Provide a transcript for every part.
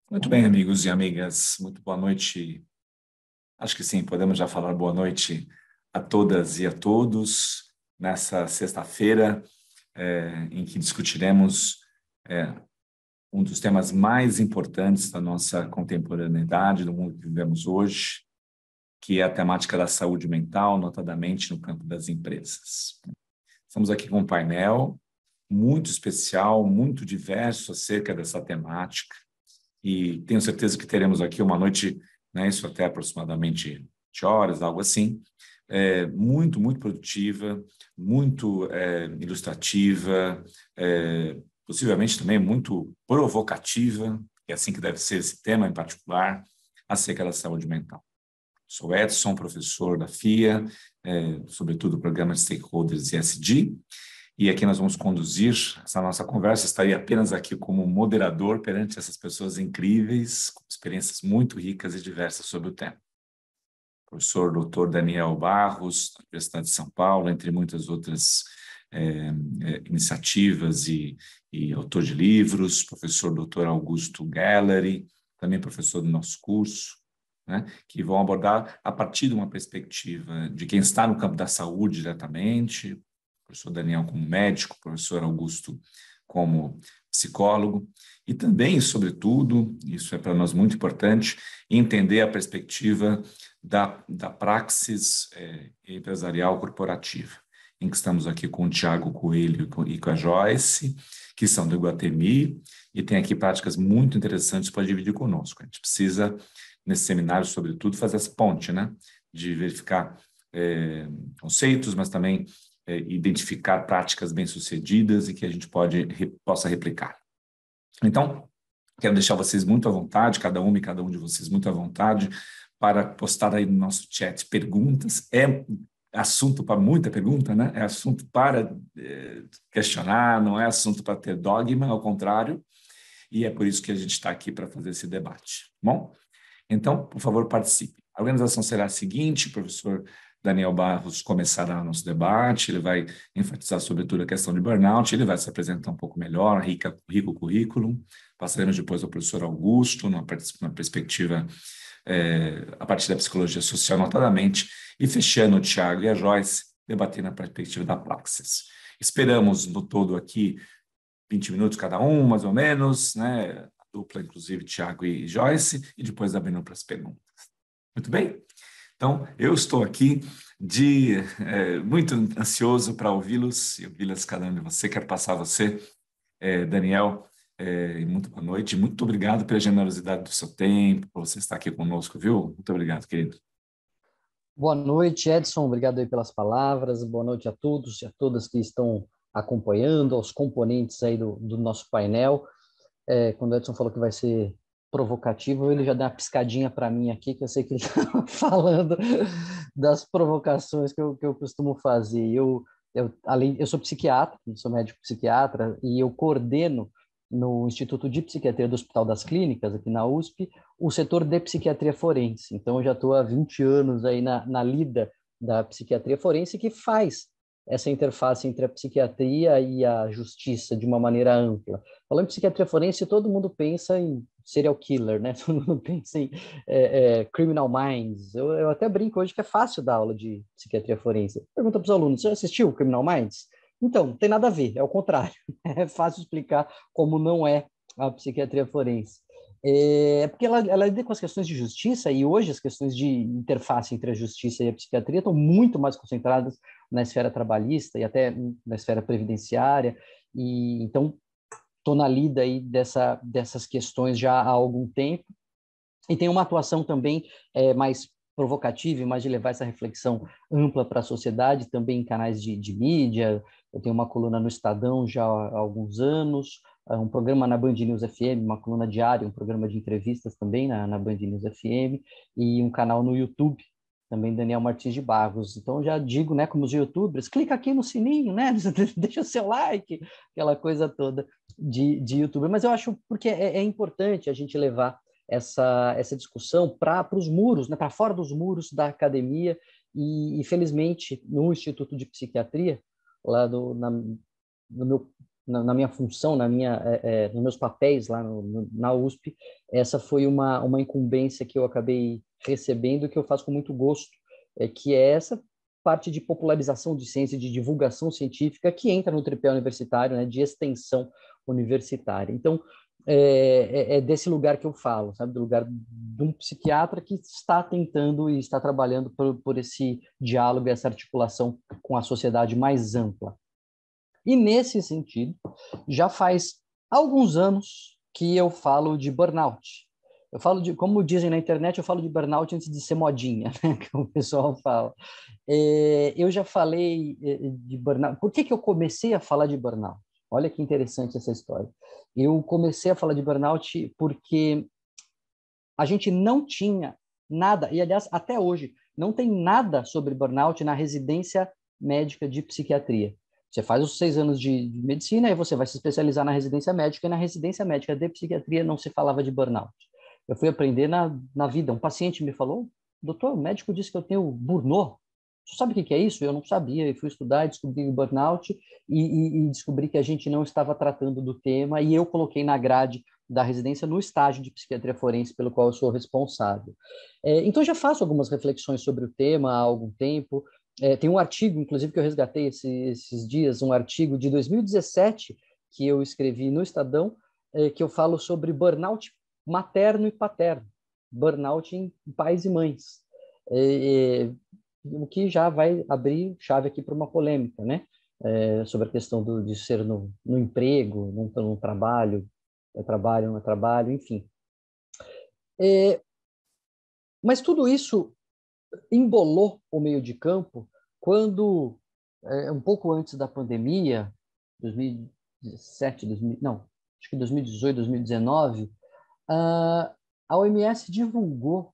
Muito bem, amigos e amigas, muito boa noite. Acho que sim, podemos já falar boa noite a todas e a todos nessa sexta-feira, em que discutiremos um dos temas mais importantes da nossa contemporaneidade, do mundo que vivemos hoje, que é a temática da saúde mental, notadamente no campo das empresas. Estamos aqui com um painel muito especial, muito diverso acerca dessa temática. E tenho certeza que teremos aqui uma noite, né, isso até aproximadamente 20 horas, algo assim, muito produtiva, muito ilustrativa, possivelmente também muito provocativa, que é assim que deve ser esse tema em particular, acerca da saúde mental. Sou Edson, professor da FIA, sobretudo o programa de Stakeholders ESG, e aqui nós vamos conduzir essa nossa conversa. Estarei apenas aqui como moderador perante essas pessoas incríveis, com experiências muito ricas e diversas sobre o tema. Professor Dr. Daniel Barros, da Universidade de São Paulo, entre muitas outras iniciativas e autor de livros, professor Dr. Augusto Gallery, também professor do nosso curso, né, que vão abordar a partir de uma perspectiva de quem está no campo da saúde diretamente, professor Daniel como médico, professor Augusto como psicólogo, e também, sobretudo, isso é para nós muito importante, entender a perspectiva da praxis empresarial corporativa, em que estamos aqui com o Tiago Coelho e com a Joyce, que são do Iguatemi, e tem aqui práticas muito interessantes para dividir conosco. A gente precisa, nesse seminário, sobretudo, fazer essa ponte, né, de verificar conceitos, mas também identificar práticas bem-sucedidas e que a gente possa replicar. Então, quero deixar vocês muito à vontade, cada uma e cada um de vocês muito à vontade, para postar aí no nosso chat perguntas. É assunto para muita pergunta, né? É assunto para questionar, não é assunto para ter dogma, ao contrário, e é por isso que a gente está aqui para fazer esse debate. Bom? Então, por favor, participe. A organização será a seguinte: o professor Daniel Barros começará o nosso debate, ele vai enfatizar sobretudo a questão de burnout, ele vai se apresentar um pouco melhor, rico currículo. Passaremos depois ao professor Augusto, numa perspectiva a partir da psicologia social, notadamente, e fechando o Tiago e a Joyce, debatendo a perspectiva da praxis. Esperamos, no todo aqui, 20 minutos cada um, mais ou menos, né? Dupla, inclusive, Tiago e Joyce, e depois abrindo para as perguntas. Muito bem? Então, eu estou aqui muito ansioso para ouvi-los e ouvi-las cada um de você. Quero passar a você, Daniel, muito boa noite. Muito obrigado pela generosidade do seu tempo, por você estar aqui conosco, viu? Muito obrigado, querido. Boa noite, Edson. Obrigado aí pelas palavras. Boa noite a todos e a todas que estão acompanhando, aos componentes aí do nosso painel. Quando o Edson falou que vai ser provocativo, ele já deu uma piscadinha para mim aqui, que eu sei que ele estava falando das provocações que eu costumo fazer. Eu sou psiquiatra, sou médico psiquiatra, e eu coordeno no Instituto de Psiquiatria do Hospital das Clínicas, aqui na USP, o setor de psiquiatria forense. Então, eu já estou há 20 anos aí na lida da psiquiatria forense, que faz essa interface entre a psiquiatria e a justiça de uma maneira ampla. Falando em psiquiatria forense, todo mundo pensa em serial killer, né? Todo mundo pensa em criminal minds. Eu até brinco hoje que é fácil dar aula de psiquiatria forense. Pergunta para os alunos, você assistiu Criminal Minds? Então, não tem nada a ver, é o contrário. É fácil explicar como não é a psiquiatria forense. Porque ela lida com as questões de justiça, e hoje as questões de interface entre a justiça e a psiquiatria estão muito mais concentradas na esfera trabalhista e até na esfera previdenciária, e então estou na lida aí dessas questões já há algum tempo, e tem uma atuação também mais provocativa e mais de levar essa reflexão ampla para a sociedade, também em canais de mídia. Eu tenho uma coluna no Estadão já há alguns anos, um programa na Band News FM, uma coluna diária, um programa de entrevistas também na Band News FM, e um canal no YouTube, também Daniel Martins de Barros. Então, já digo, né, como os youtubers, clica aqui no sininho, né, deixa o seu like, aquela coisa toda de youtuber. Mas eu acho porque é importante a gente levar essa discussão para os muros, né, para fora dos muros da academia, e felizmente no Instituto de Psiquiatria, lá no meu na minha função, nos meus papéis lá na USP, essa foi uma incumbência que eu acabei recebendo, que eu faço com muito gosto, que é essa parte de popularização de ciência, de divulgação científica, que entra no tripé universitário, né, de extensão universitária. Então, é desse lugar que eu falo, sabe? Do lugar de um psiquiatra que está tentando e está trabalhando por esse diálogo, essa articulação com a sociedade mais ampla. E, nesse sentido, já faz alguns anos que eu falo de burnout. Eu falo como dizem na internet, eu falo de burnout antes de ser modinha, né? Que o pessoal fala. Eu já falei de burnout. Por que eu comecei a falar de burnout? Olha que interessante essa história. Eu comecei a falar de burnout porque a gente não tinha nada, e aliás, até hoje, não tem nada sobre burnout na residência médica de psiquiatria. Você faz os 6 anos de medicina e você vai se especializar na residência médica, e na residência médica de psiquiatria não se falava de burnout. Eu fui aprender na vida. Um paciente me falou, doutor, o médico disse que eu tenho burnout. Você sabe o que é isso? Eu não sabia, e fui estudar, descobri o burnout e descobri que a gente não estava tratando do tema, e eu coloquei na grade da residência no estágio de psiquiatria forense pelo qual eu sou responsável. Então, já faço algumas reflexões sobre o tema há algum tempo. Tem um artigo, inclusive, que eu resgatei esses dias, um artigo de 2017 que eu escrevi no Estadão, que eu falo sobre burnout materno e paterno, burnout em pais e mães. O que já vai abrir chave aqui para uma polêmica, né? Sobre a questão de ser no emprego, no trabalho, trabalho, não é trabalho, enfim. Mas tudo isso embolou o meio de campo quando, um pouco antes da pandemia, 2017, acho que 2018, 2019, a OMS divulgou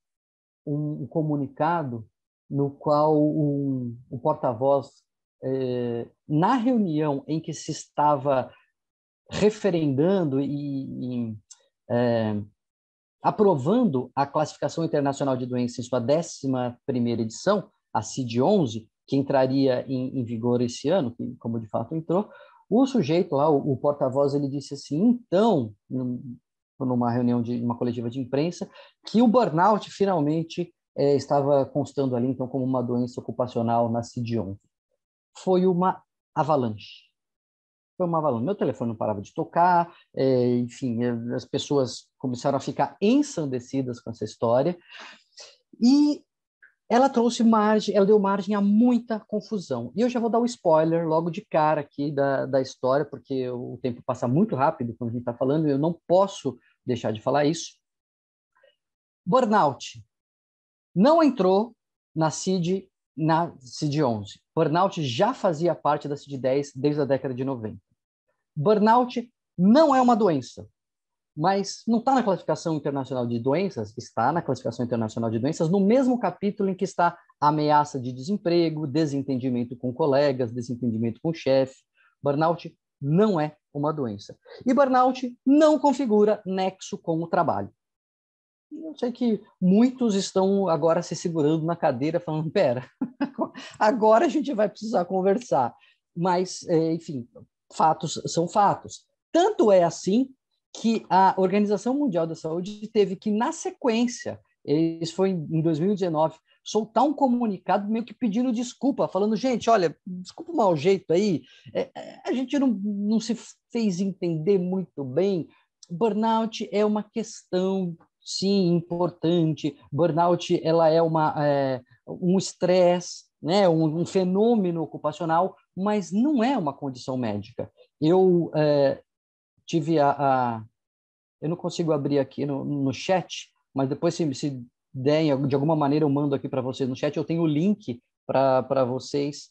um comunicado no qual um porta-voz, na reunião em que se estava referendando e aprovando a Classificação Internacional de Doenças em sua 11ª edição, a CID-11, que entraria em vigor esse ano, que, como de fato entrou, o sujeito lá, o porta-voz, ele disse assim, então, numa reunião de uma coletiva de imprensa, que o burnout finalmente estava constando ali, então, como uma doença ocupacional na CID-11. Foi uma avalanche. Foi uma avalanche. Meu telefone não parava de tocar, enfim, as pessoas começaram a ficar ensandecidas com essa história, e ela deu margem a muita confusão. E eu já vou dar um spoiler logo de cara aqui da história, porque o tempo passa muito rápido quando a gente está falando, e eu não posso deixar de falar isso. Burnout não entrou na CID-11. Burnout já fazia parte da CID-10 desde a década de 90. Burnout não é uma doença, mas não está na Classificação Internacional de Doenças, está na Classificação Internacional de Doenças, no mesmo capítulo em que está ameaça de desemprego, desentendimento com colegas, desentendimento com o chefe. Burnout não é uma doença. E burnout não configura nexo com o trabalho. Eu sei que muitos estão agora se segurando na cadeira, falando, pera, agora a gente vai precisar conversar. Mas, enfim, fatos são fatos. Tanto é assim que a Organização Mundial da Saúde teve que, na sequência, isso foi em 2019, soltar um comunicado meio que pedindo desculpa, falando, gente, olha, desculpa o mau jeito aí, a gente não se fez entender muito bem, burnout é uma questão, sim, importante, burnout ela é um estresse, né, um fenômeno ocupacional, mas não é uma condição médica. Eu tive eu não consigo abrir aqui no chat, mas depois se der, de alguma maneira eu mando aqui para vocês no chat, eu tenho o link para vocês.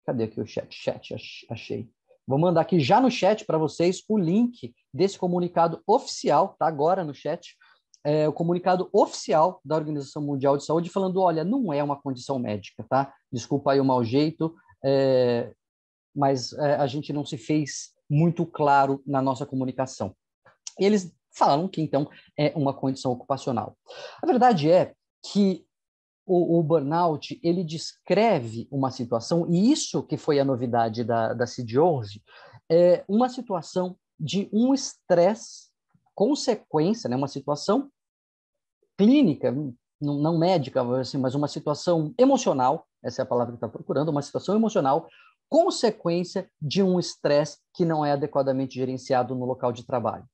Cadê aqui o chat? Achei. Vou mandar aqui já no chat para vocês o link desse comunicado oficial, tá agora no chat, o comunicado oficial da Organização Mundial de Saúde falando, olha, não é uma condição médica, tá? Desculpa aí o mau jeito, mas a gente não se fez muito claro na nossa comunicação. E eles falam que, então, é uma condição ocupacional. A verdade é que o burnout, ele descreve uma situação, e isso que foi a novidade da CID-11, uma situação de um estresse, consequência, né, uma situação clínica, não médica, assim, mas uma situação emocional, essa é a palavra que está procurando, uma situação emocional, consequência de um estresse que não é adequadamente gerenciado no local de trabalho.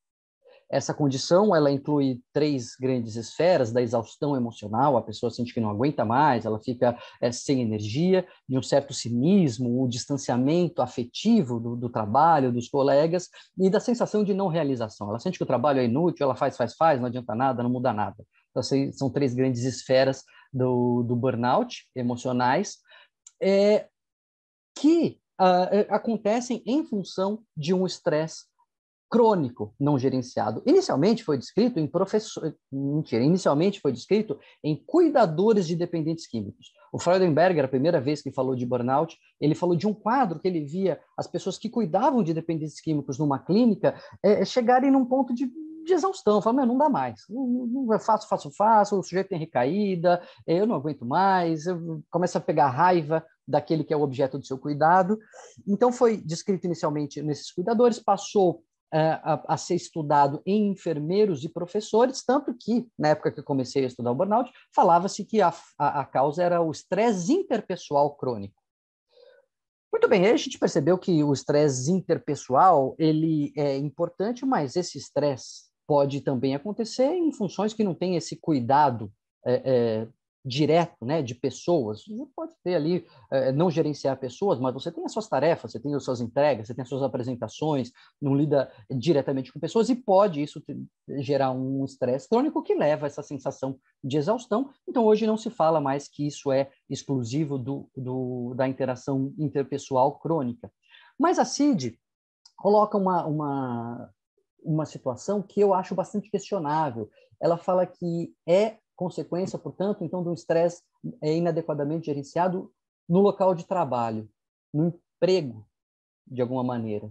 Essa condição, ela inclui 3 grandes esferas da exaustão emocional, a pessoa sente que não aguenta mais, ela fica sem energia, de um certo cinismo, o distanciamento afetivo do trabalho, dos colegas, e da sensação de não realização. Ela sente que o trabalho é inútil, ela faz, não adianta nada, não muda nada. Então, são 3 grandes esferas do burnout emocionais, que acontecem em função de um estresse crônico não gerenciado. Inicialmente foi descrito em cuidadores de dependentes químicos. O Freudenberger, a primeira vez que falou de burnout, ele falou de um quadro que ele via as pessoas que cuidavam de dependentes químicos numa clínica chegarem num ponto de exaustão, falando, não dá mais, não faço, o sujeito tem recaída, eu não aguento mais, eu começo a pegar raiva daquele que é o objeto do seu cuidado. Então foi descrito inicialmente nesses cuidadores, passou a ser estudado em enfermeiros e professores, tanto que, na época que eu comecei a estudar o burnout, falava-se que a causa era o estresse interpessoal crônico. Muito bem, aí a gente percebeu que o estresse interpessoal ele é importante, mas esse estresse pode também acontecer em funções que não têm esse cuidado direto, né, de pessoas. Você pode ter ali, não gerenciar pessoas, mas você tem as suas tarefas, você tem as suas entregas, você tem as suas apresentações, não lida diretamente com pessoas, e pode isso gerar um estresse crônico que leva a essa sensação de exaustão. Então, hoje não se fala mais que isso é exclusivo da interação interpessoal crônica. Mas a CID coloca uma situação que eu acho bastante questionável. Ela fala que consequência, portanto, então, de um estresse inadequadamente gerenciado no local de trabalho, no emprego, de alguma maneira.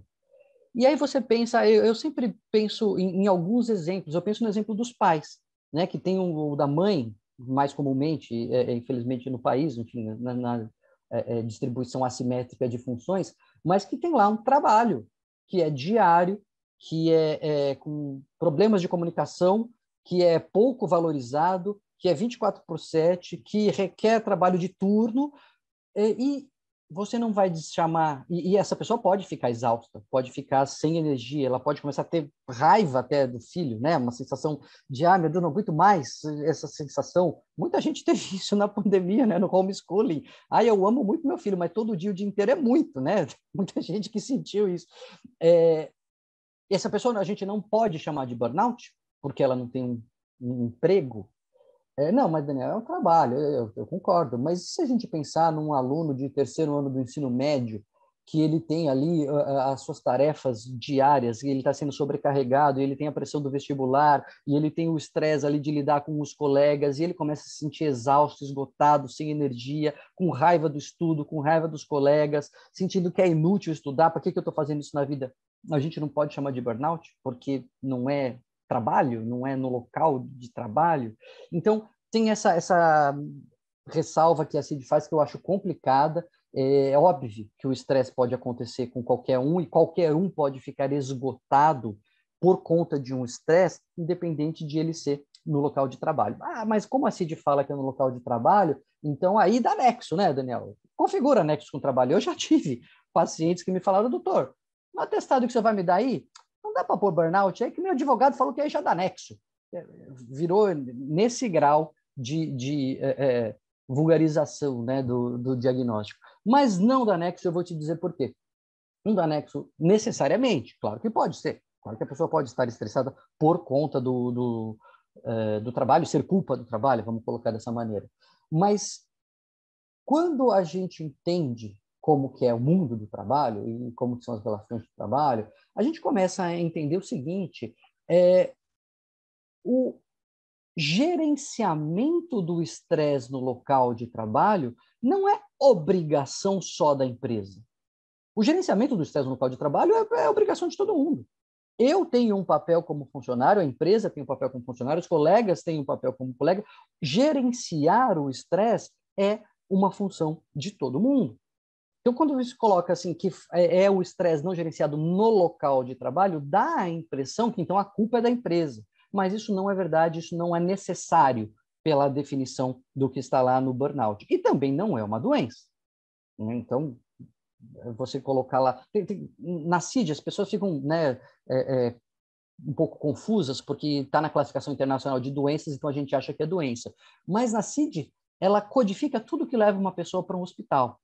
E aí você pensa, eu sempre penso em alguns exemplos, eu penso no exemplo dos pais, né, que tem o da mãe, mais comumente, infelizmente no país, enfim, na distribuição assimétrica de funções, mas que tem lá um trabalho que é diário, que é com problemas de comunicação, que é pouco valorizado, que é 24/7, que requer trabalho de turno, e você não vai chamar... E essa pessoa pode ficar exausta, pode ficar sem energia, ela pode começar a ter raiva até do filho, né? Uma sensação de, meu Deus, não aguento mais essa sensação. Muita gente teve isso na pandemia, né? No homeschooling. Eu amo muito meu filho, mas todo dia, o dia inteiro é muito, né? Muita gente que sentiu isso. Essa pessoa a gente não pode chamar de burnout, porque ela não tem um emprego. Não, mas, Daniel, é um trabalho, eu concordo. Mas se a gente pensar num aluno de 3º ano do ensino médio, que ele tem ali as suas tarefas diárias, e ele está sendo sobrecarregado, e ele tem a pressão do vestibular, e ele tem o estresse ali de lidar com os colegas, e ele começa a se sentir exausto, esgotado, sem energia, com raiva do estudo, com raiva dos colegas, sentindo que é inútil estudar, para que eu estou fazendo isso na vida? A gente não pode chamar de burnout, porque não é trabalho, não é no local de trabalho. Então, tem essa ressalva que a CID faz que eu acho complicada. É óbvio que o estresse pode acontecer com qualquer um, e qualquer um pode ficar esgotado por conta de um estresse, independente de ele ser no local de trabalho. Mas como a CID fala que é no local de trabalho, então aí dá nexo, né, Daniel? Configura nexo com o trabalho. Eu já tive pacientes que me falaram, doutor, no atestado que você vai me dar aí, não dá para pôr burnout? É que meu advogado falou que aí já dá nexo. Virou nesse grau de vulgarização, né, do diagnóstico. Mas não dá nexo, eu vou te dizer por quê. Não dá nexo necessariamente, claro que pode ser. Claro que a pessoa pode estar estressada por conta do trabalho, ser culpa do trabalho, vamos colocar dessa maneira. Mas quando a gente entende como que é o mundo do trabalho e como são as relações de trabalho, a gente começa a entender o seguinte: o gerenciamento do estresse no local de trabalho não é obrigação só da empresa. O gerenciamento do estresse no local de trabalho é obrigação de todo mundo. Eu tenho um papel como funcionário, a empresa tem um papel como funcionário, os colegas têm um papel como colega. Gerenciar o estresse é uma função de todo mundo. Então, quando você coloca assim que é o estresse não gerenciado no local de trabalho, dá a impressão que então a culpa é da empresa. Mas isso não é verdade, isso não é necessário pela definição do que está lá no burnout. E também não é uma doença. Então, você colocar lá... na CID, as pessoas ficam, né, um pouco confusas, porque está na classificação internacional de doenças, então a gente acha que é doença. Mas na CID, ela codifica tudo que leva uma pessoa para um hospital.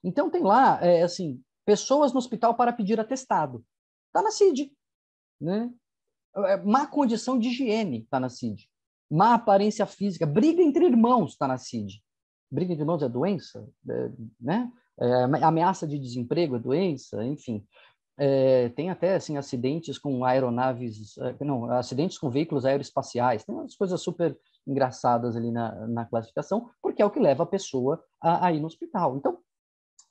Então tem lá, assim, pessoas no hospital para pedir atestado. Está na CID. Né? Má condição de higiene está na CID. Má aparência física. Briga entre irmãos está na CID. Briga entre irmãos é doença? Né? Ameaça de desemprego é doença? Enfim. Tem até assim, acidentes com aeronaves, não, acidentes com veículos aeroespaciais. Tem umas coisas super engraçadas ali na classificação, porque é o que leva a pessoa a ir no hospital. Então,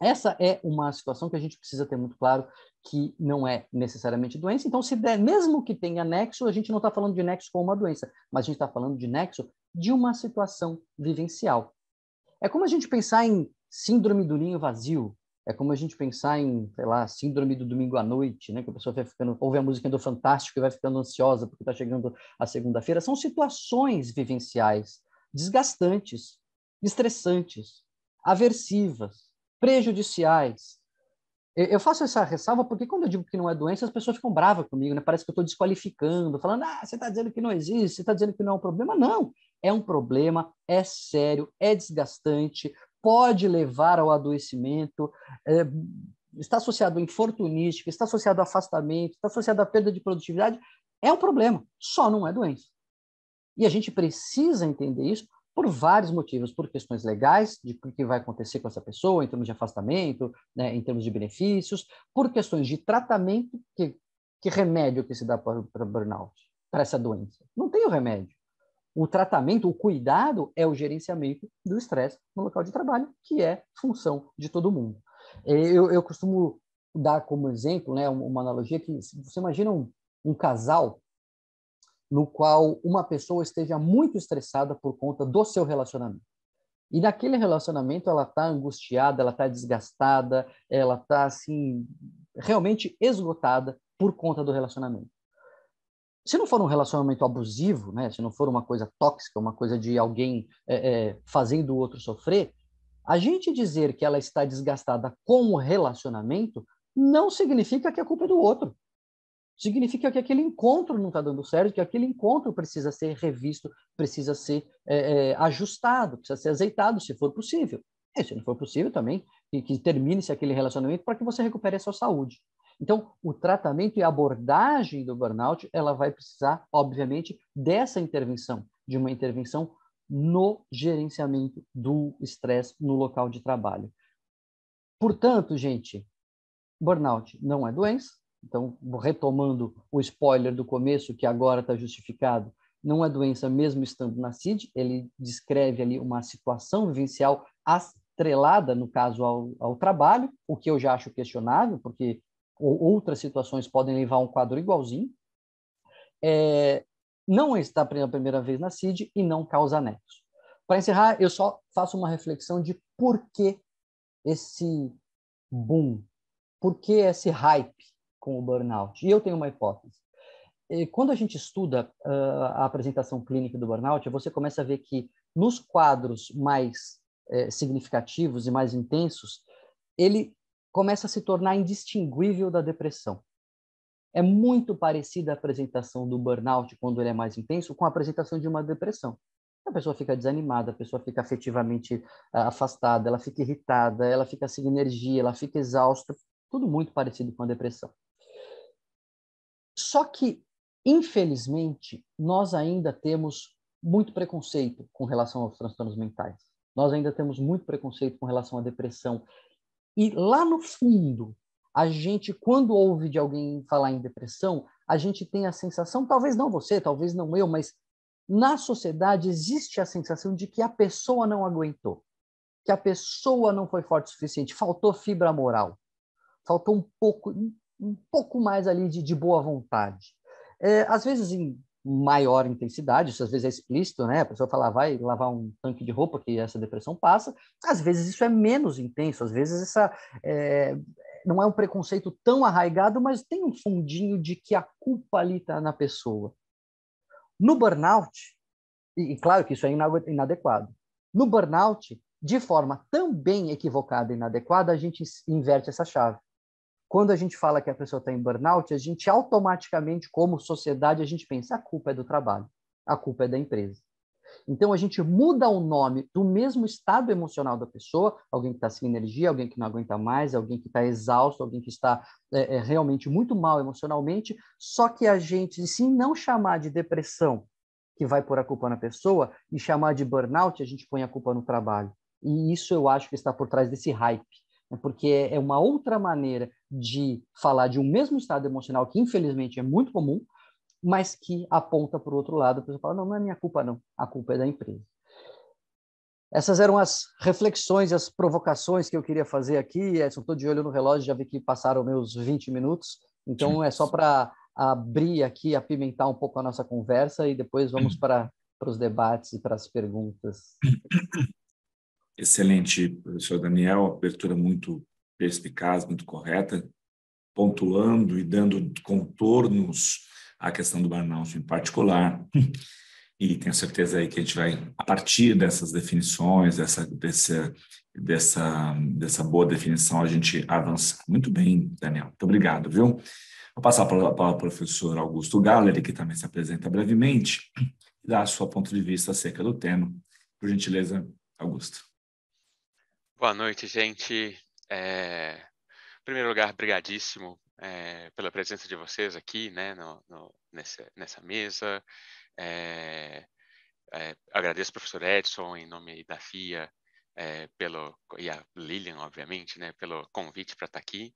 essa é uma situação que a gente precisa ter muito claro que não é necessariamente doença. Então, se der, mesmo que tenha nexo, a gente não está falando de nexo com uma doença, mas a gente está falando de nexo de uma situação vivencial. É como a gente pensar em síndrome do ninho vazio, é como a gente pensar em, sei lá, síndrome do domingo à noite, né? Que a pessoa vai ficando, ouve a música do Fantástico e vai ficando ansiosa porque está chegando a segunda-feira. São situações vivenciais desgastantes, estressantes, aversivas, prejudiciais. Eu faço essa ressalva porque quando eu digo que não é doença, as pessoas ficam bravas comigo, né? Parece que eu estou desqualificando, falando, você está dizendo que não existe, você está dizendo que não é um problema. Não, é um problema, é sério, é desgastante, pode levar ao adoecimento, está associado a infortunística, está associado a afastamento, está associado à perda de produtividade. É um problema, só não é doença. E a gente precisa entender isso por vários motivos, por questões legais, de o que vai acontecer com essa pessoa, em termos de afastamento, né, em termos de benefícios, por questões de tratamento, que remédio que se dá para burnout, para essa doença? Não tem o remédio. O tratamento, o cuidado é o gerenciamento do estresse no local de trabalho, que é função de todo mundo. Eu costumo dar como exemplo, né, uma analogia que você imagina um casal no qual uma pessoa esteja muito estressada por conta do seu relacionamento. E naquele relacionamento ela está angustiada, ela está desgastada, ela está assim realmente esgotada por conta do relacionamento. Se não for um relacionamento abusivo, né, se não for uma coisa tóxica, uma coisa de alguém fazendo o outro sofrer, a gente dizer que ela está desgastada com o relacionamento não significa que a culpa é do outro. Significa que aquele encontro não está dando certo, que aquele encontro precisa ser revisto, precisa ser ajustado, precisa ser azeitado, se for possível. E se não for possível também, que termine-se aquele relacionamento para que você recupere a sua saúde. Então, o tratamento e a abordagem do burnout, ela vai precisar, obviamente, dessa intervenção, de uma intervenção no gerenciamento do estresse no local de trabalho. Portanto, gente, burnout não é doença. Então, retomando o spoiler do começo, que agora está justificado, não é doença mesmo estando na CID, ele descreve ali uma situação vivencial atrelada, no caso, ao trabalho, o que eu já acho questionável, porque outras situações podem levar a um quadro igualzinho. Não está pela primeira vez na CID e não causa nexo. Para encerrar, eu só faço uma reflexão de por que esse boom, por que esse hype com o burnout. E eu tenho uma hipótese. Quando a gente estuda a apresentação clínica do burnout, você começa a ver que nos quadros mais significativos e mais intensos, ele começa a se tornar indistinguível da depressão. É muito parecida a apresentação do burnout, quando ele é mais intenso, com a apresentação de uma depressão. A pessoa fica desanimada, a pessoa fica afetivamente afastada, ela fica irritada, ela fica sem energia, ela fica exausta, tudo muito parecido com a depressão. Só que, infelizmente, nós ainda temos muito preconceito com relação aos transtornos mentais. Nós ainda temos muito preconceito com relação à depressão. E lá no fundo, a gente, quando ouve de alguém falar em depressão, a gente tem a sensação, talvez não você, talvez não eu, mas na sociedade existe a sensação de que a pessoa não aguentou, que a pessoa não foi forte o suficiente, faltou fibra moral, faltou um pouco mais ali de boa vontade. Às vezes, em maior intensidade, isso às vezes é explícito, né? A pessoa fala, vai lavar um tanque de roupa que essa depressão passa. Às vezes isso é menos intenso, às vezes não é um preconceito tão arraigado, mas tem um fundinho de que a culpa ali está na pessoa. No burnout, e claro que isso é inadequado, no burnout, de forma também equivocada e inadequada, a gente inverte essa chave. Quando a gente fala que a pessoa está em burnout, a gente automaticamente, como sociedade, a gente pensa, a culpa é do trabalho, a culpa é da empresa. Então, a gente muda o nome do mesmo estado emocional da pessoa, alguém que está sem energia, alguém que não aguenta mais, alguém que está exausto, alguém que está realmente muito mal emocionalmente, só que a gente, se não chamar de depressão, que vai pôr a culpa na pessoa, e chamar de burnout, a gente põe a culpa no trabalho. E isso eu acho que está por trás desse hype, né? Porque é uma outra maneira de falar de um mesmo estado emocional que, infelizmente, é muito comum, mas que aponta para o outro lado, a pessoa fala, não, não é minha culpa não, a culpa é da empresa. Essas eram as reflexões, as provocações que eu queria fazer aqui, Edson, estou de olho no relógio, já vi que passaram meus 20 minutos, então é só para abrir aqui, apimentar um pouco a nossa conversa e depois vamos para os debates e para as perguntas. Excelente, professor Daniel, abertura muito perspicaz, muito correta, pontuando e dando contornos à questão do burnout em particular. E tenho certeza aí que a gente vai, a partir dessas definições, dessa boa definição, a gente avançar. Muito bem, Daniel. Muito obrigado, viu? Vou passar para o professor Augusto Galleri, que também se apresenta brevemente, e dar a sua ponto de vista acerca do tema. Por gentileza, Augusto. Boa noite, gente. Em primeiro lugar, brigadíssimo pela presença de vocês aqui, né, nessa mesa. Agradeço ao professor Edson, em nome da FIA, e a Lilian, obviamente, né, pelo convite para estar aqui.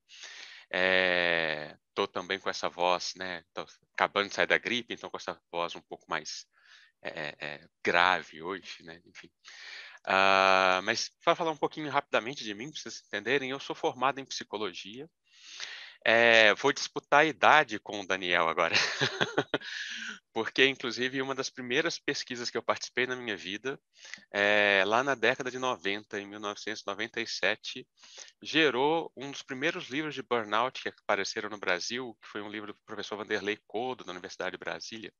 Estou também com essa voz, né, tô acabando de sair da gripe, então com essa voz um pouco mais grave hoje, né, enfim. Mas para falar um pouquinho rapidamente de mim, para vocês entenderem, eu sou formado em psicologia. Vou disputar a idade com o Daniel agora, porque inclusive uma das primeiras pesquisas que eu participei na minha vida, lá na década de 90, em 1997, gerou um dos primeiros livros de burnout que apareceram no Brasil, que foi um livro do professor Vanderlei Codo, da Universidade de Brasília,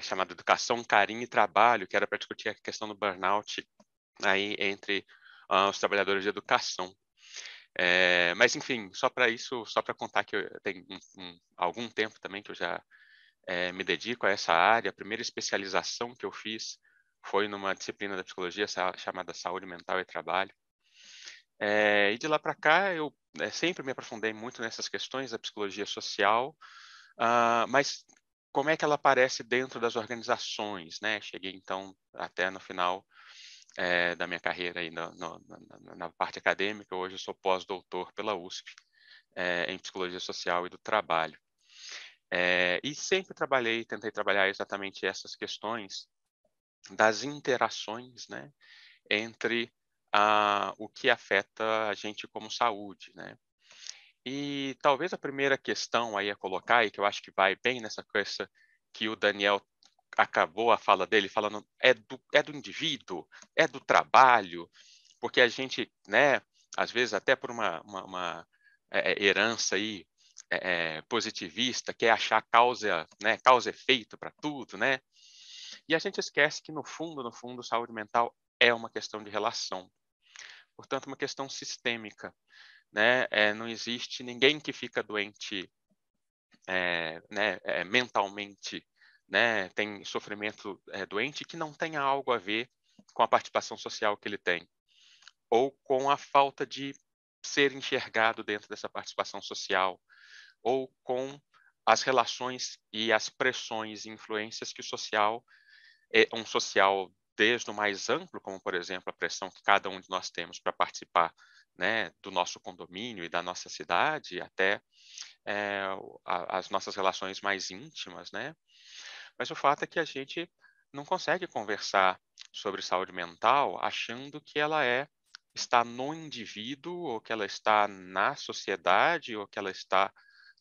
chamado Educação, Carinho e Trabalho, que era para discutir a questão do burnout aí entre os trabalhadores de educação. Mas, enfim, só para contar que eu tenho algum tempo também que eu já me dedico a essa área. A primeira especialização que eu fiz foi numa disciplina da psicologia chamada Saúde Mental e Trabalho. E de lá para cá, eu sempre me aprofundei muito nessas questões da psicologia social, mas como é que ela aparece dentro das organizações, né? Cheguei, então, até no final da minha carreira aí na parte acadêmica. Hoje eu sou pós-doutor pela USP em Psicologia Social e do Trabalho. E sempre tentei trabalhar exatamente essas questões das interações, né, entre o que afeta a gente como saúde, né? E talvez a primeira questão aí a colocar, e que eu acho que vai bem nessa coisa que o Daniel acabou a fala dele falando, é do indivíduo, é do trabalho, porque a gente, né, às vezes até por uma herança aí positivista, quer achar causa, né, causa e efeito para tudo, né? E a gente esquece que no fundo, saúde mental é uma questão de relação, portanto, uma questão sistêmica, né? Não existe ninguém que fica doente né, mentalmente, né, tem sofrimento doente que não tenha algo a ver com a participação social que ele tem, ou com a falta de ser enxergado dentro dessa participação social, ou com as relações e as pressões e influências que o social, um social desde o mais amplo, como por exemplo a pressão que cada um de nós temos para participar, né, do nosso condomínio e da nossa cidade, até as nossas relações mais íntimas, né? Mas o fato é que a gente não consegue conversar sobre saúde mental achando que ela está no indivíduo, ou que ela está na sociedade, ou que ela está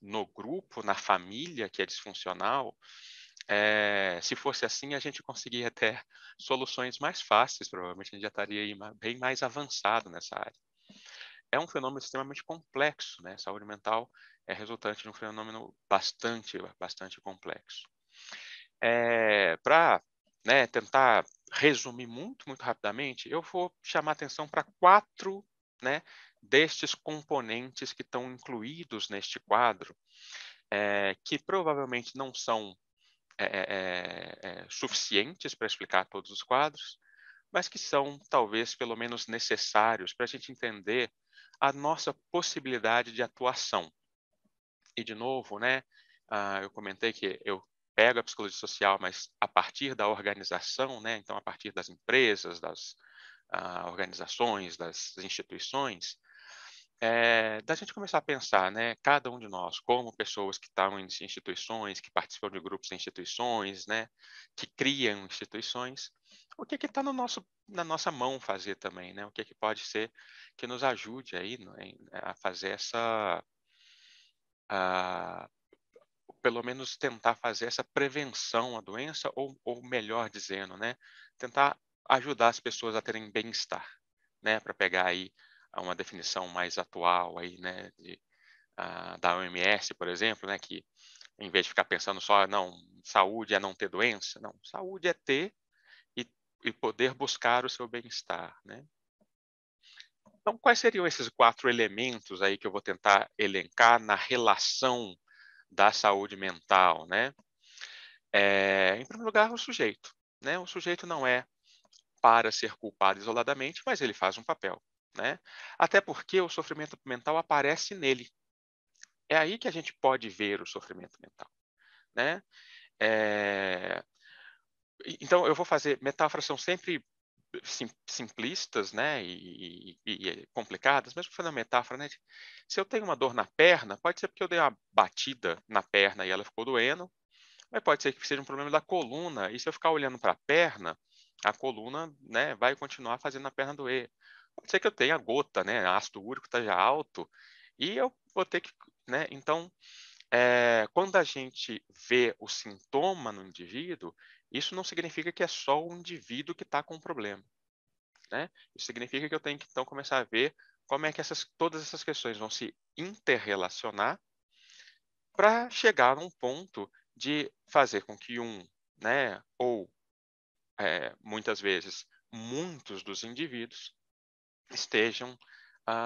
no grupo, na família que é disfuncional. se fosse assim, a gente conseguiria ter soluções mais fáceis, provavelmente a gente já estaria aí bem mais avançado nessa área. É um fenômeno extremamente complexo, né? Saúde mental é resultante de um fenômeno bastante complexo. Para, né, tentar resumir muito rapidamente, eu vou chamar atenção para 4, né, destes componentes que estão incluídos neste quadro, que provavelmente não são suficientes para explicar todos os quadros, mas que são talvez pelo menos necessários para a gente entender a nossa possibilidade de atuação. E de novo, né, eu comentei que eu pego a psicologia social, mas a partir da organização, né, então a partir das empresas, das organizações, das instituições, da gente começar a pensar, né, cada um de nós, como pessoas que estão em instituições, que participam de grupos de instituições, né, que criam instituições, o que está na nossa mão fazer também, né, o que pode ser que nos ajude aí a fazer pelo menos tentar fazer essa prevenção à doença, ou melhor dizendo, né, tentar ajudar as pessoas a terem bem-estar, né, para pegar aí uma definição mais atual aí, né, da OMS, por exemplo, né, que em vez de ficar pensando só, não, saúde é não ter doença, não, saúde é ter e poder buscar o seu bem-estar, né. Então, quais seriam esses 4 elementos aí que eu vou tentar elencar na relação da saúde mental, né? Em primeiro lugar, o sujeito, né? O sujeito não é para ser culpado isoladamente, mas ele faz um papel, né? Até porque o sofrimento mental aparece nele. É aí que a gente pode ver o sofrimento mental, né? Então, eu vou fazer metáforas são sempre simplistas, né, e complicadas, mas vou fazer uma metáfora, né? Se eu tenho uma dor na perna, pode ser porque eu dei uma batida na perna e ela ficou doendo, mas pode ser que seja um problema da coluna, e se eu ficar olhando para a perna, a coluna, né, vai continuar fazendo a perna doer. Pode ser que eu tenha gota, né, ácido úrico esteja alto, e eu vou ter que, né, então, quando a gente vê o sintoma no indivíduo, isso não significa que é só o indivíduo que está com o problema, né? Isso significa que eu tenho que, então, começar a ver como é que todas essas questões vão se interrelacionar para chegar num ponto de fazer com que né, ou muitas vezes muitos dos indivíduos estejam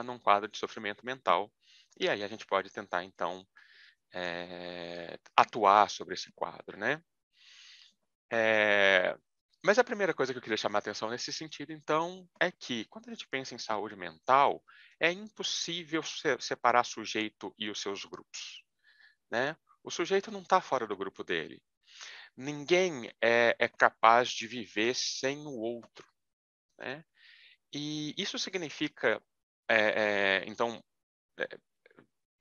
num quadro de sofrimento mental. E aí a gente pode tentar, então, atuar sobre esse quadro, né? Mas a primeira coisa que eu queria chamar a atenção nesse sentido, então, é que quando a gente pensa em saúde mental, é impossível separar sujeito e os seus grupos, né? O sujeito não está fora do grupo dele. Ninguém é capaz de viver sem o outro, né? E isso significa, então,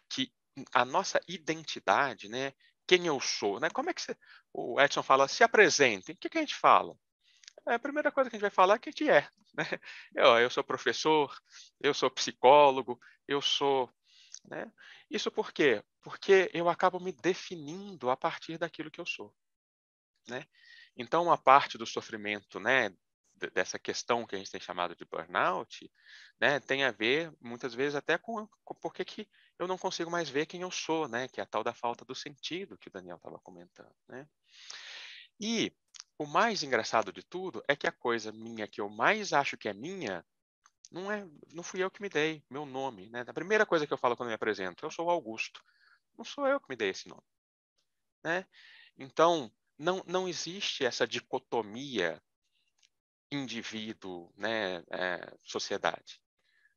que a nossa identidade, né? Quem eu sou, né? Como é que o Edson fala, se apresentem. O que a gente fala? A primeira coisa que a gente vai falar é que a gente é, né? Eu sou professor, eu sou psicólogo, eu sou, né? Isso por quê? Porque eu acabo me definindo a partir daquilo que eu sou, né? Então, a parte do sofrimento, né, dessa questão que a gente tem chamado de burnout, né, tem a ver muitas vezes até com por que eu não consigo mais ver quem eu sou, né, que é a tal da falta do sentido que o Daniel estava comentando, né? E o mais engraçado de tudo é que a coisa minha que eu mais acho que é minha não fui eu que me dei, meu nome, né? A primeira coisa que eu falo quando me apresento, eu sou o Augusto. Não sou eu que me dei esse nome, né? Então, não existe essa dicotomia indivíduo, né, sociedade,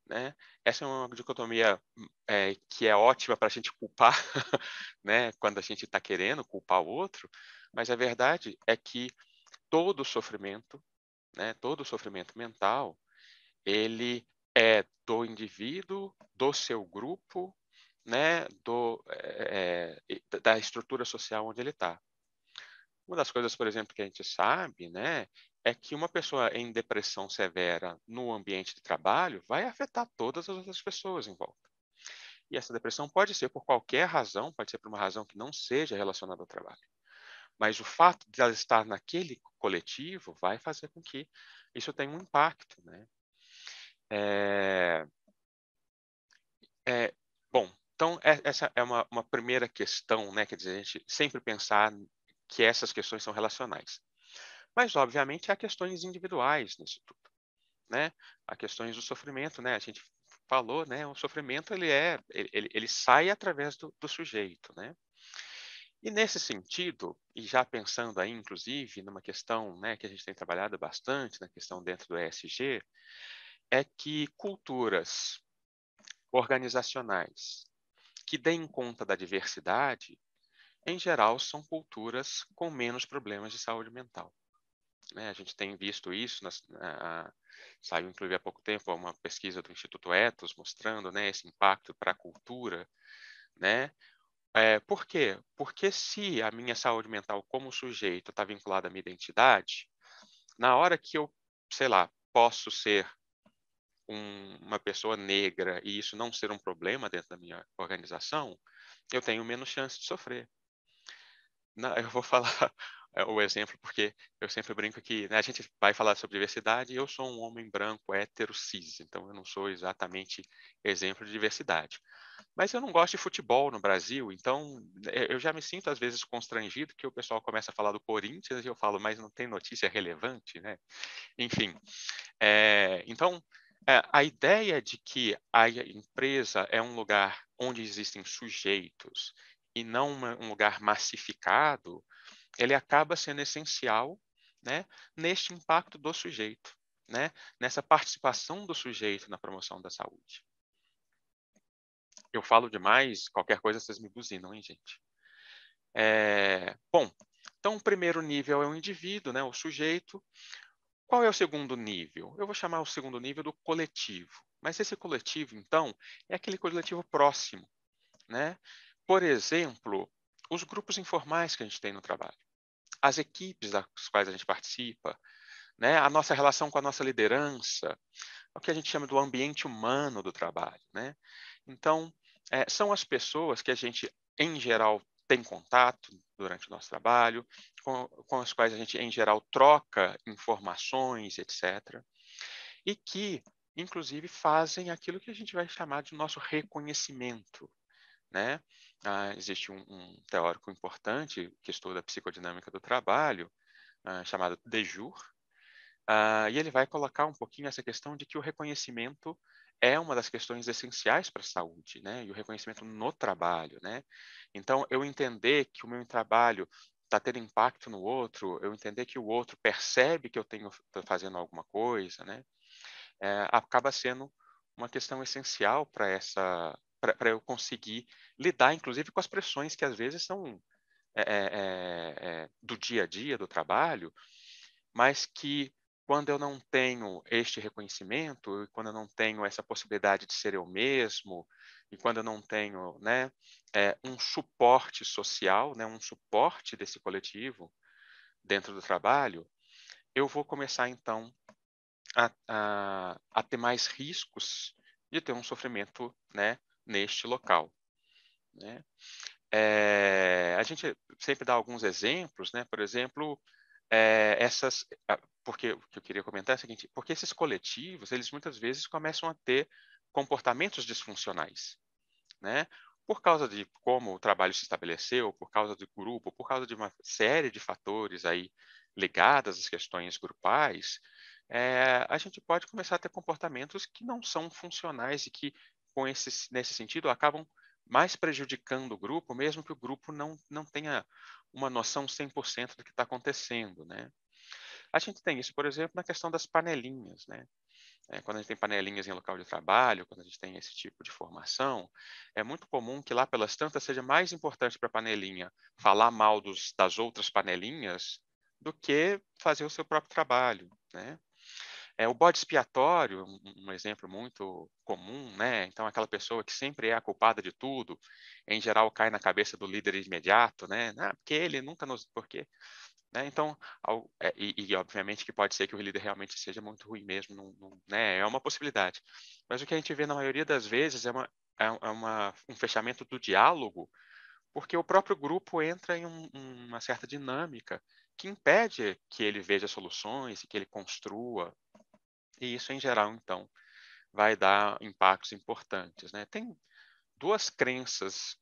né? Essa é uma dicotomia que é ótima para a gente culpar, né, quando a gente está querendo culpar o outro, mas a verdade é que todo sofrimento, né, todo sofrimento mental, ele é do indivíduo, do seu grupo, né, da estrutura social onde ele está. Uma das coisas, por exemplo, que a gente sabe, né, é que uma pessoa em depressão severa no ambiente de trabalho vai afetar todas as outras pessoas em volta. E essa depressão pode ser por qualquer razão, pode ser por uma razão que não seja relacionada ao trabalho. mas o fato de ela estar naquele coletivo vai fazer com que isso tenha um impacto, né? É, bom, então essa é uma primeira questão, né? Quer dizer, a gente sempre pensar que essas questões são relacionais. Mas, obviamente, há questões individuais nisso tudo, né? Há questões do sofrimento, né? A gente falou, né? O sofrimento ele sai através do sujeito, né? E nesse sentido, e já pensando aí, inclusive, numa questão, né, que a gente tem trabalhado bastante, na questão dentro do ESG, é que culturas organizacionais que deem conta da diversidade, em geral, são culturas com menos problemas de saúde mental. Né? A gente tem visto isso, saiu inclusive há pouco tempo uma pesquisa do Instituto Ethos mostrando, né, esse impacto para a cultura, né? Por quê? Porque se a minha saúde mental como sujeito está vinculada à minha identidade, na hora que eu, sei lá, posso ser uma pessoa negra e isso não ser um problema dentro da minha organização, eu tenho menos chance de sofrer. Eu vou falar o exemplo porque eu sempre brinco que, né, a gente vai falar sobre diversidade e eu sou um homem branco, hétero, cis, então eu não sou exatamente exemplo de diversidade. Mas eu não gosto de futebol no Brasil, então eu já me sinto às vezes constrangido que o pessoal começa a falar do Corinthians e eu falo, mas não tem notícia relevante, né? Enfim, então a ideia de que a empresa é um lugar onde existem sujeitos e não um lugar massificado, ele acaba sendo essencial, né, neste impacto do sujeito, né, nessa participação do sujeito na promoção da saúde. Eu falo demais, qualquer coisa vocês me buzinam, hein, gente? Bom, então o primeiro nível é o indivíduo, né, o sujeito. Qual é o segundo nível? Eu vou chamar o segundo nível do coletivo. Mas esse coletivo, então, é aquele coletivo próximo, né? Por exemplo, os grupos informais que a gente tem no trabalho, as equipes das quais a gente participa, né? A nossa relação com a nossa liderança, o que a gente chama do ambiente humano do trabalho, né? Então, são as pessoas que a gente, em geral, tem contato durante o nosso trabalho, com as quais a gente, em geral, troca informações, etc. E que, inclusive, fazem aquilo que a gente vai chamar de nosso reconhecimento, né? Existe um teórico importante que estuda a psicodinâmica do trabalho, chamado De Jure, e ele vai colocar um pouquinho essa questão de que o reconhecimento é uma das questões essenciais para a saúde, né? E o reconhecimento no trabalho, né? Então, eu entender que o meu trabalho está tendo impacto no outro, eu entender que o outro percebe que eu estou fazendo alguma coisa, né? Acaba sendo uma questão essencial para eu conseguir lidar, inclusive, com as pressões que às vezes são do dia a dia do trabalho, mas que quando eu não tenho este reconhecimento, e quando eu não tenho essa possibilidade de ser eu mesmo, e quando eu não tenho, né, um suporte social, né, um suporte desse coletivo dentro do trabalho, eu vou começar então a ter mais riscos de ter um sofrimento, né, neste local, né? A gente sempre dá alguns exemplos, né? Por exemplo, porque o que eu queria comentar é o seguinte, porque esses coletivos, eles muitas vezes começam a ter comportamentos disfuncionais, né? Por causa de como o trabalho se estabeleceu, por causa do grupo, por causa de uma série de fatores aí ligados às questões grupais, a gente pode começar a ter comportamentos que não são funcionais e que, nesse sentido, acabam mais prejudicando o grupo, mesmo que o grupo não tenha uma noção 100% do que está acontecendo, né? A gente tem isso, por exemplo, na questão das panelinhas, né? Quando a gente tem panelinhas em local de trabalho, quando a gente tem esse tipo de formação, é muito comum que lá pelas tantas seja mais importante para a panelinha falar mal das outras panelinhas do que fazer o seu próprio trabalho, né? O bode expiatório, um exemplo muito comum, né? Então, aquela pessoa que sempre é a culpada de tudo, em geral cai na cabeça do líder imediato, né? Porque ele nunca nos... Porque, né? Então, obviamente que pode ser que o líder realmente seja muito ruim mesmo, né? É uma possibilidade. Mas o que a gente vê na maioria das vezes é um fechamento do diálogo porque o próprio grupo entra em uma certa dinâmica que impede que ele veja soluções e que ele construa. E isso, em geral, então, vai dar impactos importantes, né? Tem duas crenças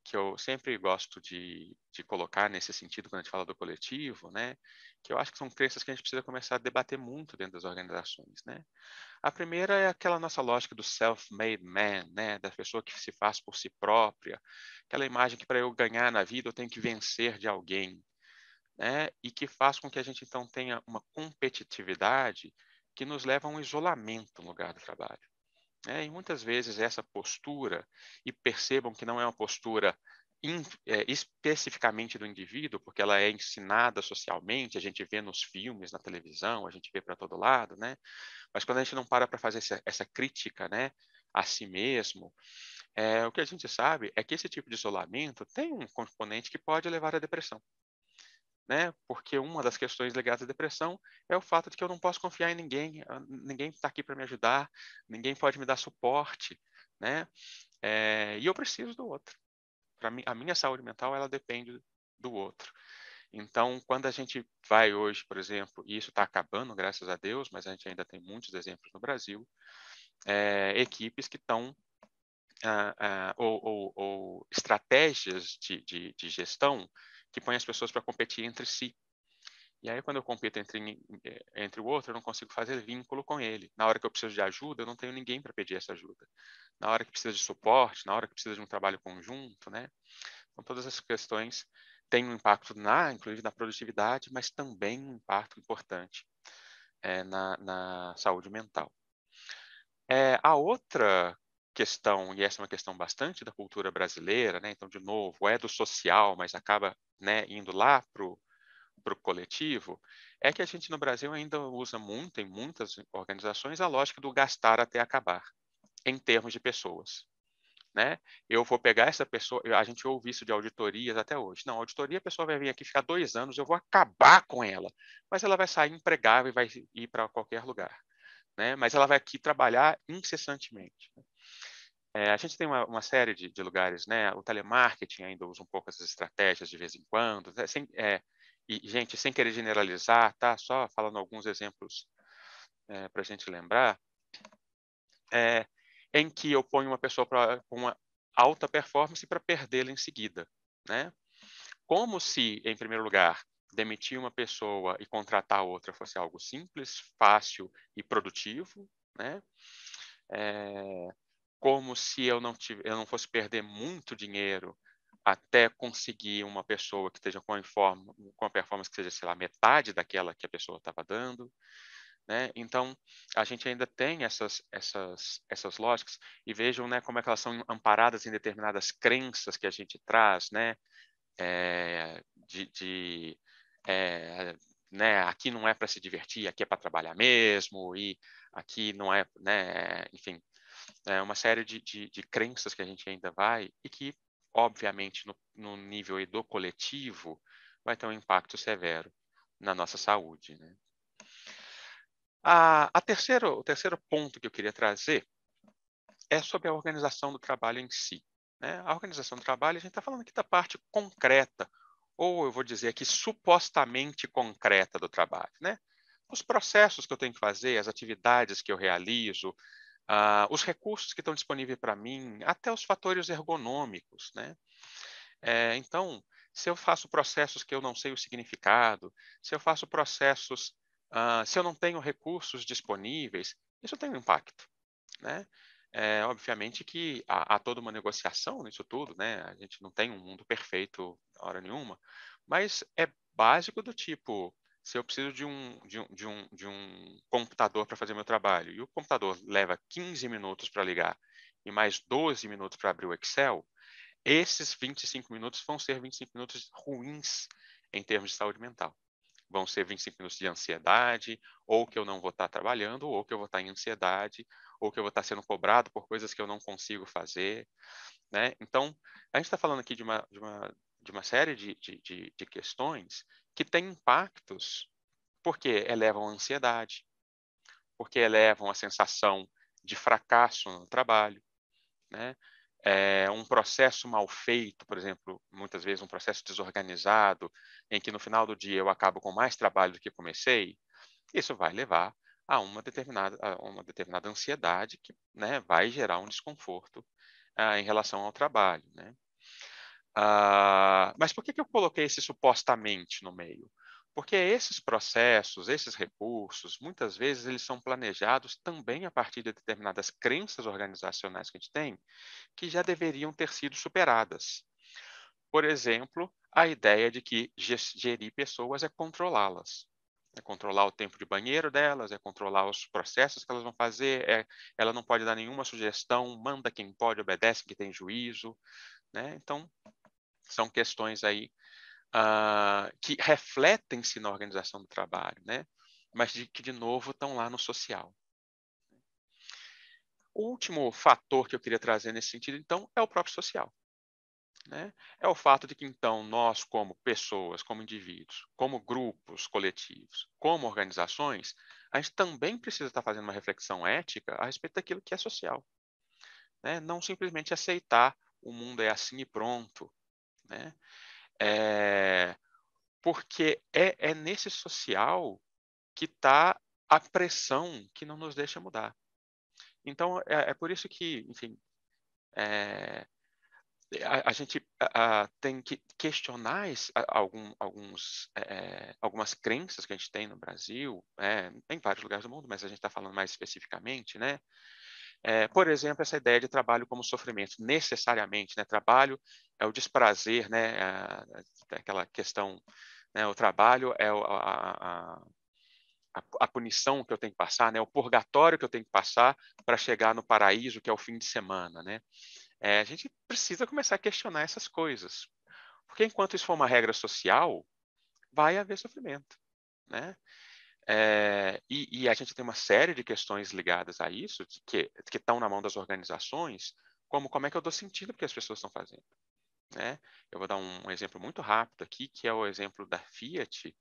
que eu sempre gosto de colocar nesse sentido quando a gente fala do coletivo, né? Que eu acho que são crenças que a gente precisa começar a debater muito dentro das organizações, né? A primeira é aquela nossa lógica do self-made man, né? Da pessoa que se faz por si própria, aquela imagem que para eu ganhar na vida eu tenho que vencer de alguém, né? E que faz com que a gente então tenha uma competitividade que nos leva a um isolamento no lugar do trabalho. E muitas vezes essa postura, e percebam que não é uma postura especificamente do indivíduo, porque ela é ensinada socialmente, a gente vê nos filmes, na televisão, a gente vê para todo lado, né? Mas quando a gente não para fazer essa crítica, né, a si mesmo, o que a gente sabe é que esse tipo de isolamento tem um componente que pode levar à depressão. Né? Porque uma das questões ligadas à depressão é o fato de que eu não posso confiar em ninguém, ninguém está aqui para me ajudar, ninguém pode me dar suporte, né? E eu preciso do outro. Para mim, a minha saúde mental ela depende do outro. Então, quando a gente vai hoje, por exemplo, e isso está acabando, graças a Deus, mas a gente ainda tem muitos exemplos no Brasil, equipes que estão ou estratégias de gestão que põem as pessoas para competir entre si. E aí, quando eu compito entre o outro, eu não consigo fazer vínculo com ele. Na hora que eu preciso de ajuda, eu não tenho ninguém para pedir essa ajuda. Na hora que precisa de suporte, na hora que precisa de um trabalho conjunto, né? Então, todas essas questões têm um impacto, inclusive na produtividade, mas também um impacto importante na saúde mental. A outra questão, e essa é uma questão bastante da cultura brasileira, né? Então, de novo, é do social, mas acaba, né, indo lá para o coletivo, é que a gente no Brasil ainda usa muito, em muitas organizações, a lógica do gastar até acabar, em termos de pessoas. Né? Eu vou pegar essa pessoa, a gente ouve isso de auditorias até hoje. Não, auditoria, a pessoa vai vir aqui ficar 2 anos, eu vou acabar com ela, mas ela vai sair empregável e vai ir para qualquer lugar. Né? Mas ela vai aqui trabalhar incessantemente. A gente tem uma série de lugares, né? O telemarketing ainda usa um pouco essas estratégias de vez em quando. E, gente, sem querer generalizar, tá? Só falando alguns exemplos para a gente lembrar, em que eu ponho uma pessoa com uma alta performance para perdê-la em seguida, né? Como se, em primeiro lugar, demitir uma pessoa e contratar outra fosse algo simples, fácil e produtivo, né? Como se eu não fosse perder muito dinheiro até conseguir uma pessoa que esteja com a performance que seja, sei lá, metade daquela que a pessoa estava dando. Né? Então, a gente ainda tem essas lógicas e vejam, né, como é que elas são amparadas em determinadas crenças que a gente traz, né? Né, aqui não é para se divertir, aqui é para trabalhar mesmo, e aqui não é, né, enfim, uma série de crenças que a gente ainda vai e que, obviamente, no nível do coletivo, vai ter um impacto severo na nossa saúde. Né? O terceiro ponto que eu queria trazer é sobre a organização do trabalho em si. Né? A organização do trabalho, a gente está falando aqui da parte concreta, ou eu vou dizer aqui supostamente concreta do trabalho. Né? Os processos que eu tenho que fazer, as atividades que eu realizo, os recursos que estão disponíveis para mim, até os fatores ergonômicos. Né? Então, se eu faço processos que eu não sei o significado, se eu faço processos, se eu não tenho recursos disponíveis, isso tem um impacto. Né? Obviamente que há toda uma negociação nisso tudo, né? A gente não tem um mundo perfeito hora nenhuma, mas é básico do tipo, se eu preciso de um computador para fazer meu trabalho e o computador leva 15 minutos para ligar e mais 12 minutos para abrir o Excel, esses 25 minutos vão ser 25 minutos ruins em termos de saúde mental. Vão ser 25 minutos de ansiedade, ou que eu não vou estar trabalhando, ou que eu vou estar em ansiedade, ou que eu vou estar sendo cobrado por coisas que eu não consigo fazer. Né? Então, a gente está falando aqui de uma série de questões que têm impactos porque elevam a ansiedade, porque elevam a sensação de fracasso no trabalho, né? um processo mal feito, por exemplo, muitas vezes um processo desorganizado, em que no final do dia eu acabo com mais trabalho do que comecei, isso vai levar a uma determinada ansiedade que, né, vai gerar um desconforto em relação ao trabalho, né? Mas por que eu coloquei esse supostamente no meio? Porque esses processos, esses recursos, muitas vezes eles são planejados também a partir de determinadas crenças organizacionais que a gente tem, que já deveriam ter sido superadas. Por exemplo, a ideia de que gerir pessoas é controlá-las. É controlar o tempo de banheiro delas, é controlar os processos que elas vão fazer, ela não pode dar nenhuma sugestão, manda quem pode, obedece quem tem juízo, né? Então, são questões aí que refletem-se na organização do trabalho, né? Mas que, de novo, estão lá no social. O último fator que eu queria trazer nesse sentido, então, é o próprio social. Né? É o fato de que, então, nós, como pessoas, como indivíduos, como grupos coletivos, como organizações, a gente também precisa estar fazendo uma reflexão ética a respeito daquilo que é social. Né? Não simplesmente aceitar o mundo é assim e pronto. Né? Porque é nesse social que está a pressão que não nos deixa mudar. Então, é por isso que, enfim, a gente tem que questionar algumas crenças que a gente tem no Brasil, em vários lugares do mundo, mas a gente está falando mais especificamente, né? Por exemplo, essa ideia de trabalho como sofrimento, necessariamente, né? Trabalho é o desprazer, né? Aquela questão, né? O trabalho é a punição que eu tenho que passar, né? O purgatório que eu tenho que passar para chegar no paraíso, que é o fim de semana, né? A gente precisa começar a questionar essas coisas. Porque enquanto isso for uma regra social, vai haver sofrimento. Né? E a gente tem uma série de questões ligadas a isso, que estão na mão das organizações, como é que eu dou sentido para que as pessoas estão fazendo. Né? Eu vou dar um exemplo muito rápido aqui, que é o exemplo da Fiat,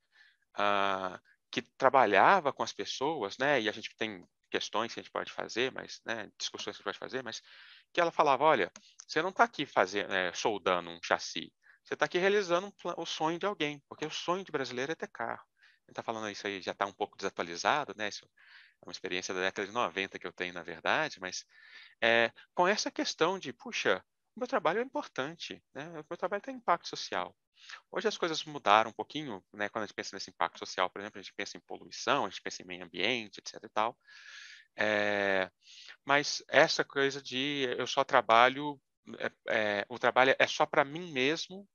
que trabalhava com as pessoas, né? E a gente tem questões que a gente pode fazer, mas, né, discussões que a gente pode fazer, mas que ela falava, olha, você não está aqui soldando um chassi, você está aqui realizando o sonho de alguém, porque o sonho de brasileiro é ter carro. Ele está falando isso aí, já está um pouco desatualizado, né? Isso é uma experiência da década de 90 que eu tenho, na verdade, mas com essa questão de, puxa, o meu trabalho é importante, né? O meu trabalho tem impacto social. Hoje as coisas mudaram um pouquinho, né? Quando a gente pensa nesse impacto social, por exemplo, a gente pensa em poluição, a gente pensa em meio ambiente, etc. e tal. Mas essa coisa de eu só trabalho, o trabalho é só para mim mesmo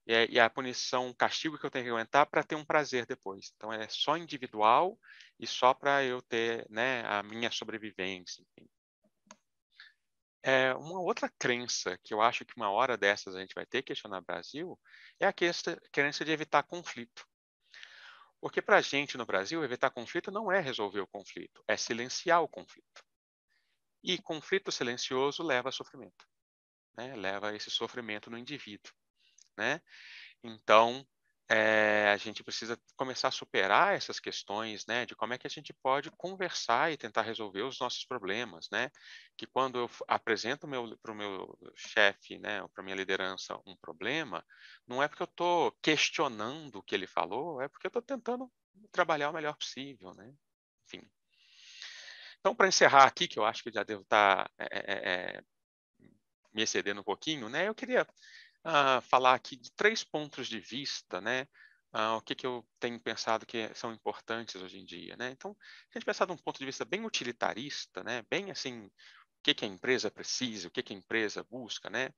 e a punição, o castigo que eu tenho que aguentar para ter um prazer depois. Então é só individual e só para eu ter, né, a minha sobrevivência. Enfim. Uma outra crença que eu acho que uma hora dessas a gente vai ter que questionar no Brasil é a crença de evitar conflito. Porque para a gente no Brasil, evitar conflito não é resolver o conflito, é silenciar o conflito. E conflito silencioso leva a sofrimento, né? Leva a esse sofrimento no indivíduo. Né? Então, a gente precisa começar a superar essas questões, né, de como é que a gente pode conversar e tentar resolver os nossos problemas, né? Que quando eu apresento para o meu chefe, né, ou para a minha liderança um problema, não é porque eu estou questionando o que ele falou, é porque eu estou tentando trabalhar o melhor possível, né? Enfim. Então, para encerrar aqui, que eu acho que já devo estar me excedendo um pouquinho, né? Eu queria falar aqui de 3 pontos de vista, né? O que eu tenho pensado que são importantes hoje em dia, né? Então, a gente pensar de um ponto de vista bem utilitarista, né? Bem assim, o que a empresa precisa, o que a empresa busca, né?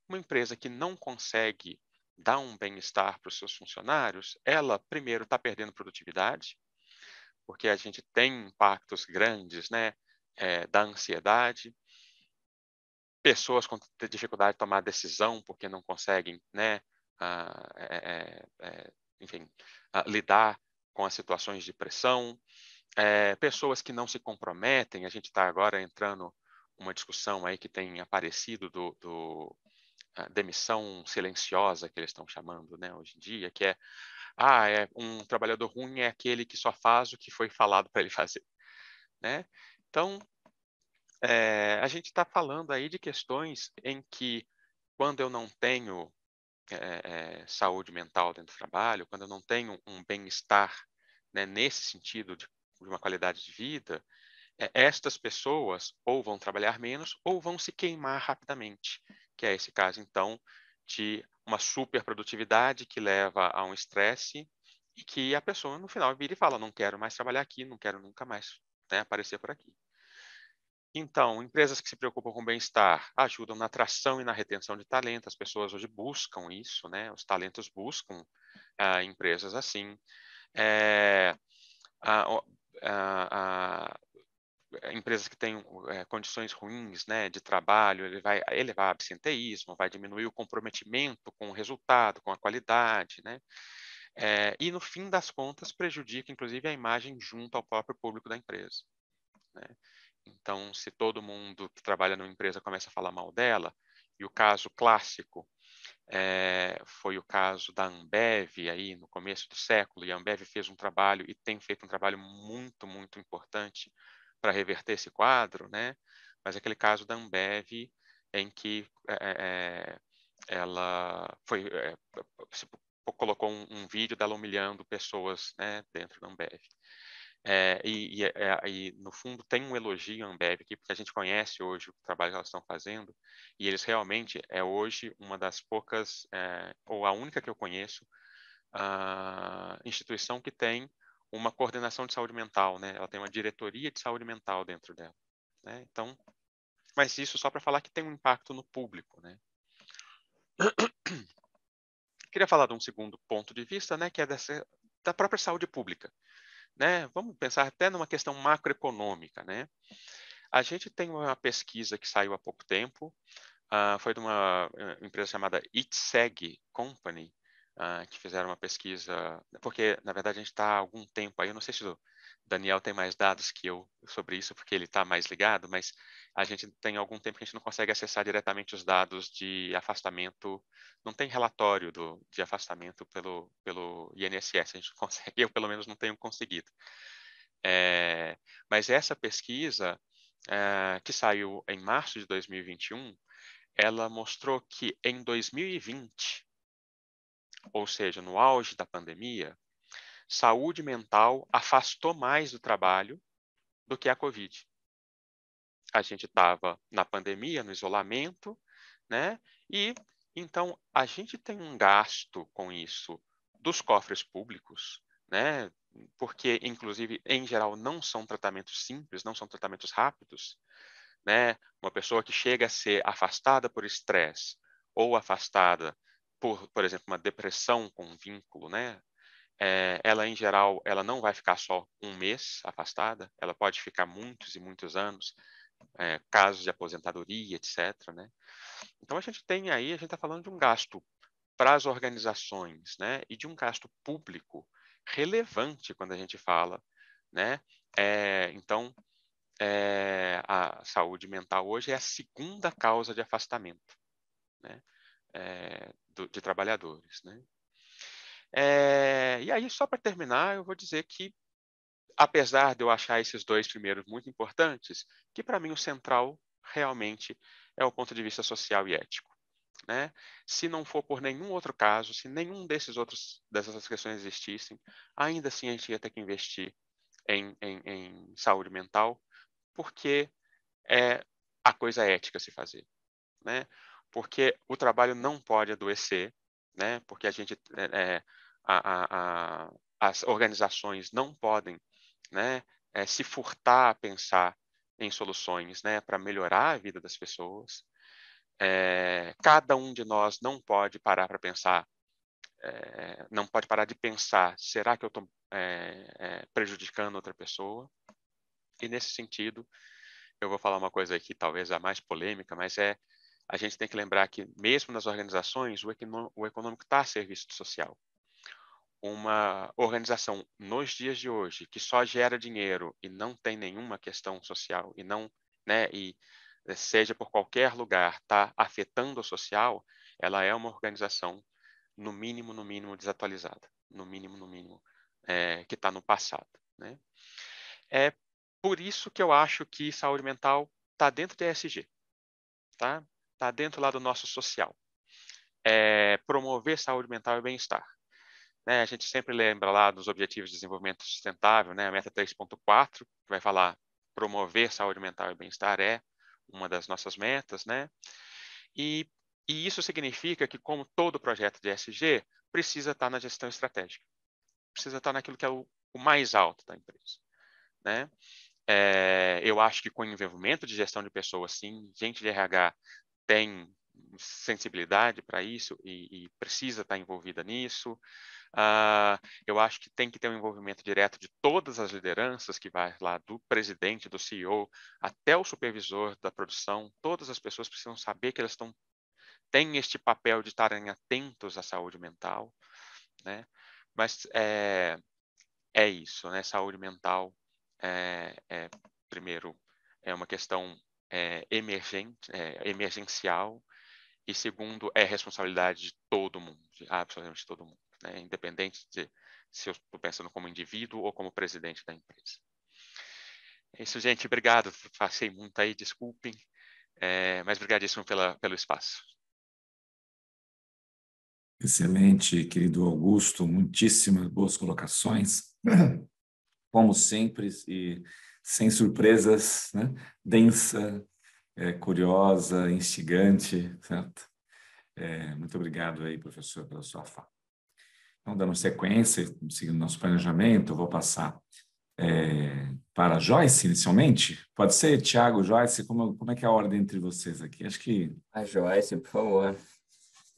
Uma empresa que não consegue dar um bem-estar para os seus funcionários, ela primeiro está perdendo produtividade, porque a gente tem impactos grandes, né? Da ansiedade, pessoas com dificuldade de tomar decisão porque não conseguem, né, enfim, lidar com as situações de pressão, pessoas que não se comprometem. A gente está agora entrando uma discussão aí que tem aparecido do demissão silenciosa, que eles estão chamando, né, hoje em dia, que um trabalhador ruim é aquele que só faz o que foi falado para ele fazer, né? Então, a gente está falando aí de questões em que, quando eu não tenho saúde mental dentro do trabalho, quando eu não tenho um bem-estar, né, nesse sentido de uma qualidade de vida, estas pessoas ou vão trabalhar menos ou vão se queimar rapidamente, que é esse caso, então, de uma superprodutividade que leva a um estresse e que a pessoa, no final, vira e fala: não quero mais trabalhar aqui, não quero nunca mais, né, aparecer por aqui. Então, empresas que se preocupam com o bem-estar ajudam na atração e na retenção de talento. As pessoas hoje buscam isso, né? Os talentos buscam empresas assim. É, a, a, empresas que têm condições ruins, né, de trabalho, ele vai elevar absenteísmo, vai diminuir o comprometimento com o resultado, com a qualidade, né? E, no fim das contas, prejudica, inclusive, a imagem junto ao próprio público da empresa, né? Então, se todo mundo que trabalha numa empresa começa a falar mal dela, e o caso clássico foi o caso da Ambev aí no começo do século, e a Ambev fez um trabalho e tem feito um trabalho muito, muito importante para reverter esse quadro, né? Mas aquele caso da Ambev em que ela colocou um vídeo dela humilhando pessoas, né, dentro da Ambev. E, no fundo, tem um elogio à Ambev aqui, porque a gente conhece hoje o trabalho que elas estão fazendo, e eles realmente, hoje, uma das poucas, ou a única que eu conheço, a instituição que tem uma coordenação de saúde mental, né? Ela tem uma diretoria de saúde mental dentro dela, né? Então, mas isso só para falar que tem um impacto no público, né? Queria falar de um segundo ponto de vista, né, que é da própria saúde pública, né? Vamos pensar até numa questão macroeconômica, né? A gente tem uma pesquisa que saiu há pouco tempo, foi de uma empresa chamada ITSEG Company, que fizeram uma pesquisa, porque, na verdade, a gente está há algum tempo aí, eu não sei se o Daniel tem mais dados que eu sobre isso, porque ele está mais ligado, mas a gente tem algum tempo que a gente não consegue acessar diretamente os dados de afastamento, não tem relatório de afastamento pelo INSS, a gente não consegue, eu pelo menos não tenho conseguido. Mas essa pesquisa, que saiu em março de 2021, ela mostrou que em 2020, ou seja, no auge da pandemia, saúde mental afastou mais do trabalho do que a Covid. A gente estava na pandemia, no isolamento, né? E então a gente tem um gasto com isso dos cofres públicos, né? Porque, inclusive, em geral, não são tratamentos simples, não são tratamentos rápidos, né? Uma pessoa que chega a ser afastada por estresse ou afastada por exemplo, uma depressão com vínculo, né? Ela, em geral, ela não vai ficar só um mês afastada, ela pode ficar muitos e muitos anos, casos de aposentadoria, etc., né? Então, a gente tem aí, a gente está falando de um gasto para as organizações, né? E de um gasto público relevante quando a gente fala, né? Então, a saúde mental hoje é a segunda causa de afastamento, né? De trabalhadores, né? E aí, só para terminar, eu vou dizer que, apesar de eu achar esses dois primeiros muito importantes, que para mim o central realmente é o ponto de vista social e ético, né? Se não for por nenhum outro caso, se nenhum dessas questões existissem, ainda assim a gente ia ter que investir em saúde mental, porque é a coisa ética a se fazer, né? Porque o trabalho não pode adoecer, né? Porque a gente as organizações não podem, né, se furtar a pensar em soluções, né, para melhorar a vida das pessoas. Cada um de nós não pode parar para pensar, não pode parar de pensar, será que eu estou prejudicando outra pessoa? E, nesse sentido, eu vou falar uma coisa aqui, talvez a mais polêmica, mas a gente tem que lembrar que, mesmo nas organizações, o econômico está a serviço do social. Uma organização, nos dias de hoje, que só gera dinheiro e não tem nenhuma questão social, e não, né, seja por qualquer lugar, está afetando o social, ela é uma organização, no mínimo, desatualizada. No mínimo, que está no passado, né? É por isso que eu acho que saúde mental está dentro do ESG, tá? Está dentro lá do nosso social. Promover saúde mental e bem-estar. Né? A gente sempre lembra lá dos Objetivos de Desenvolvimento Sustentável, né? A meta 3.4, que vai falar promover saúde mental e bem-estar é uma das nossas metas, né? E isso significa que, como todo projeto de ESG, precisa estar na gestão estratégica. Precisa estar naquilo que é o mais alto da empresa, né? Eu acho que com o envolvimento de gestão de pessoas, sim, gente de RH tem sensibilidade para isso e precisa estar envolvida nisso. Eu acho que tem que ter um envolvimento direto de todas as lideranças, que vai lá do presidente, do CEO, até o supervisor da produção. Todas as pessoas precisam saber que elas têm este papel de estarem atentos à saúde mental, né? Mas é isso, né? Saúde mental primeiro, é uma questão emergencial, e segundo, é responsabilidade de todo mundo, de absolutamente todo mundo, né? Independente de se eu estou pensando como indivíduo ou como presidente da empresa. É isso, gente. Obrigado. Passei muito aí, desculpem, mas obrigadíssimo pelo espaço. Excelente, querido Augusto. Muitíssimas boas colocações. Como sempre, e sem surpresas, né? Densa, curiosa, instigante, certo? Muito obrigado aí, professor, pela sua fala. Então, dando sequência, seguindo nosso planejamento, eu vou passar para a Joyce, inicialmente. Pode ser, Tiago, Joyce, como é que é a ordem entre vocês aqui? Acho que... A Joyce, por favor.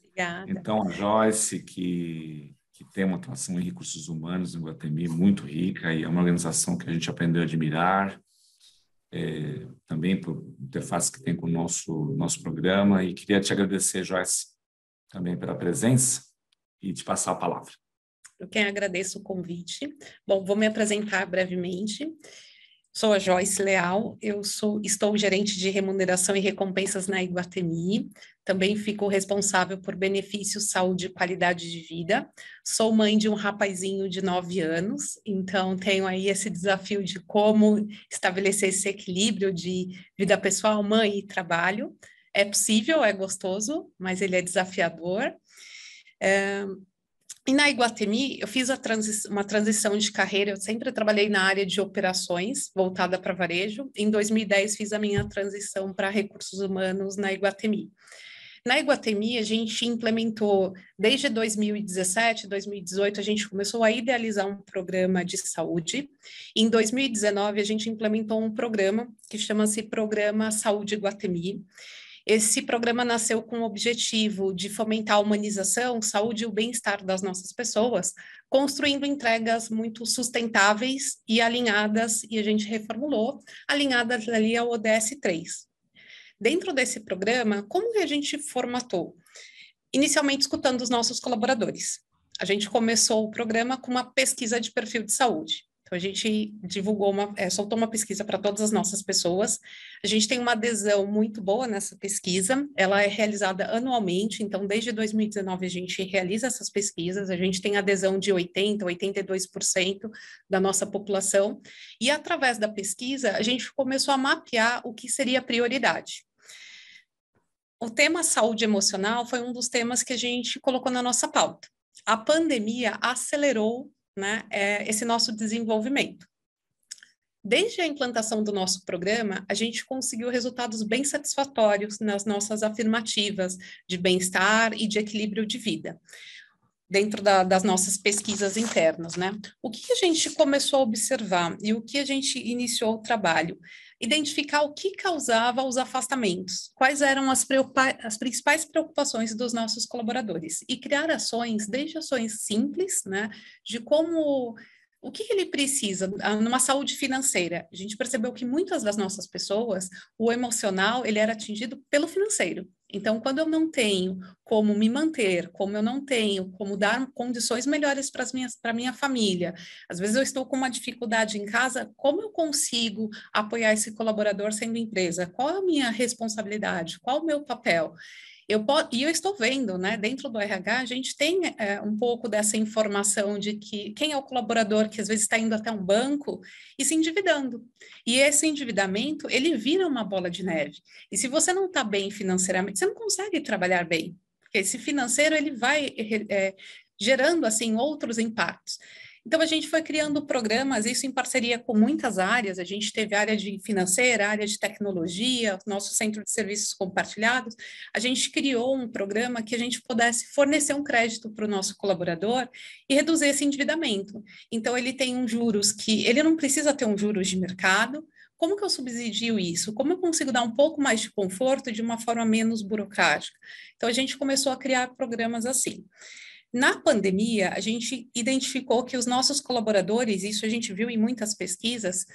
Obrigada. Então, a Joyce, que tem uma atuação em recursos humanos no Iguatemi muito rica, e é uma organização que a gente aprendeu a admirar, também por interface que tem com o nosso programa, e queria te agradecer, Joyce, também pela presença e te passar a palavra. Eu quem agradeço o convite. Bom, vou me apresentar brevemente. Sou a Joyce Leal, estou gerente de remuneração e recompensas na Iguatemi, também fico responsável por benefícios, saúde e qualidade de vida. Sou mãe de um rapazinho de 9 anos, então tenho aí esse desafio de como estabelecer esse equilíbrio de vida pessoal, mãe e trabalho. É possível, é gostoso, mas ele é desafiador. E na Iguatemi, eu fiz uma transição de carreira, eu sempre trabalhei na área de operações, voltada para varejo. Em 2010, fiz a minha transição para recursos humanos na Iguatemi. Na Iguatemi, a gente implementou, desde 2017, 2018, a gente começou a idealizar um programa de saúde. Em 2019, a gente implementou um programa que chama-se Programa Saúde Iguatemi. Esse programa nasceu com o objetivo de fomentar a humanização, saúde e o bem-estar das nossas pessoas, construindo entregas muito sustentáveis e alinhadas, e a gente reformulou, alinhadas ali ao ODS 3. Dentro desse programa, como que a gente formatou? Inicialmente escutando os nossos colaboradores. A gente começou o programa com uma pesquisa de perfil de saúde. Então, a gente divulgou soltou uma pesquisa para todas as nossas pessoas. A gente tem uma adesão muito boa nessa pesquisa. Ela é realizada anualmente, então, desde 2019, a gente realiza essas pesquisas. A gente tem adesão de 80%, 82% da nossa população. E, através da pesquisa, a gente começou a mapear o que seria prioridade. O tema saúde emocional foi um dos temas que a gente colocou na nossa pauta. A pandemia acelerou, né, esse nosso desenvolvimento. Desde a implantação do nosso programa, a gente conseguiu resultados bem satisfatórios nas nossas afirmativas de bem-estar e de equilíbrio de vida, dentro das nossas pesquisas internas, né? O que a gente começou a observar e o que a gente iniciou o trabalho? Identificar o que causava os afastamentos, quais eram as principais preocupações dos nossos colaboradores, e criar ações, desde ações simples, né, de o que ele precisa numa saúde financeira. A gente percebeu que muitas das nossas pessoas, o emocional, ele era atingido pelo financeiro. Então, quando eu não tenho como me manter, como eu não tenho como dar condições melhores para a minha família, às vezes eu estou com uma dificuldade em casa, como eu consigo apoiar esse colaborador sendo empresa? Qual é a minha responsabilidade? Qual é o meu papel? E eu estou vendo, né, dentro do RH, a gente tem um pouco dessa informação de que quem é o colaborador que às vezes está indo até um banco e se endividando. E esse endividamento, ele vira uma bola de neve. E se você não está bem financeiramente, você não consegue trabalhar bem. Porque esse financeiro, ele vai gerando, assim, outros impactos. Então, a gente foi criando programas, isso em parceria com muitas áreas, a gente teve área de financeira, área de tecnologia, nosso centro de serviços compartilhados, a gente criou um programa que a gente pudesse fornecer um crédito para o nosso colaborador e reduzir esse endividamento. Então, ele tem um juros que, ele não precisa ter um juros de mercado. Como que eu subsidio isso? Como eu consigo dar um pouco mais de conforto de uma forma menos burocrática? Então, a gente começou a criar programas assim. Na pandemia, a gente identificou que os nossos colaboradores, isso a gente viu em muitas pesquisas,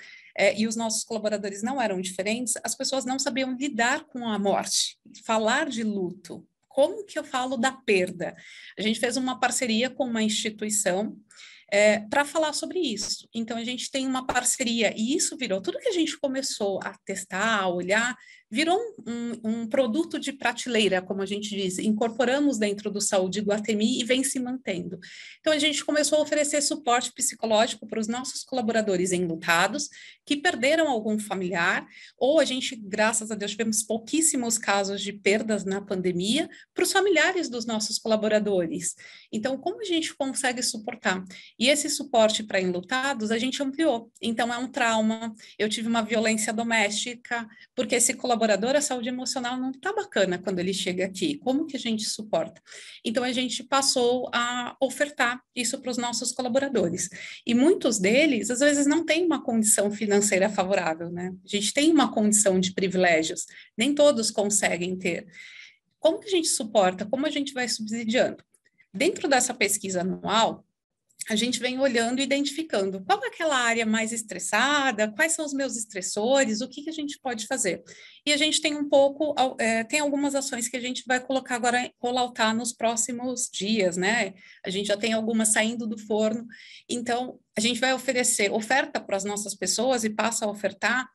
e os nossos colaboradores não eram diferentes, as pessoas não sabiam lidar com a morte, falar de luto. Como que eu falo da perda? A gente fez uma parceria com uma instituição para falar sobre isso. Então, a gente tem uma parceria, e isso virou, tudo que a gente começou a testar, a olhar, virou um produto de prateleira, como a gente diz, incorporamos dentro do Saúde Iguatemi e vem se mantendo. Então, a gente começou a oferecer suporte psicológico para os nossos colaboradores enlutados, que perderam algum familiar, ou a gente, graças a Deus, tivemos pouquíssimos casos de perdas na pandemia, para os familiares dos nossos colaboradores. Então, como a gente consegue suportar? E esse suporte para enlutados, a gente ampliou. Então, é um trauma, eu tive uma violência doméstica, porque esse colaborador, a saúde emocional não está bacana quando ele chega aqui. Como que a gente suporta? Então, a gente passou a ofertar isso para os nossos colaboradores. E muitos deles, às vezes, não têm uma condição financeira favorável, né? A gente tem uma condição de privilégios, nem todos conseguem ter. Como que a gente suporta? Como a gente vai subsidiando? Dentro dessa pesquisa anual, a gente vem olhando e identificando qual é aquela área mais estressada, quais são os meus estressores, o que que a gente pode fazer. E a gente tem tem algumas ações que a gente vai colocar agora, rolloutar nos próximos dias, né? A gente já tem algumas saindo do forno, então a gente vai oferta para as nossas pessoas e passa a ofertar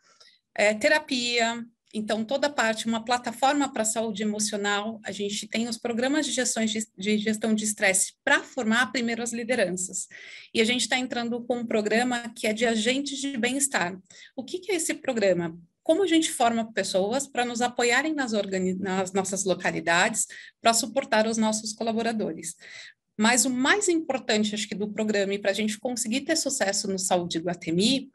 terapia. Então, toda parte, uma plataforma para a saúde emocional, a gente tem os programas de gestão de estresse para formar primeiro as lideranças. E a gente está entrando com um programa que é de agentes de bem-estar. O que é esse programa? Como a gente forma pessoas para nos apoiarem nas nossas localidades, para suportar os nossos colaboradores. Mas o mais importante, acho que, do programa, e para a gente conseguir ter sucesso no Saúde Iguatemi,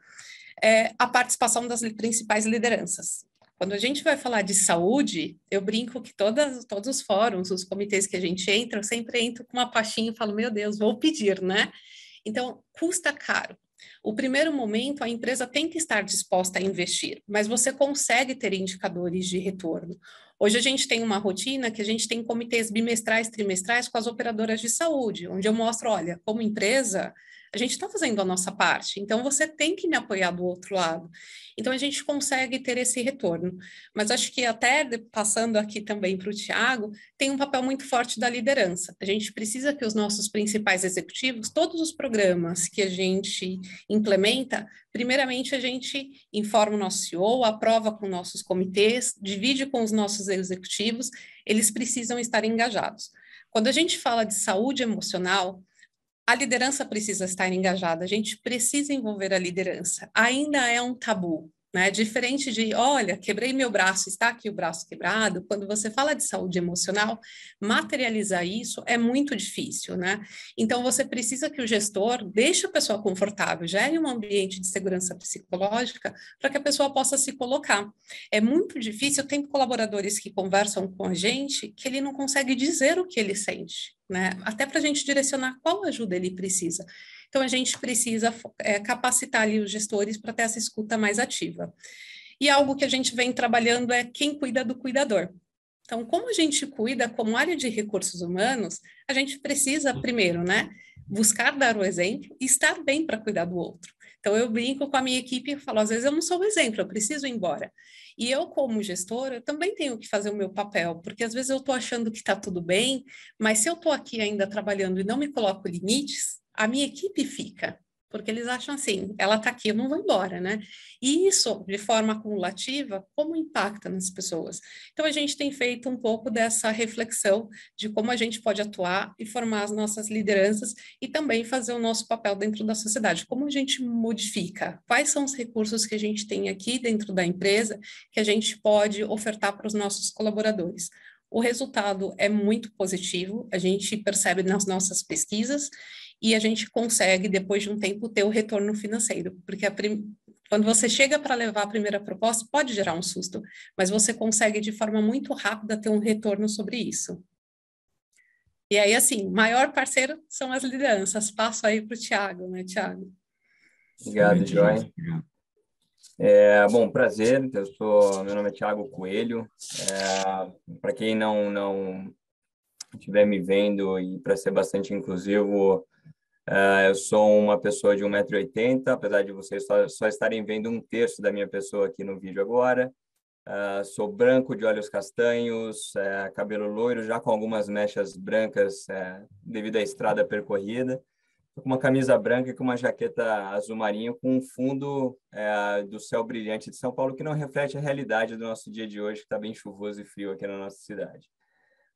é a participação das principais lideranças. Quando a gente vai falar de saúde, eu brinco que todos os fóruns, os comitês que a gente entra, eu sempre entro com uma pastinha e falo, meu Deus, vou pedir, né? Então, custa caro. O primeiro momento, a empresa tem que estar disposta a investir, mas você consegue ter indicadores de retorno. Hoje a gente tem uma rotina que a gente tem comitês bimestrais, trimestrais com as operadoras de saúde, onde eu mostro, olha, como empresa, a gente está fazendo a nossa parte, então você tem que me apoiar do outro lado. Então a gente consegue ter esse retorno. Mas acho que até passando aqui também para o Thiago, tem um papel muito forte da liderança. A gente precisa que os nossos principais executivos, todos os programas que a gente implementa, primeiramente a gente informa o nosso CEO, aprova com nossos comitês, divide com os nossos executivos, eles precisam estar engajados. Quando a gente fala de saúde emocional, a liderança precisa estar engajada, a gente precisa envolver a liderança. Ainda é um tabu, né? Diferente de, olha, quebrei meu braço, está aqui o braço quebrado. Quando você fala de saúde emocional, materializar isso é muito difícil, né? Então, você precisa que o gestor deixe a pessoa confortável, gere um ambiente de segurança psicológica para que a pessoa possa se colocar. É muito difícil, tem colaboradores que conversam com a gente que ele não consegue dizer o que ele sente, né? Até para a gente direcionar qual ajuda ele precisa. Então, a gente precisa capacitar ali os gestores para ter essa escuta mais ativa. E algo que a gente vem trabalhando é quem cuida do cuidador. Então, como a gente cuida como área de recursos humanos, a gente precisa, primeiro, né, buscar dar o exemplo e estar bem para cuidar do outro. Então, eu brinco com a minha equipe e falo, às vezes eu não sou o exemplo, eu preciso ir embora. E eu, como gestora, eu também tenho que fazer o meu papel, porque às vezes eu estou achando que está tudo bem, mas se eu estou aqui ainda trabalhando e não me coloco limites, a minha equipe fica. porque eles acham assim, ela está aqui, eu não vou embora, né? E isso, de forma acumulativa, como impacta nas pessoas? Então, a gente tem feito um pouco dessa reflexão de como a gente pode atuar e formar as nossas lideranças e também fazer o nosso papel dentro da sociedade. Como a gente modifica? Quais são os recursos que a gente tem aqui dentro da empresa que a gente pode ofertar para os nossos colaboradores? O resultado é muito positivo, a gente percebe nas nossas pesquisas e a gente consegue, depois de um tempo, ter o retorno financeiro, porque quando você chega para levar a primeira proposta, pode gerar um susto, mas você consegue, de forma muito rápida, ter um retorno sobre isso. E aí, assim, maior parceiro são as lideranças. Passo aí para o Thiago, né, Thiago? Obrigado, Joy. Bom, prazer. Meu nome é Thiago Coelho. Para quem não estiver me vendo, e para ser bastante inclusivo, eu sou uma pessoa de 1,80 m, apesar de vocês só estarem vendo um terço da minha pessoa aqui no vídeo agora. Sou branco, de olhos castanhos, cabelo loiro, já com algumas mechas brancas devido à estrada percorrida. Com uma camisa branca e com uma jaqueta azul marinho com um fundo do céu brilhante de São Paulo que não reflete a realidade do nosso dia de hoje, que está bem chuvoso e frio aqui na nossa cidade.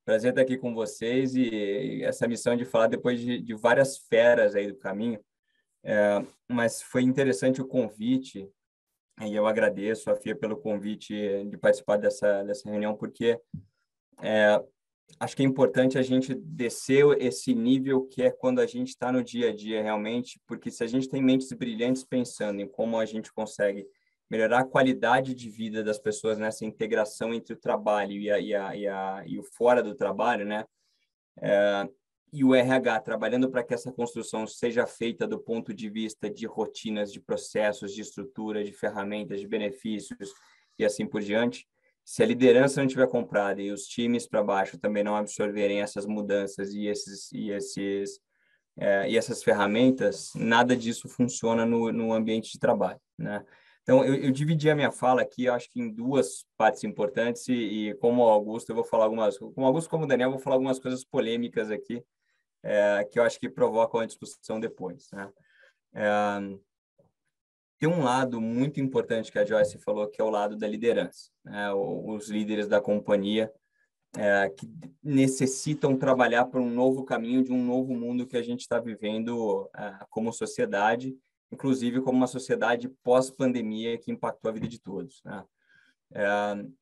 Prazer estar aqui com vocês e essa missão de falar depois de várias feras aí do caminho, mas foi interessante o convite e eu agradeço a FIA pelo convite de participar dessa reunião, porque acho que é importante a gente descer esse nível que é quando a gente está no dia a dia realmente, porque se a gente tem mentes brilhantes pensando em como a gente consegue melhorar a qualidade de vida das pessoas nessa integração entre o trabalho e o fora do trabalho, né? E o RH trabalhando para que essa construção seja feita do ponto de vista de rotinas, de processos, de estrutura, de ferramentas, de benefícios e assim por diante. Se a liderança não tiver comprada e os times para baixo também não absorverem essas mudanças e essas ferramentas, nada disso funciona no ambiente de trabalho, né? Então, eu dividi a minha fala aqui, acho que em duas partes importantes e como o Augusto, eu vou falar como o Augusto, como o Daniel, eu vou falar algumas coisas polêmicas aqui, que eu acho que provocam a discussão depois, né? Tem um lado muito importante que a Joyce falou, que é o lado da liderança, né? Os líderes da companhia que necessitam trabalhar por um novo caminho de um novo mundo que a gente está vivendo como sociedade, inclusive como uma sociedade pós-pandemia que impactou a vida de todos, né?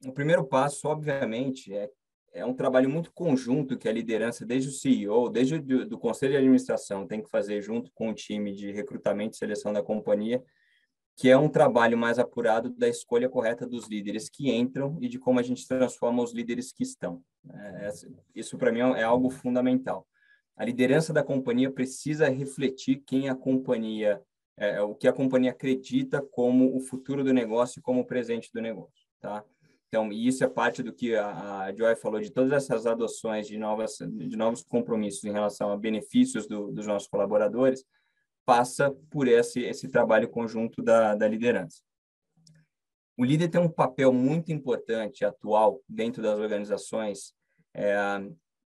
O primeiro passo, obviamente, é um trabalho muito conjunto que a liderança, desde o CEO, desde do conselho de administração, tem que fazer junto com o time de recrutamento e seleção da companhia, que é um trabalho mais apurado da escolha correta dos líderes que entram e de como a gente transforma os líderes que estão. Isso, para mim, é algo fundamental. A liderança da companhia precisa refletir quem a companhia, o que a companhia acredita como o futuro do negócio e como o presente do negócio, tá? Então, isso é parte do que a Joy falou, de todas essas adoções de novos compromissos em relação a benefícios dos nossos colaboradores, passa por esse trabalho conjunto da liderança. O líder tem um papel muito importante, atual, dentro das organizações,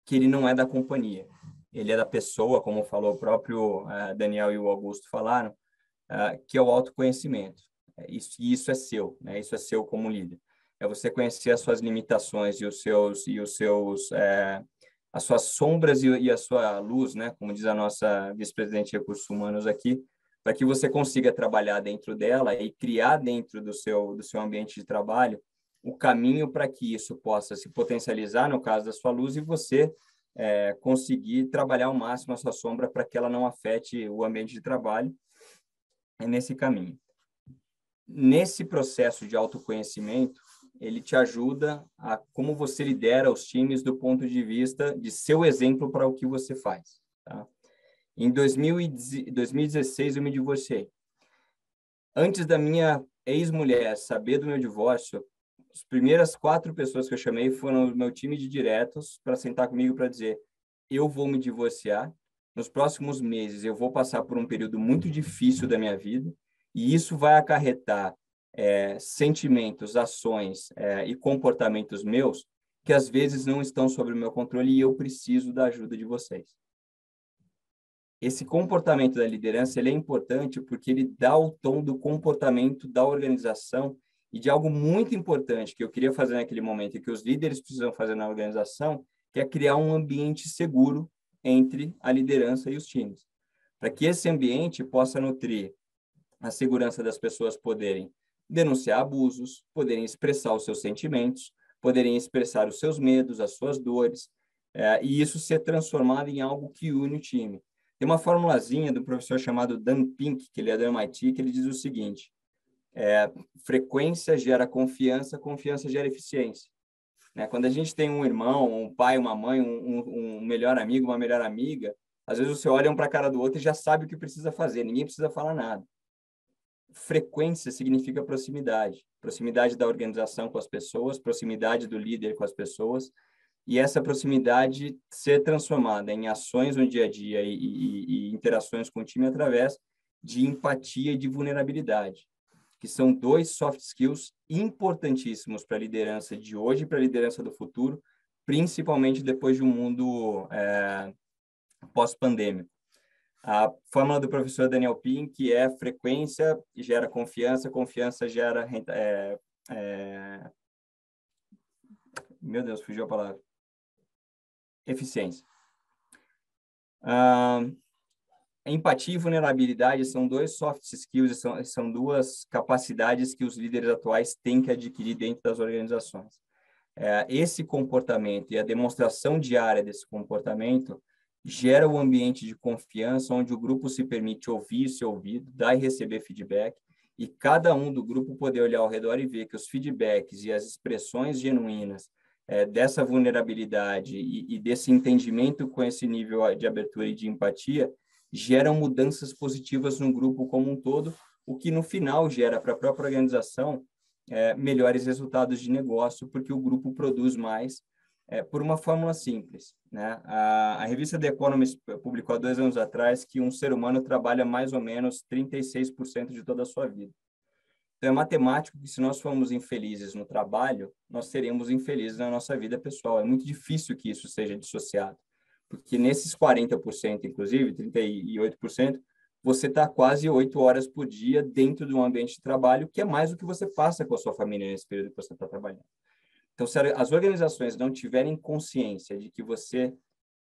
que ele não é da companhia. Ele é da pessoa, como falou o próprio Daniel e o Augusto falaram, que é o autoconhecimento. Isso é seu, né? Isso é seu como líder. É você conhecer as suas limitações as suas sombras e a sua luz, né? Como diz a nossa vice-presidente de recursos humanos aqui, para que você consiga trabalhar dentro dela e criar dentro do seu ambiente de trabalho o caminho para que isso possa se potencializar, no caso da sua luz, e você conseguir trabalhar ao máximo a sua sombra para que ela não afete o ambiente de trabalho nesse caminho. Nesse processo de autoconhecimento, ele te ajuda a como você lidera os times do ponto de vista de seu exemplo para o que você faz, tá? Em 2016, eu me divorciei. Antes da minha ex-mulher saber do meu divórcio, as primeiras 4 pessoas que eu chamei foram o meu time de diretos para sentar comigo para dizer: eu vou me divorciar, nos próximos meses eu vou passar por um período muito difícil da minha vida e isso vai acarretar sentimentos, ações e comportamentos meus que às vezes não estão sob o meu controle e eu preciso da ajuda de vocês. esse comportamento da liderança ele é importante porque ele dá o tom do comportamento da organização e de algo muito importante que eu queria fazer naquele momento e que os líderes precisam fazer na organização, que é criar um ambiente seguro entre a liderança e os times, para que esse ambiente possa nutrir a segurança das pessoas poderem denunciar abusos, poderem expressar os seus sentimentos, poderem expressar os seus medos, as suas dores, e isso ser transformado em algo que une o time. Tem uma formulazinha do professor chamado Dan Pink, que ele é do MIT, que ele diz o seguinte: frequência gera confiança, confiança gera eficiência. Né? Quando a gente tem um irmão, um pai, uma mãe, um melhor amigo, uma melhor amiga, às vezes você olha um para a cara do outro e já sabe o que precisa fazer, ninguém precisa falar nada. Frequência significa proximidade. Proximidade da organização com as pessoas, proximidade do líder com as pessoas, e essa proximidade ser transformada em ações no dia a dia e interações com o time através de empatia e de vulnerabilidade, que são 2 soft skills importantíssimos para a liderança de hoje e para a liderança do futuro, principalmente depois de um mundo pós-pandêmico. A fórmula do professor Daniel Pink é frequência gera confiança, confiança gera... Meu Deus, fugiu a palavra. Eficiência. Empatia e vulnerabilidade são 2 soft skills, são 2 capacidades que os líderes atuais têm que adquirir dentro das organizações. Esse comportamento e a demonstração diária desse comportamento gera um ambiente de confiança onde o grupo se permite ouvir, ser ouvido, dar e receber feedback, e cada um do grupo poder olhar ao redor e ver que os feedbacks e as expressões genuínas dessa vulnerabilidade e desse entendimento com esse nível de abertura e de empatia geram mudanças positivas no grupo como um todo, o que no final gera para a própria organização melhores resultados de negócio, porque o grupo produz mais por uma fórmula simples. Né? A revista The Economist publicou há 2 anos atrás que um ser humano trabalha mais ou menos 36% de toda a sua vida. Então, é matemático que se nós formos infelizes no trabalho, nós seremos infelizes na nossa vida pessoal. É muito difícil que isso seja dissociado, porque nesses 40%, inclusive, 38%, você está quase 8 horas por dia dentro de um ambiente de trabalho, que é mais do que você passa com a sua família nesse período que você está trabalhando. Então, se as organizações não tiverem consciência de que você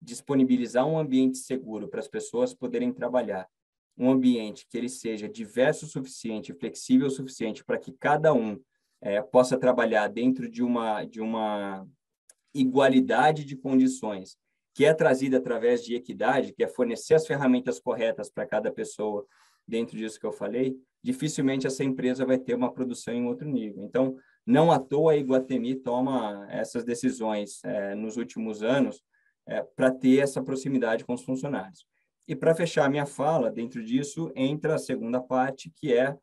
disponibilizar um ambiente seguro para as pessoas poderem trabalhar, um ambiente que ele seja diverso o suficiente, flexível o suficiente para que cada um possa trabalhar dentro de uma igualdade de condições, que é trazida através de equidade, que é fornecer as ferramentas corretas para cada pessoa dentro disso que eu falei, dificilmente essa empresa vai ter uma produção em outro nível. Então, não à toa a Iguatemi toma essas decisões nos últimos anos para ter essa proximidade com os funcionários. E para fechar a minha fala, dentro disso, entra a segunda parte, que é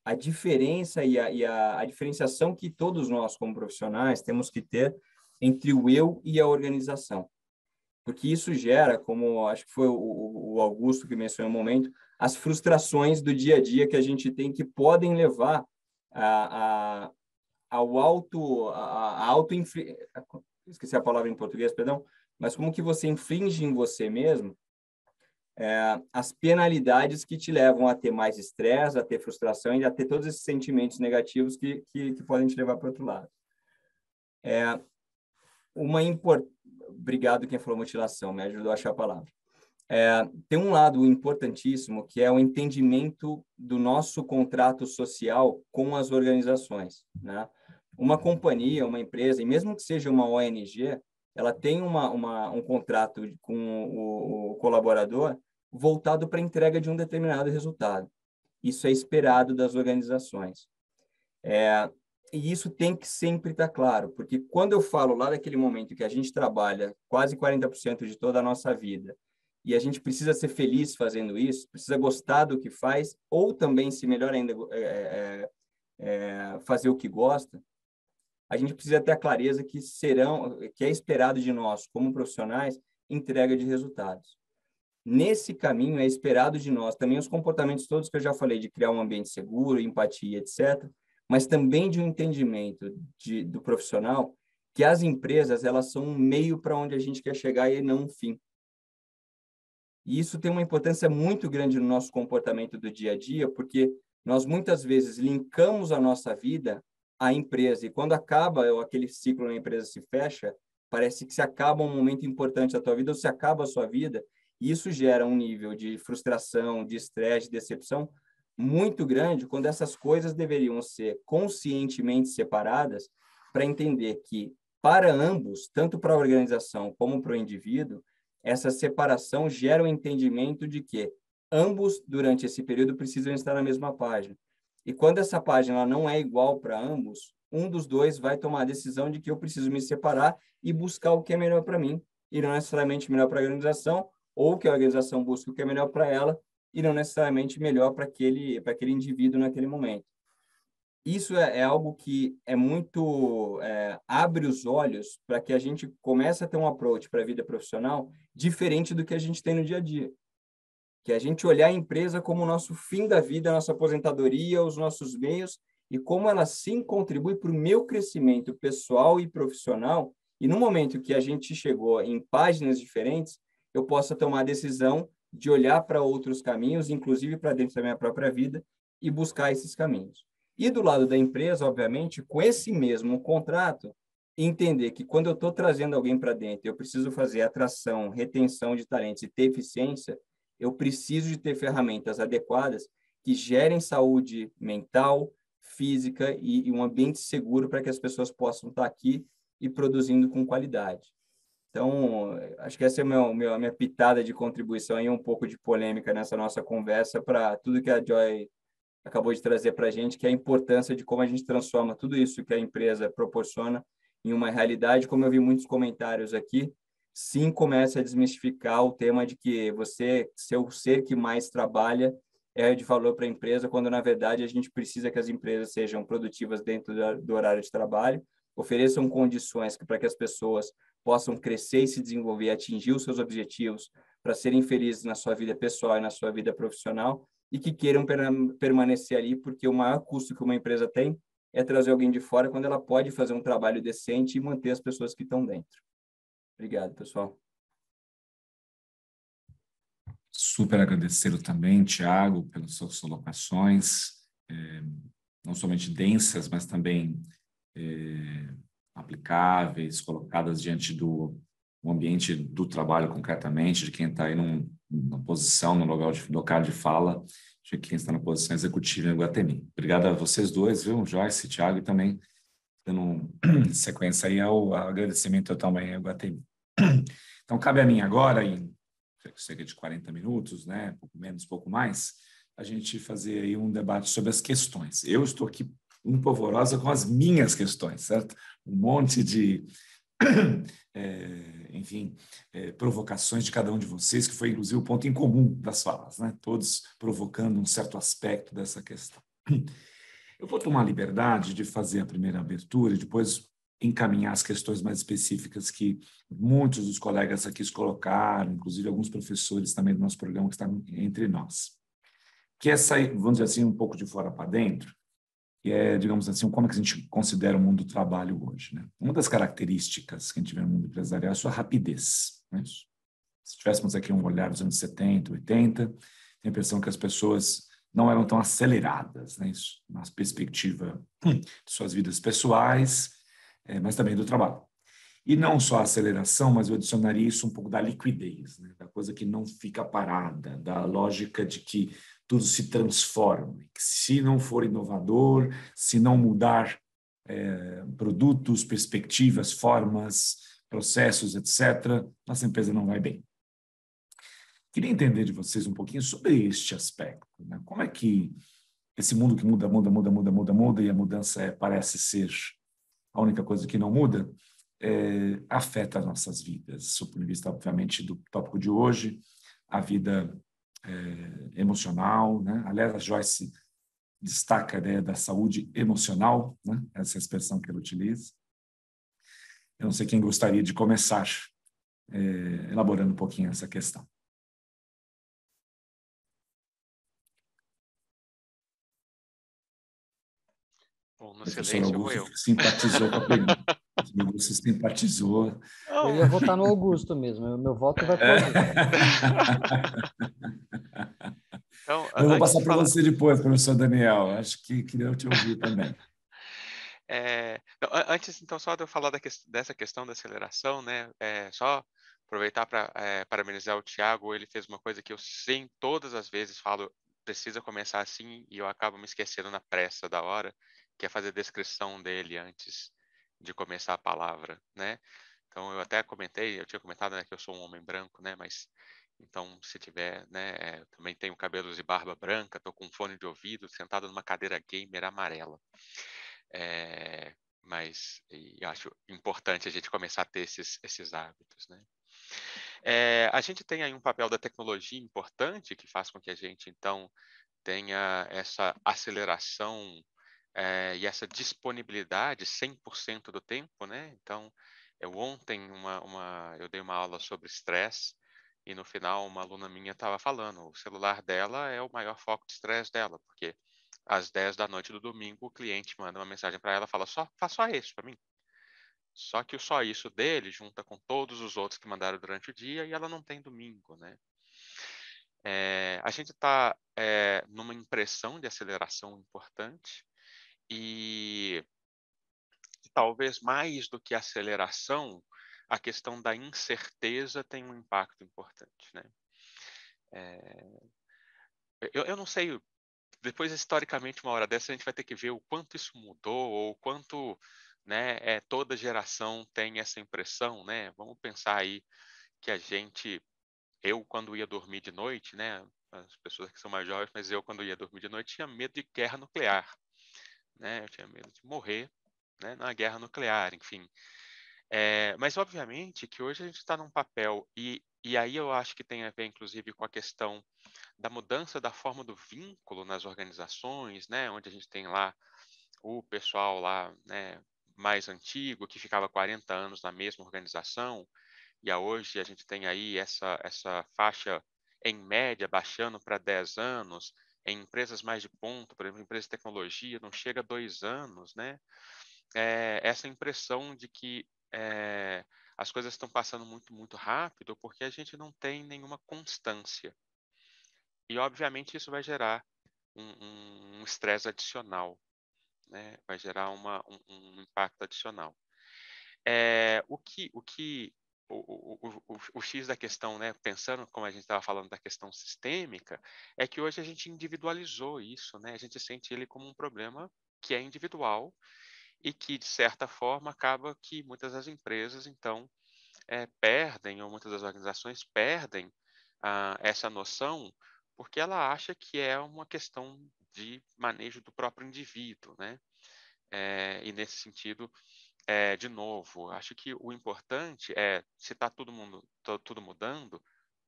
a diferença e a diferenciação que todos nós, como profissionais, temos que ter entre o eu e a organização. Porque isso gera, como acho que foi o Augusto que mencionou um momento, as frustrações do dia a dia que a gente tem, que podem levar esqueci a palavra em português, perdão, mas como que você infringe em você mesmo as penalidades que te levam a ter mais estresse, a ter frustração e a ter todos esses sentimentos negativos que podem te levar para o outro lado. Obrigado quem falou mutilação, me ajudou a achar a palavra. Tem um lado importantíssimo, que é o entendimento do nosso contrato social com as organizações. Né? Uma companhia, uma empresa, e mesmo que seja uma ONG, ela tem um contrato com o colaborador voltado para a entrega de um determinado resultado. Isso é esperado das organizações. E isso tem que sempre estar claro, porque quando eu falo lá daquele momento que a gente trabalha quase 40% de toda a nossa vida, e a gente precisa ser feliz fazendo isso, precisa gostar do que faz, ou também, se melhor ainda, fazer o que gosta, a gente precisa ter a clareza que é esperado de nós, como profissionais, entrega de resultados. Nesse caminho, é esperado de nós também os comportamentos todos que eu já falei, de criar um ambiente seguro, empatia, etc., mas também de um entendimento do profissional que as empresas elas são um meio para onde a gente quer chegar e não um fim. E isso tem uma importância muito grande no nosso comportamento do dia a dia, porque nós muitas vezes linkamos a nossa vida à empresa. E quando acaba, ou aquele ciclo na empresa se fecha, parece que se acaba um momento importante da tua vida, ou se acaba a sua vida, e isso gera um nível de frustração, de estresse, de decepção muito grande, quando essas coisas deveriam ser conscientemente separadas para entender que, para ambos, tanto para a organização como para o indivíduo, essa separação gera o entendimento de que ambos, durante esse período, precisam estar na mesma página. E quando essa página não é igual para ambos, um dos dois vai tomar a decisão de que eu preciso me separar e buscar o que é melhor para mim, e não necessariamente melhor para a organização, ou que a organização busque o que é melhor para ela, e não necessariamente melhor para aquele indivíduo naquele momento. Isso é algo que é muito abre os olhos para que a gente comece a ter um approach para a vida profissional diferente do que a gente tem no dia a dia. Que é a gente olhar a empresa como o nosso fim da vida, a nossa aposentadoria, os nossos meios, e como ela sim contribui para o meu crescimento pessoal e profissional. E no momento que a gente chegou em páginas diferentes, eu possa tomar a decisão de olhar para outros caminhos, inclusive para dentro da minha própria vida, e buscar esses caminhos. E do lado da empresa, obviamente, com esse mesmo contrato, entender que quando eu estou trazendo alguém para dentro, eu preciso fazer atração, retenção de talentos e ter eficiência, eu preciso de ter ferramentas adequadas que gerem saúde mental, física e um ambiente seguro para que as pessoas possam estar aqui e produzindo com qualidade. Então, acho que essa é a minha pitada de contribuição e um pouco de polêmica nessa nossa conversa para tudo que a Joy acabou de trazer para a gente, que é a importância de como a gente transforma tudo isso que a empresa proporciona em uma realidade. Como eu vi muitos comentários aqui, sim, começa a desmistificar o tema de que você ser o ser que mais trabalha é de valor para a empresa, quando, na verdade, a gente precisa que as empresas sejam produtivas dentro do horário de trabalho, ofereçam condições para que as pessoas possam crescer e se desenvolver, atingir os seus objetivos, para serem felizes na sua vida pessoal e na sua vida profissional, e que queiram permanecer ali, porque o maior custo que uma empresa tem é trazer alguém de fora quando ela pode fazer um trabalho decente e manter as pessoas que estão dentro. Obrigado, pessoal. Super agradecido também, Tiago, pelas suas colocações, não somente densas, mas também aplicáveis, colocadas diante do ambiente do trabalho concretamente, de quem está aí numa posição, no local de fala, de quem está na posição executiva em Iguatemi. Obrigado a vocês dois, viu, Joyce e Tiago, e também dando sequência aí ao agradecimento também ao Iguatemi. Então, cabe a mim agora, em cerca de 40 minutos, né, pouco menos, pouco mais, a gente fazer aí um debate sobre as questões. Eu estou aqui polvorosa com as minhas questões, certo? Um monte de, enfim, provocações de cada um de vocês, que foi, inclusive, o ponto em comum das falas, né? Todos provocando um certo aspecto dessa questão. Eu vou tomar a liberdade de fazer a primeira abertura e depois encaminhar as questões mais específicas que muitos dos colegas aqui colocaram, inclusive alguns professores também do nosso programa que estão entre nós. Que é sair, vamos dizer assim, um pouco de fora para dentro, que é, digamos assim, como é que a gente considera o mundo do trabalho hoje, né? Uma das características que a gente vê no mundo empresarial é a sua rapidez, não é isso? Se tivéssemos aqui um olhar dos anos 70, 80, tenho a impressão que as pessoas não eram tão aceleradas, né? Isso, na perspectiva de suas vidas pessoais, mas também do trabalho. E não só a aceleração, mas eu adicionaria isso um pouco da liquidez, né? Da coisa que não fica parada, da lógica de que tudo se transforma, que se não for inovador, se não mudar produtos, perspectivas, formas, processos, etc., nossa empresa não vai bem. Queria entender de vocês um pouquinho sobre este aspecto, né? Como é que esse mundo que muda, e a mudança parece ser a única coisa que não muda, afeta as nossas vidas, do ponto de vista, obviamente, do tópico de hoje, a vida emocional, né? Aliás, a Joyce destaca a ideia da saúde emocional, né? Essa é a expressão que ela utiliza. Eu não sei quem gostaria de começar elaborando um pouquinho essa questão. Bom, no Professor silêncio, Augusto eu. simpatizou com a pergunta. O Augusto simpatizou. Eu ia votar no Augusto mesmo. Meu voto vai para o Augusto. Então, Eu vou passar para você depois, professor Daniel. Acho que queria te ouvir também. Antes, então, só de eu falar dessa questão da aceleração, né? Só aproveitar para parabenizar o Thiago. Ele fez uma coisa que eu, sim, todas as vezes falo, precisa começar assim, e eu acabo me esquecendo na pressa da hora, que é fazer a descrição dele antes de começar a palavra, né? Então, eu até comentei, eu tinha comentado, né, que eu sou um homem branco, né? Mas, então, se tiver, né? Também tenho cabelos e barba branca, estou com fone de ouvido, sentado numa cadeira gamer amarela. Mas eu acho importante a gente começar a ter esses hábitos, né? A gente tem aí um papel da tecnologia importante que faz com que a gente, então, tenha essa aceleração e essa disponibilidade 100% do tempo, né? Então, ontem eu dei uma aula sobre estresse e no final uma aluna minha estava falando, o celular dela é o maior foco de estresse dela, porque às 10 da noite do domingo o cliente manda uma mensagem para ela, fala faz só isso para mim. Só que o só isso dele junta com todos os outros que mandaram durante o dia e ela não tem domingo, né? A gente está numa impressão de aceleração importante e talvez mais do que aceleração, a questão da incerteza tem um impacto importante, né? Eu não sei, depois historicamente uma hora dessa a gente vai ter que ver o quanto isso mudou ou o quanto, né, toda geração tem essa impressão, né? Vamos pensar aí que eu quando ia dormir de noite, né? As pessoas que são mais jovens, mas eu quando ia dormir de noite tinha medo de guerra nuclear, né? Eu tinha medo de morrer, né, na guerra nuclear, enfim. Mas obviamente que hoje a gente está num papel e aí eu acho que tem a ver, inclusive, com a questão da mudança da forma do vínculo nas organizações, né, onde a gente tem lá o pessoal lá, né, mais antigo que ficava 40 anos na mesma organização e hoje a gente tem aí essa faixa em média baixando para 10 anos, em empresas mais de ponta, por exemplo, empresas de tecnologia, não chega a 2 anos, né? Essa impressão de que as coisas estão passando muito, muito rápido porque a gente não tem nenhuma constância. E, obviamente, isso vai gerar um estresse adicional, né? Vai gerar um impacto adicional. O X da questão, né, pensando como a gente estava falando da questão sistêmica, é que hoje a gente individualizou isso, né? A gente sente ele como um problema que é individual e que, de certa forma, acaba que muitas das empresas, então, perdem, ou muitas das organizações perdem essa noção, porque ela acha que é uma questão de manejo do próprio indivíduo, né? E nesse sentido, de novo, acho que o importante é, se está tudo mudando,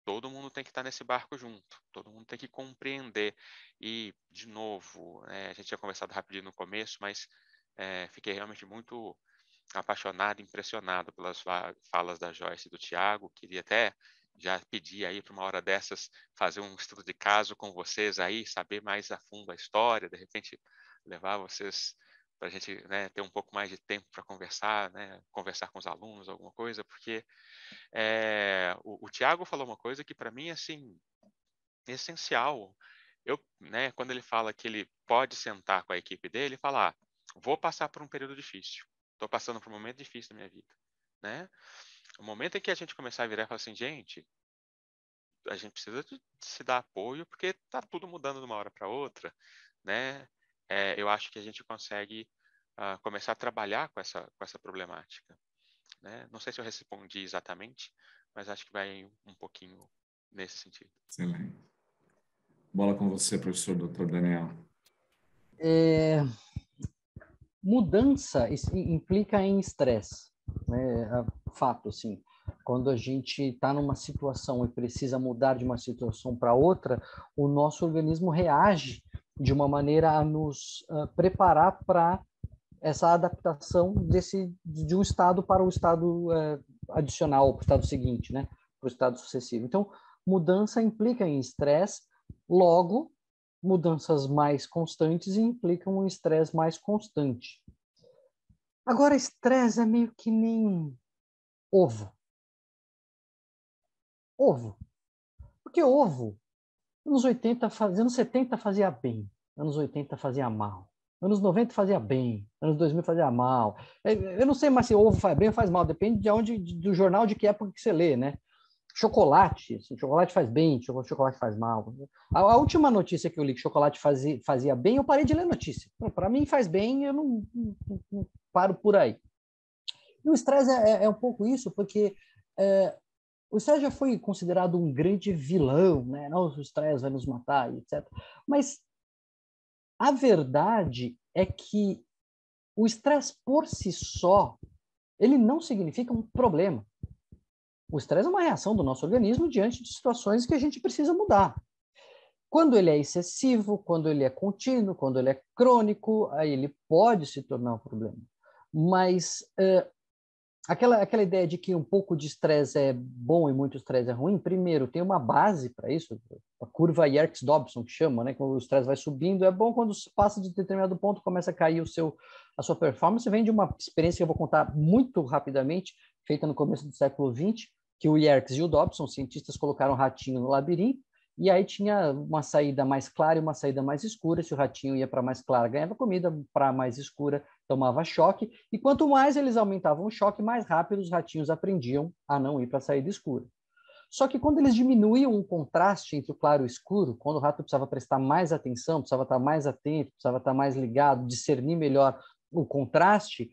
todo mundo tem que estar nesse barco junto, todo mundo tem que compreender. E, de novo, a gente tinha conversado rapidinho no começo, mas fiquei realmente muito apaixonado, impressionado pelas falas da Joyce e do Thiago. Queria até já pedir aí para uma hora dessas fazer um estudo de caso com vocês aí, saber mais a fundo a história, de repente levar vocês para a gente, né, ter um pouco mais de tempo para conversar, né, conversar com os alunos, alguma coisa, porque o Thiago falou uma coisa que para mim é assim, essencial. Né, quando ele fala que ele pode sentar com a equipe dele e falar, vou passar por um período difícil, estou passando por um momento difícil na minha vida, né? O momento em que a gente começar a virar e falar assim, gente, a gente precisa de se dar apoio porque está tudo mudando de uma hora para outra, né? Eu acho que a gente consegue começar a trabalhar com essa problemática, né? Não sei se eu respondi exatamente, mas acho que vai um pouquinho nesse sentido. Excelente. Bola com você, professor Dr. Daniel. Mudança implica em estresse, né? Fato, assim. Quando a gente está numa situação e precisa mudar de uma situação para outra, o nosso organismo reage de uma maneira a nos preparar para essa adaptação de um estado para o estado adicional, para o estado seguinte, né? Para o estado sucessivo. Então, mudança implica em estresse, logo, mudanças mais constantes implicam um estresse mais constante. Agora, estresse é meio que nem ovo. Ovo. Porque ovo, anos 70 fazia bem, anos 80 fazia mal, anos 90 fazia bem, anos 2000 fazia mal. Eu não sei mais se ovo faz bem ou faz mal, depende de onde, do jornal, de que época que você lê, né? Chocolate, assim, chocolate faz bem, chocolate faz mal. A última notícia que eu li que chocolate fazia bem, eu parei de ler notícia. Para mim faz bem, eu não paro por aí. E o estresse é um pouco isso, porque o estresse já foi considerado um grande vilão, né? Não, o estresse vai nos matar, etc. Mas a verdade é que o estresse por si só, ele não significa um problema. O estresse é uma reação do nosso organismo diante de situações que a gente precisa mudar. Quando ele é excessivo, quando ele é contínuo, quando ele é crônico, aí ele pode se tornar um problema. Mas aquela ideia de que um pouco de estresse é bom e muito estresse é ruim, primeiro, tem uma base para isso, a curva Yerkes-Dobson, que chama, né? Quando o estresse vai subindo, é bom quando passa de determinado ponto, começa a cair a sua performance. Vem de uma experiência que eu vou contar muito rapidamente, feita no começo do século XX, que o Yerkes e o Dobson, cientistas, colocaram um ratinho no labirinto, e aí tinha uma saída mais clara e uma saída mais escura. Se o ratinho ia para mais clara, ganhava comida, para mais escura, tomava choque. E quanto mais eles aumentavam o choque, mais rápido os ratinhos aprendiam a não ir para a saída escura. Só que quando eles diminuíam o contraste entre o claro e o escuro, quando o rato precisava prestar mais atenção, precisava estar mais atento, precisava estar mais ligado, discernir melhor o contraste,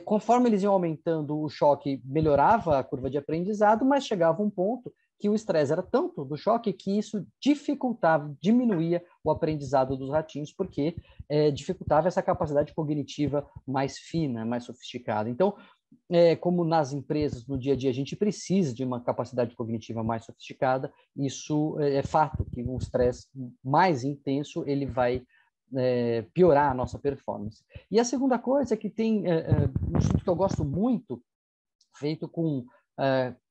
conforme eles iam aumentando o choque, melhorava a curva de aprendizado, mas chegava um ponto que o estresse era tanto do choque que isso dificultava, diminuía o aprendizado dos ratinhos, porque dificultava essa capacidade cognitiva mais fina, mais sofisticada. Então, como nas empresas, no dia a dia, a gente precisa de uma capacidade cognitiva mais sofisticada, isso é fato, que um estresse mais intenso, ele vai piorar a nossa performance. E a segunda coisa é que tem um estudo que eu gosto muito, feito com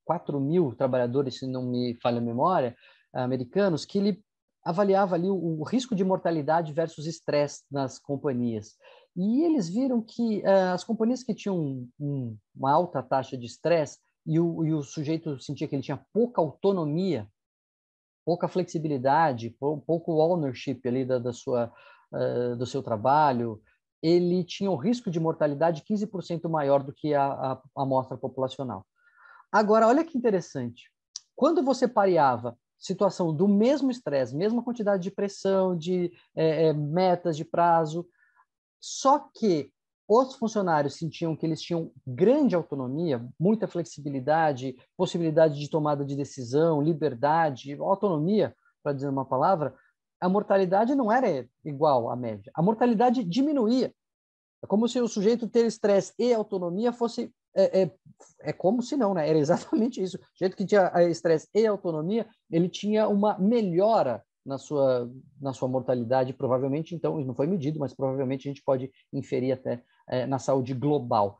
4.000 trabalhadores, se não me falha a memória, americanos, que ele avaliava ali o risco de mortalidade versus estresse nas companhias. E eles viram que as companhias que tinham uma alta taxa de estresse e o sujeito sentia que ele tinha pouca autonomia, pouca flexibilidade, pouco ownership ali do seu trabalho, ele tinha um risco de mortalidade 15% maior do que a amostra populacional. Agora, olha que interessante. Quando você pareava situação do mesmo estresse, mesma quantidade de pressão, de metas de prazo, só que os funcionários sentiam que eles tinham grande autonomia, muita flexibilidade, possibilidade de tomada de decisão, liberdade, autonomia, para dizer uma palavra, a mortalidade não era igual à média. A mortalidade diminuía. É como se o sujeito ter estresse e autonomia fosse... como se não, né? Era exatamente isso. O sujeito que tinha estresse e autonomia, ele tinha uma melhora na sua mortalidade, provavelmente, então, não foi medido, mas provavelmente a gente pode inferir até na saúde global.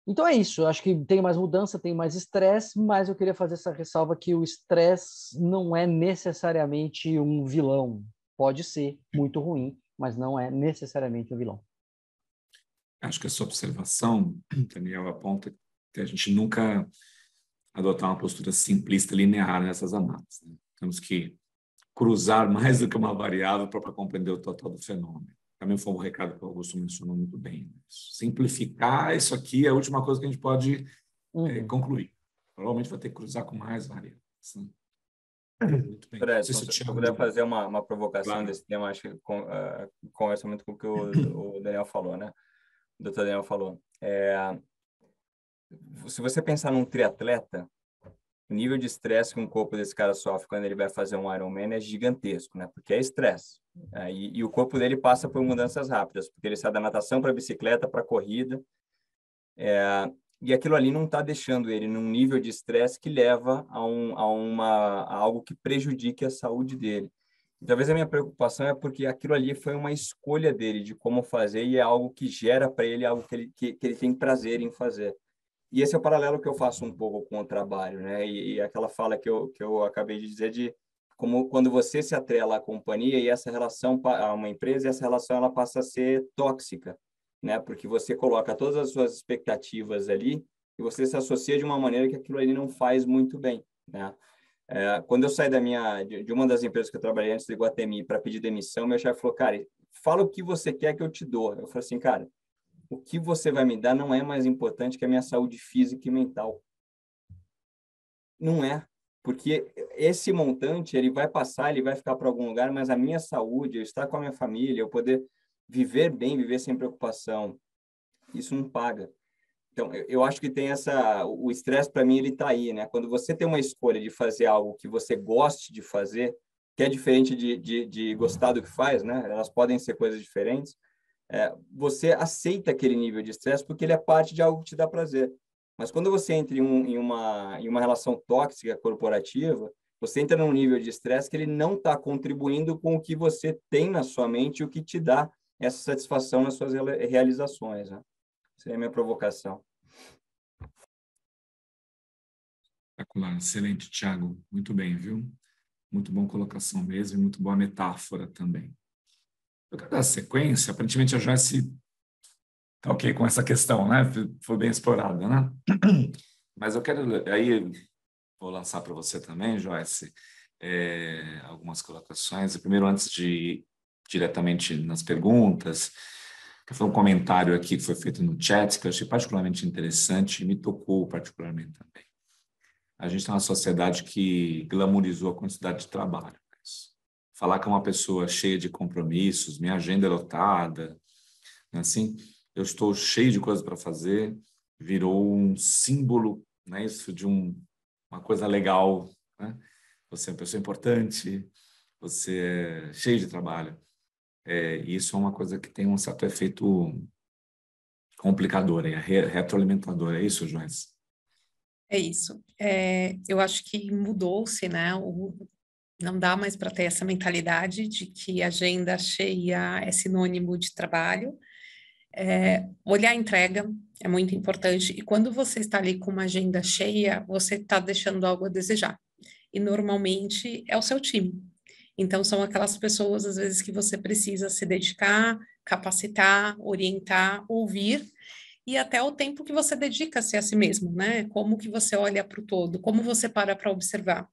Então é isso, eu acho que tem mais mudança, tem mais estresse, mas eu queria fazer essa ressalva que o estresse não é necessariamente um vilão. Pode ser muito ruim, mas não é necessariamente um vilão. Acho que essa observação, Daniel, aponta que a gente nunca adotar uma postura simplista, linear nessas análises, né? Temos que cruzar mais do que uma variável para compreender o total do fenômeno. Também foi um recado que o Augusto mencionou muito bem. Simplificar isso aqui é a última coisa que a gente pode concluir. Provavelmente vai ter que cruzar com mais variáveis. Né? Muito bem. Fred, se eu puder fazer uma provocação claro. Desse tema, acho que conversa muito com o que o Daniel falou, né? O Dr. Daniel falou. Se você pensar num triatleta, o nível de estresse que um corpo desse cara sofre quando ele vai fazer um Ironman é gigantesco, né? Porque é estresse. E o corpo dele passa por mudanças rápidas, porque ele sai da natação para a bicicleta, para a corrida. E aquilo ali não está deixando ele num nível de estresse que leva a algo que prejudique a saúde dele. E talvez a minha preocupação é porque aquilo ali foi uma escolha dele de como fazer e é algo que gera para ele algo que ele tem prazer em fazer. E esse é o paralelo que eu faço um pouco com o trabalho, né? E aquela fala que eu acabei de dizer de como quando você se atrela à companhia e essa relação a uma empresa, essa relação ela passa a ser tóxica. né? Porque você coloca todas as suas expectativas ali e você se associa de uma maneira que aquilo ali não faz muito bem, né? Quando eu saí de uma das empresas que eu trabalhei antes do Iguatemi para pedir demissão, meu chefe falou, cara, fala o que você quer que eu te dou. Eu falei assim, cara, o que você vai me dar não é mais importante que a minha saúde física e mental. Não é, porque esse montante, ele vai passar, ele vai ficar para algum lugar, mas a minha saúde, eu estar com a minha família, eu poder viver bem, viver sem preocupação, isso não paga. Então, eu acho que tem o estresse para mim, ele está aí, né? Quando você tem uma escolha de fazer algo que você goste de fazer, que é diferente de gostar do que faz, né? Elas podem ser coisas diferentes. Você aceita aquele nível de estresse porque ele é parte de algo que te dá prazer. Mas quando você entra em uma relação tóxica corporativa, você entra num nível de estresse que ele não está contribuindo com o que você tem na sua mente e o que te dá essa satisfação nas suas realizações, né? Seria a minha provocação. Espetacular, excelente, Thiago. Muito bem, viu? Muito boa colocação mesmo e muito boa metáfora também. Eu quero dar sequência. Aparentemente, a Joyce está ok com essa questão, né? Foi bem explorada, né? Mas eu quero... Aí, vou lançar para você também, Joyce, algumas colocações. Primeiro, antes de ir diretamente nas perguntas, que foi um comentário aqui que foi feito no chat, que eu achei particularmente interessante e me tocou particularmente também. A gente está numa sociedade que glamorizou a quantidade de trabalho. Falar que é uma pessoa cheia de compromissos, minha agenda é lotada, assim, eu estou cheio de coisas para fazer, virou um símbolo, né, isso de uma coisa legal, né? Você é uma pessoa importante, você é cheio de trabalho. E isso é uma coisa que tem um certo efeito complicador, retroalimentador. É isso, Joyce? É isso. Eu acho que mudou-se, né? Não dá mais para ter essa mentalidade de que agenda cheia é sinônimo de trabalho. Olhar a entrega é muito importante. E quando você está ali com uma agenda cheia, você está deixando algo a desejar. E normalmente é o seu time. Então, são aquelas pessoas, às vezes, que você precisa se dedicar, capacitar, orientar, ouvir, e até o tempo que você dedica-se a si mesmo, né? Como que você olha para o todo, como você para observar.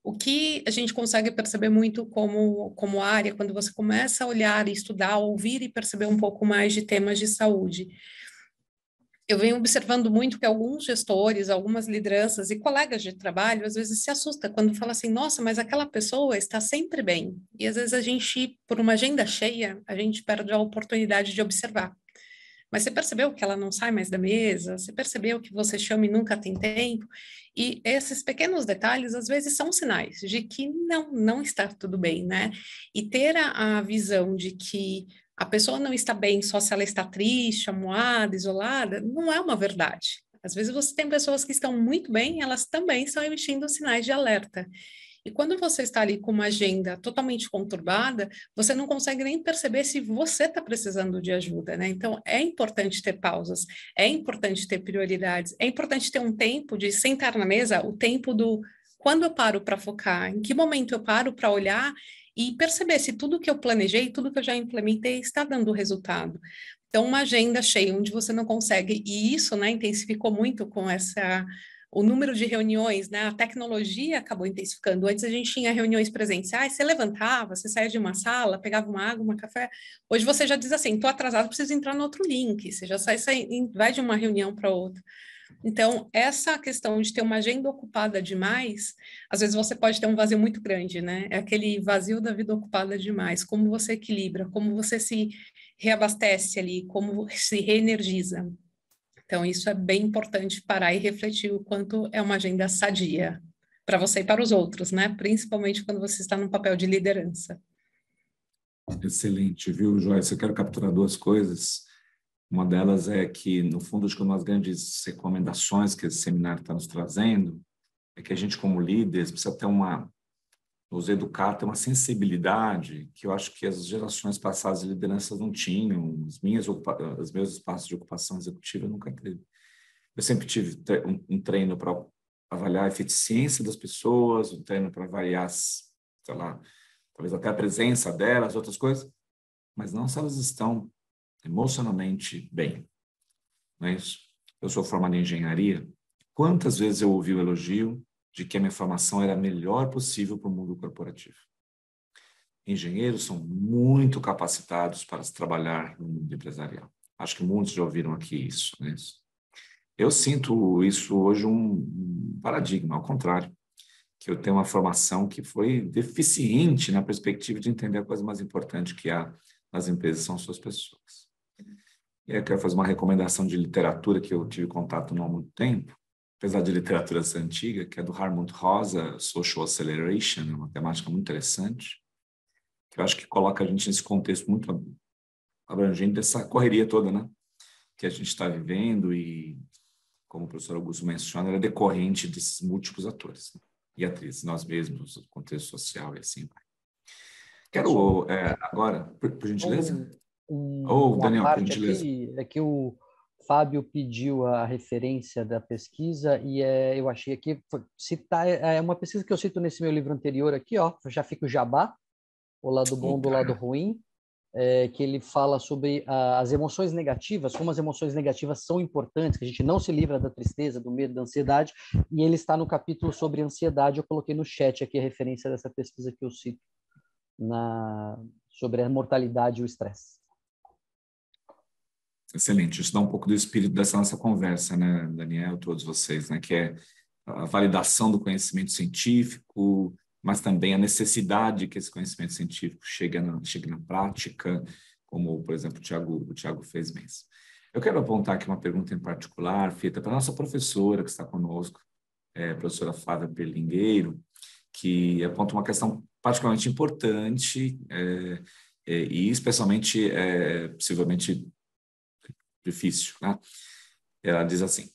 O que a gente consegue perceber muito como área, quando você começa a olhar, estudar, ouvir e perceber um pouco mais de temas de saúde. Eu venho observando muito que alguns gestores, algumas lideranças e colegas de trabalho, às vezes se assustam quando fala assim, nossa, mas aquela pessoa está sempre bem. E às vezes a gente, por uma agenda cheia, a gente perde a oportunidade de observar. Mas você percebeu que ela não sai mais da mesa? Você percebeu que você chama e nunca tem tempo? E esses pequenos detalhes, às vezes, são sinais de que não está tudo bem, né? E ter a visão de que a pessoa não está bem só se ela está triste, amuada, isolada, não é uma verdade. Às vezes você tem pessoas que estão muito bem, elas também estão emitindo sinais de alerta. E quando você está ali com uma agenda totalmente conturbada, você não consegue nem perceber se você está precisando de ajuda, né? Então, é importante ter pausas, é importante ter prioridades, é importante ter um tempo de sentar na mesa, o tempo do quando eu paro para focar, em que momento eu paro para olhar e perceber se tudo que eu planejei, tudo que eu já implementei está dando resultado. Então, uma agenda cheia, onde você não consegue, e isso, né, intensificou muito com o número de reuniões, né? A tecnologia acabou intensificando. Antes a gente tinha reuniões presenciais, você levantava, você saía de uma sala, pegava uma água, um café. Hoje você já diz assim, estou atrasado, preciso entrar no outro link. Você já vai de uma reunião para outra. Então, essa questão de ter uma agenda ocupada demais, às vezes você pode ter um vazio muito grande, né? É aquele vazio da vida ocupada demais. Como você equilibra, como você se reabastece ali, como se reenergiza. Então, isso é bem importante parar e refletir o quanto é uma agenda sadia para você e para os outros, né? Principalmente quando você está num papel de liderança. Excelente, viu, Joyce? Eu quero capturar duas coisas. Uma delas é que, no fundo, acho que uma das grandes recomendações que esse seminário está nos trazendo é que a gente, como líderes, precisa ter nos educar, ter uma sensibilidade que eu acho que as gerações passadas de lideranças não tinham. Os meus espaços de ocupação executiva eu nunca teve. Eu sempre tive um treino para avaliar a eficiência das pessoas, um treino para avaliar, sei lá, talvez até a presença delas, outras coisas, mas não se elas estão emocionalmente bem. Não é isso? Eu sou formado em engenharia. Quantas vezes eu ouvi o elogio de que a minha formação era a melhor possível para o mundo corporativo? Engenheiros são muito capacitados para se trabalhar no mundo empresarial. Acho que muitos já ouviram aqui isso, né? Eu sinto isso hoje um paradigma, ao contrário, que eu tenho uma formação que foi deficiente na perspectiva de entender a coisa mais importante que há nas empresas, são suas pessoas. E aí eu quero fazer uma recomendação de literatura que eu tive contato não há muito tempo, apesar de literatura ser antiga, que é do Hartmut Rosa, Social Acceleration, uma temática muito interessante, que eu acho que coloca a gente nesse contexto muito abrangente dessa correria toda, né? Que a gente está vivendo e, como o professor Augusto menciona, ela é decorrente desses múltiplos atores, né? E atrizes, nós mesmos, o contexto social e assim vai. Quero, agora, por gentileza... Daniel, uma por parte gentileza. aqui é que o Fábio pediu a referência da pesquisa e eu achei aqui, citar, é uma pesquisa que eu cito nesse meu livro anterior aqui, ó, já fica o jabá, o lado bom do lado ruim, que ele fala sobre as emoções negativas, como as emoções negativas são importantes, que a gente não se livra da tristeza, do medo, da ansiedade, e ele está no capítulo sobre ansiedade, eu coloquei no chat aqui a referência dessa pesquisa que eu cito, sobre a mortalidade e o estresse. Excelente, isso dá um pouco do espírito dessa nossa conversa, né, Daniel, todos vocês, né, que é a validação do conhecimento científico, mas também a necessidade que esse conhecimento científico chegue na prática, como, por exemplo, o Tiago fez mesmo. Eu quero apontar aqui uma pergunta em particular, feita para a nossa professora que está conosco, a professora Flávia Perlingueiro, que aponta uma questão particularmente importante e especialmente, possivelmente, difícil, né? Ela diz assim: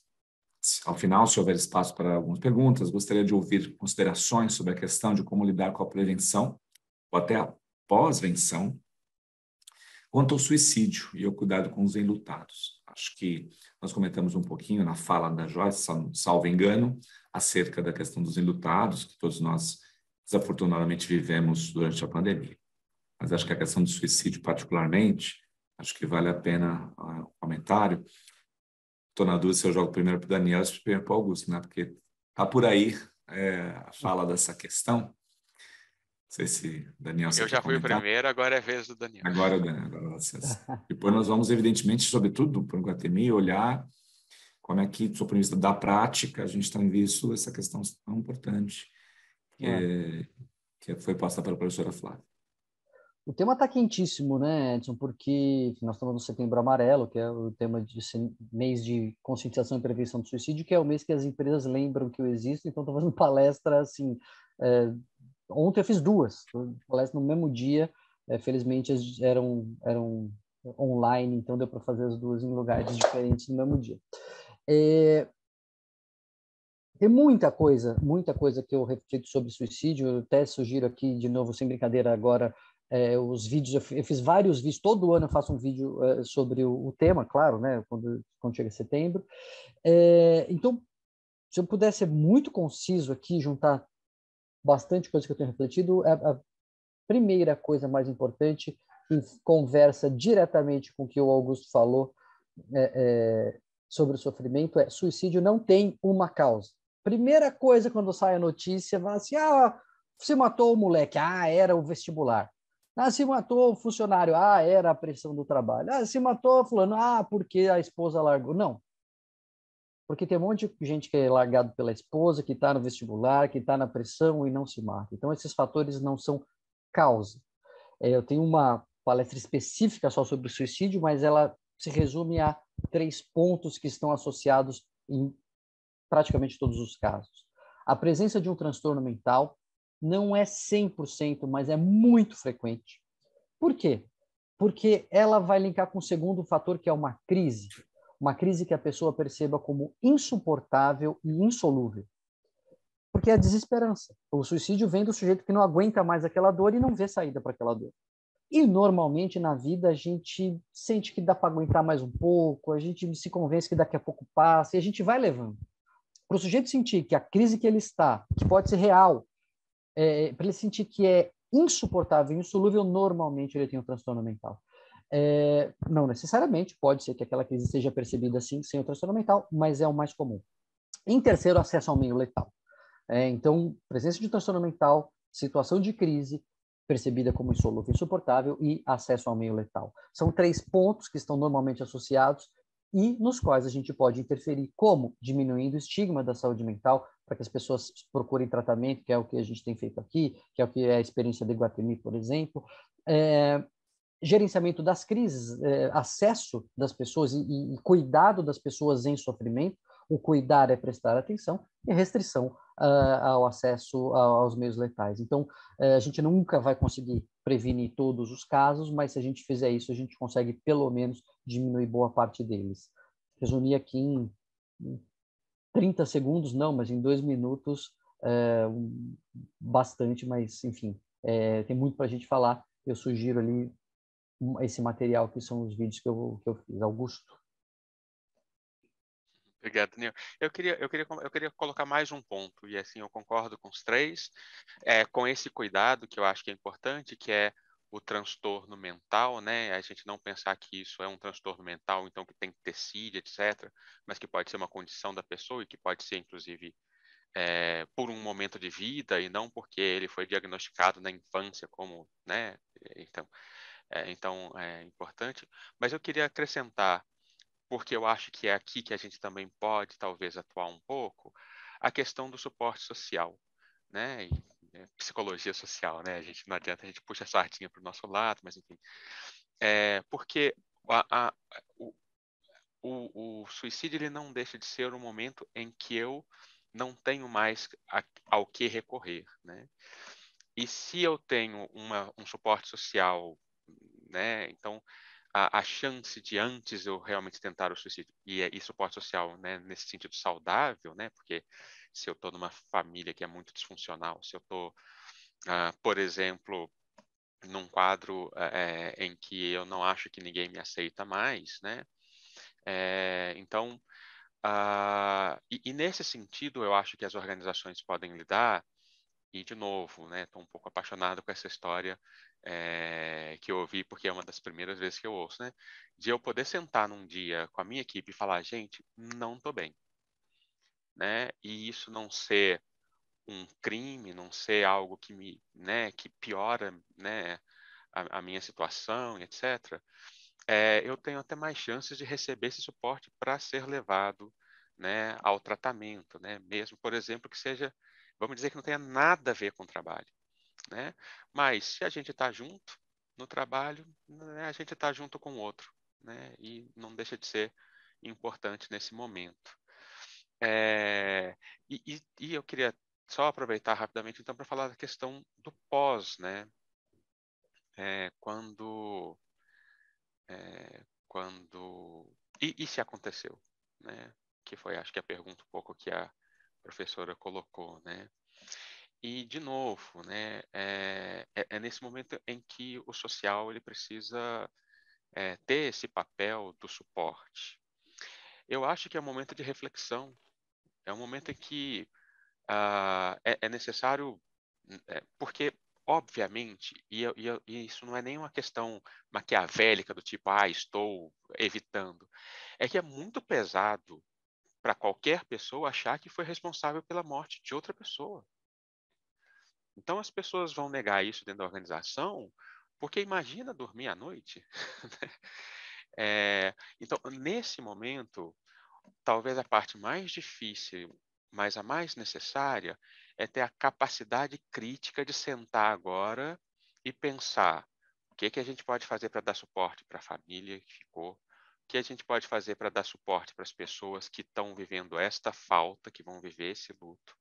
ao final, se houver espaço para algumas perguntas, gostaria de ouvir considerações sobre a questão de como lidar com a prevenção ou até a pós-venção quanto ao suicídio e ao cuidado com os enlutados. Acho que nós comentamos um pouquinho na fala da Joyce, salvo engano, acerca da questão dos enlutados, que todos nós desafortunadamente vivemos durante a pandemia. Mas acho que a questão do suicídio particularmente, acho que vale a pena um comentário. Estou na dúvida se eu jogo primeiro para o Daniel ou se primeiro para o Augusto, né? Porque está por aí a fala dessa questão. Não sei se Daniel... Eu já fui o primeiro, agora é a vez do Daniel. Agora, Daniel, agora vocês. Depois nós vamos, evidentemente, sobretudo para o Iguatemi, olhar como é que, do ponto de vista da prática, a gente tem visto essa questão tão importante que foi posta pela professora Flávia. O tema está quentíssimo, né, Edson? Porque nós estamos no Setembro Amarelo, que é o tema de mês de conscientização e prevenção do suicídio, que é o mês que as empresas lembram que eu existo. Então, estou fazendo palestra, assim... ontem eu fiz 2 palestras no mesmo dia. Felizmente, eram online, então deu para fazer as 2 em lugares diferentes no mesmo dia. Tem muita coisa que eu reflito sobre suicídio. Eu até sugiro aqui, de novo, sem brincadeira, agora... os vídeos, eu fiz vários vídeos, todo ano eu faço um vídeo sobre o tema, claro, né, quando chega setembro. Então, se eu puder ser muito conciso aqui, juntar bastante coisa que eu tenho refletido, a primeira coisa mais importante, que conversa diretamente com o que o Augusto falou sobre o sofrimento, suicídio não tem uma causa. Primeira coisa, quando sai a notícia, fala assim, se matou o moleque, era o vestibular. Se matou o funcionário, era a pressão do trabalho. Se matou fulano, porque a esposa largou. Não. Porque tem um monte de gente que é largado pela esposa, que está no vestibular, que está na pressão e não se mata. Então, esses fatores não são causa. Eu tenho uma palestra específica só sobre o suicídio, mas ela se resume a 3 pontos que estão associados em praticamente todos os casos. A presença de um transtorno mental, não é 100%, mas é muito frequente. Por quê? Porque ela vai linkar com o segundo fator, que é uma crise que a pessoa perceba como insuportável e insolúvel. Porque é a desesperança. O suicídio vem do sujeito que não aguenta mais aquela dor e não vê saída para aquela dor. E, normalmente, na vida, a gente sente que dá para aguentar mais um pouco, a gente se convence que daqui a pouco passa, e a gente vai levando. Para o sujeito sentir que a crise que ele está, que pode ser real, para ele sentir que é insuportável, insolúvel, normalmente ele tem um transtorno mental. Não necessariamente, pode ser que aquela crise seja percebida assim, sem o transtorno mental, mas é o mais comum. Em terceiro, acesso ao meio letal. Então, presença de transtorno mental, situação de crise, percebida como insolúvel e insuportável, e acesso ao meio letal. São 3 pontos que estão normalmente associados e nos quais a gente pode interferir, como diminuindo o estigma da saúde mental, para que as pessoas procurem tratamento, que é o que a gente tem feito aqui, que é o que é a experiência do Iguatemi, por exemplo. Gerenciamento das crises, acesso das pessoas e cuidado das pessoas em sofrimento. O cuidar é prestar atenção, e restrição ao acesso aos meios letais. Então, a gente nunca vai conseguir prevenir todos os casos, mas se a gente fizer isso, a gente consegue pelo menos diminuir boa parte deles. Resumir aqui em 30 segundos, não, mas em 2 minutos, bastante, mas enfim, tem muito para a gente falar. Eu sugiro ali esse material que são os vídeos que eu fiz. Augusto. Obrigado, Daniel. Eu queria colocar mais um ponto, e assim, eu concordo com os 3, com esse cuidado que eu acho que é importante, que é o transtorno mental, né? A gente não pensar que isso é um transtorno mental, então que tem que ter CID, etc., mas que pode ser uma condição da pessoa e que pode ser, inclusive, por um momento de vida e não porque ele foi diagnosticado na infância como, né? Então é importante. Mas eu queria acrescentar, porque eu acho que é aqui que a gente também pode, talvez, atuar um pouco, a questão do suporte social, né? Psicologia social, né? A gente não adianta a gente puxar a sardinha para o nosso lado, mas enfim. Porque o suicídio ele não deixa de ser um momento em que eu não tenho mais ao que recorrer, né? E se eu tenho um suporte social, né? Então a chance de antes eu realmente tentar o suicídio e suporte social, né, nesse sentido saudável, né, porque se eu estou numa família que é muito disfuncional, se eu estou, por exemplo, num quadro em que eu não acho que ninguém me aceita mais, né, então, e nesse sentido eu acho que as organizações podem lidar. E, de novo, né, estou um pouco apaixonado com essa história que eu ouvi, porque é uma das primeiras vezes que eu ouço, né? De eu poder sentar num dia com a minha equipe e falar, gente, não estou bem, né? E isso não ser um crime, não ser algo que né, que piora, né, a minha situação, etc. Eu tenho até mais chances de receber esse suporte para ser levado, né, ao tratamento, né? Mesmo, por exemplo, que seja, vamos dizer que não tenha nada a ver com o trabalho, né? Mas se a gente está junto no trabalho, né, a gente está junto com o outro, né? E não deixa de ser importante nesse momento. E eu queria só aproveitar rapidamente então para falar da questão do pós, né? Quando e se aconteceu, né? Que foi, acho que a pergunta um pouco que a professora colocou, né? E de novo, né? É nesse momento em que o social ele precisa ter esse papel do suporte. Eu acho que é um momento de reflexão, é um momento em que é necessário, porque obviamente, e isso não é nenhuma questão maquiavélica do tipo, estou evitando. É que é muito pesado para qualquer pessoa achar que foi responsável pela morte de outra pessoa. Então as pessoas vão negar isso dentro da organização, porque imagina dormir à noite. Então, nesse momento, talvez a parte mais difícil, mas a mais necessária, é ter a capacidade crítica de sentar agora e pensar o que a gente pode fazer para dar suporte para a família que ficou, o que a gente pode fazer para dar suporte para as pessoas que estão vivendo esta falta, que vão viver esse luto,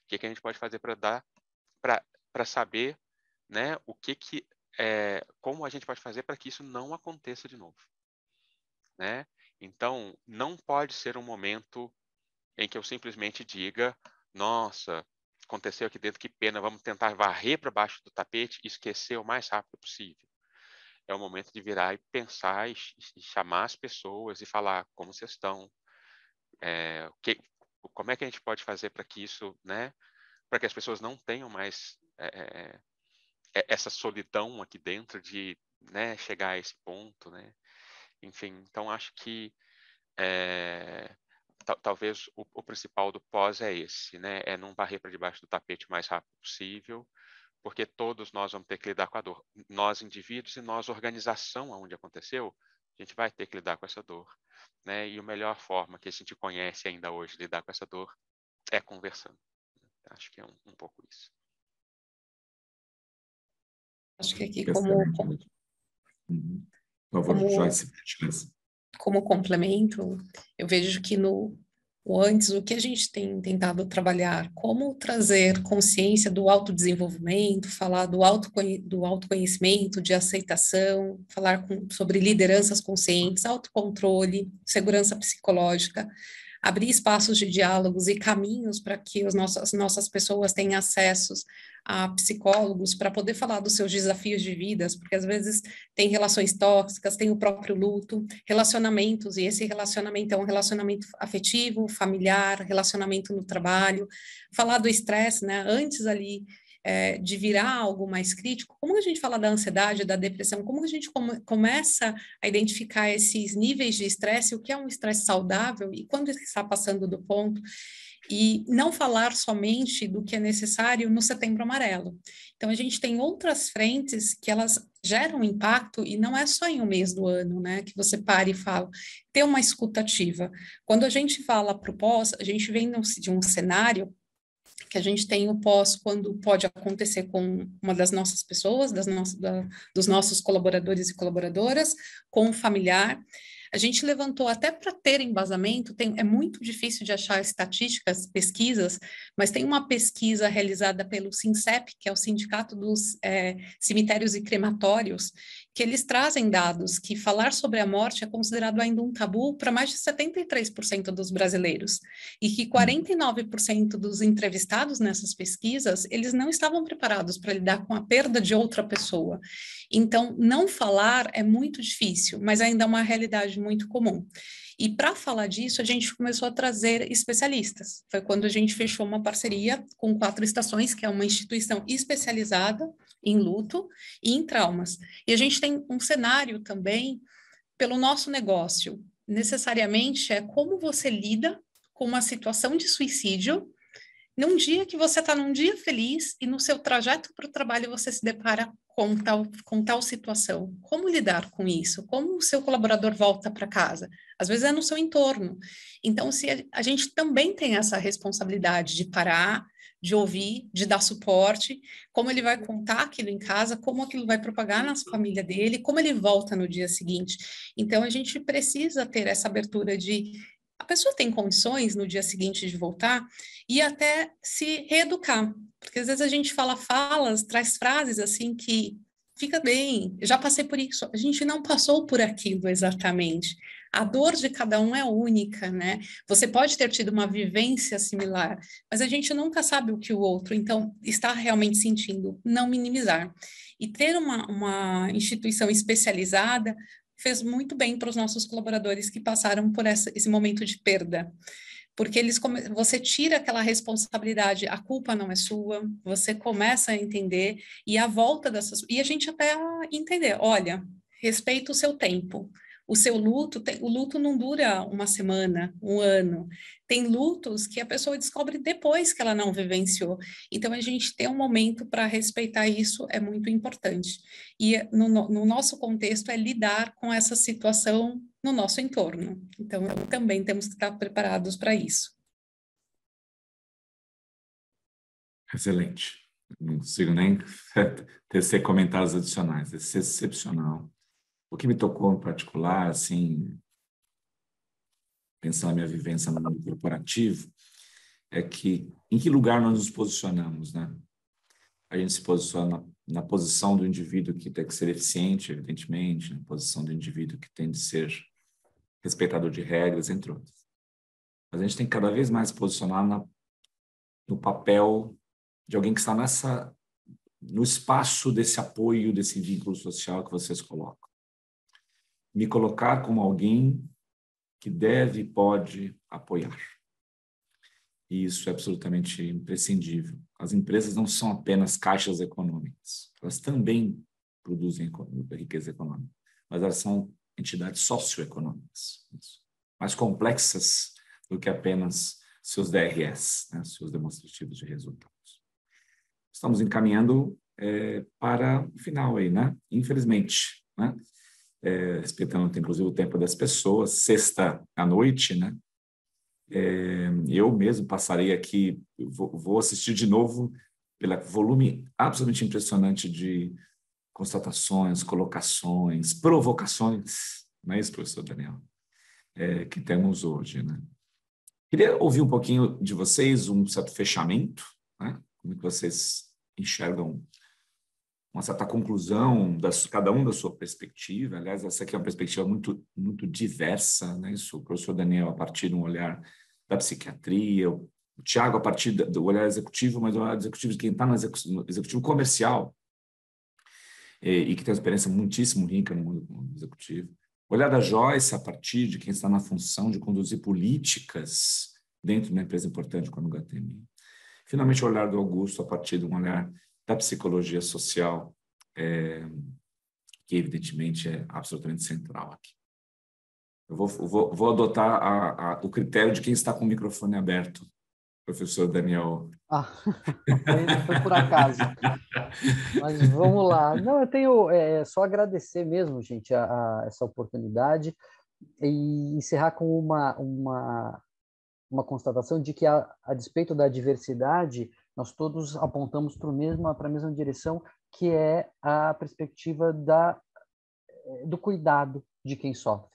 o que a gente pode fazer para saber, né, como a gente pode fazer para que isso não aconteça de novo, né? Então, não pode ser um momento em que eu simplesmente diga, nossa, aconteceu aqui dentro, que pena, vamos tentar varrer para baixo do tapete e esquecer o mais rápido possível. É o momento de virar e pensar e chamar as pessoas e falar como vocês estão, como é que a gente pode fazer para que isso, né, para que as pessoas não tenham mais essa solidão aqui dentro de né, chegar a esse ponto, né? Enfim, então acho que talvez o principal do pós é esse, né? É não varrer para debaixo do tapete o mais rápido possível, porque todos nós vamos ter que lidar com a dor. Nós, indivíduos, e nós, organização, onde aconteceu, a gente vai ter que lidar com essa dor, né? E a melhor forma que a gente conhece ainda hoje de lidar com essa dor é conversando. Acho que é um pouco isso. Acho que aqui como por favor, Joyce, como complemento, eu vejo que antes, o que a gente tem tentado trabalhar, como trazer consciência do autodesenvolvimento, falar do autoconhecimento, de aceitação, falar sobre lideranças conscientes, autocontrole, segurança psicológica, abrir espaços de diálogos e caminhos para que as nossas pessoas tenham acessos a psicólogos para poder falar dos seus desafios de vidas, porque às vezes tem relações tóxicas, tem o próprio luto, relacionamentos, e esse relacionamento é um relacionamento afetivo, familiar, relacionamento no trabalho, falar do estresse, né, antes ali de virar algo mais crítico, como a gente fala da ansiedade, da depressão, como a gente começa a identificar esses níveis de estresse, o que é um estresse saudável e quando está passando do ponto, e não falar somente do que é necessário no Setembro Amarelo. Então, a gente tem outras frentes que elas geram impacto e não é só em um mês do ano, né, que você para e fala, ter uma escuta ativa. Quando a gente fala para o pós, a gente vem de um cenário que a gente tem o pós quando pode acontecer com uma das nossas pessoas, dos nossos colaboradores e colaboradoras, com um familiar. A gente levantou até para ter embasamento, é muito difícil de achar estatísticas, pesquisas, mas tem uma pesquisa realizada pelo SINCEP, que é o Sindicato dos Cemitérios e Crematórios, que eles trazem dados que falar sobre a morte é considerado ainda um tabu para mais de 73% dos brasileiros, e que 49% dos entrevistados nessas pesquisas, eles não estavam preparados para lidar com a perda de outra pessoa. Então, não falar é muito difícil, mas ainda é uma realidade muito comum. E para falar disso, a gente começou a trazer especialistas. Foi quando a gente fechou uma parceria com 4 Estações, que é uma instituição especializada em luto e em traumas. E a gente tem um cenário também pelo nosso negócio. Necessariamente é como você lida com uma situação de suicídio num dia que você está num dia feliz e no seu trajeto para o trabalho você se depara com tal situação. Como lidar com isso? Como o seu colaborador volta para casa? Às vezes é no seu entorno. Então, se a gente também tem essa responsabilidade de parar, de ouvir, de dar suporte, como ele vai contar aquilo em casa, como aquilo vai propagar na família dele, como ele volta no dia seguinte. Então, a gente precisa ter essa abertura de a pessoa tem condições no dia seguinte de voltar e até se reeducar, porque às vezes a gente traz frases assim que fica bem, já passei por isso, a gente não passou por aquilo exatamente. A dor de cada um é única, né? Você pode ter tido uma vivência similar, mas a gente nunca sabe o que o outro, então, está realmente sentindo, não minimizar. E ter uma instituição especializada fez muito bem para os nossos colaboradores que passaram por esse momento de perda, porque você tira aquela responsabilidade, a culpa não é sua, você começa a entender e a volta dessas e a gente até entender, olha, respeita o seu tempo. O seu luto, o luto não dura uma semana, um ano. Tem lutos que a pessoa descobre depois que ela não vivenciou. Então, a gente ter um momento para respeitar isso é muito importante. E no nosso contexto é lidar com essa situação no nosso entorno. Então, também temos que estar preparados para isso. Excelente. Não consigo nem tecer comentários adicionais. Esse é excepcional. O que me tocou em particular, assim, pensando na minha vivência no mundo corporativo, é que em que lugar nós nos posicionamos, né? A gente se posiciona na posição do indivíduo que tem que ser eficiente, evidentemente, na posição do indivíduo que tem de ser respeitador de regras, entre outros. Mas a gente tem que cada vez mais se posicionar no papel de alguém que está no espaço desse apoio, desse vínculo social que vocês colocam. Me colocar como alguém que deve e pode apoiar. E isso é absolutamente imprescindível. As empresas não são apenas caixas econômicas, elas também produzem riqueza econômica, mas elas são entidades socioeconômicas, mais complexas do que apenas seus DRS, né, seus demonstrativos de resultados. Estamos encaminhando para o final aí, né? Infelizmente, né? Respeitando, inclusive, o tempo das pessoas, sexta à noite, né? Eu mesmo passarei aqui, vou assistir de novo pelo volume absolutamente impressionante de constatações, colocações, provocações, não é isso, professor Daniel? Que temos hoje, né? Queria ouvir um pouquinho de vocês, um certo fechamento, né? Como que vocês enxergam uma certa conclusão, cada um da sua perspectiva. Aliás, essa aqui é uma perspectiva muito, muito diversa, né? Isso, o professor Daniel, a partir de um olhar da psiquiatria, o Tiago, a partir do olhar executivo, mas o olhar executivo de quem está no executivo comercial, e que tem uma experiência muitíssimo rica no mundo executivo. O olhar da Joyce, a partir de quem está na função de conduzir políticas dentro de uma empresa importante como o Iguatemi. Finalmente, o olhar do Augusto, a partir de um olhar da psicologia social, que evidentemente é absolutamente central aqui. Eu vou adotar o critério de quem está com o microfone aberto, professor Daniel. Foi por acaso. Mas vamos lá. Não, eu tenho só agradecer mesmo, gente, a essa oportunidade e encerrar com uma constatação de que, a despeito da diversidade, nós todos apontamos para a mesma direção, que é a perspectiva do cuidado de quem sofre.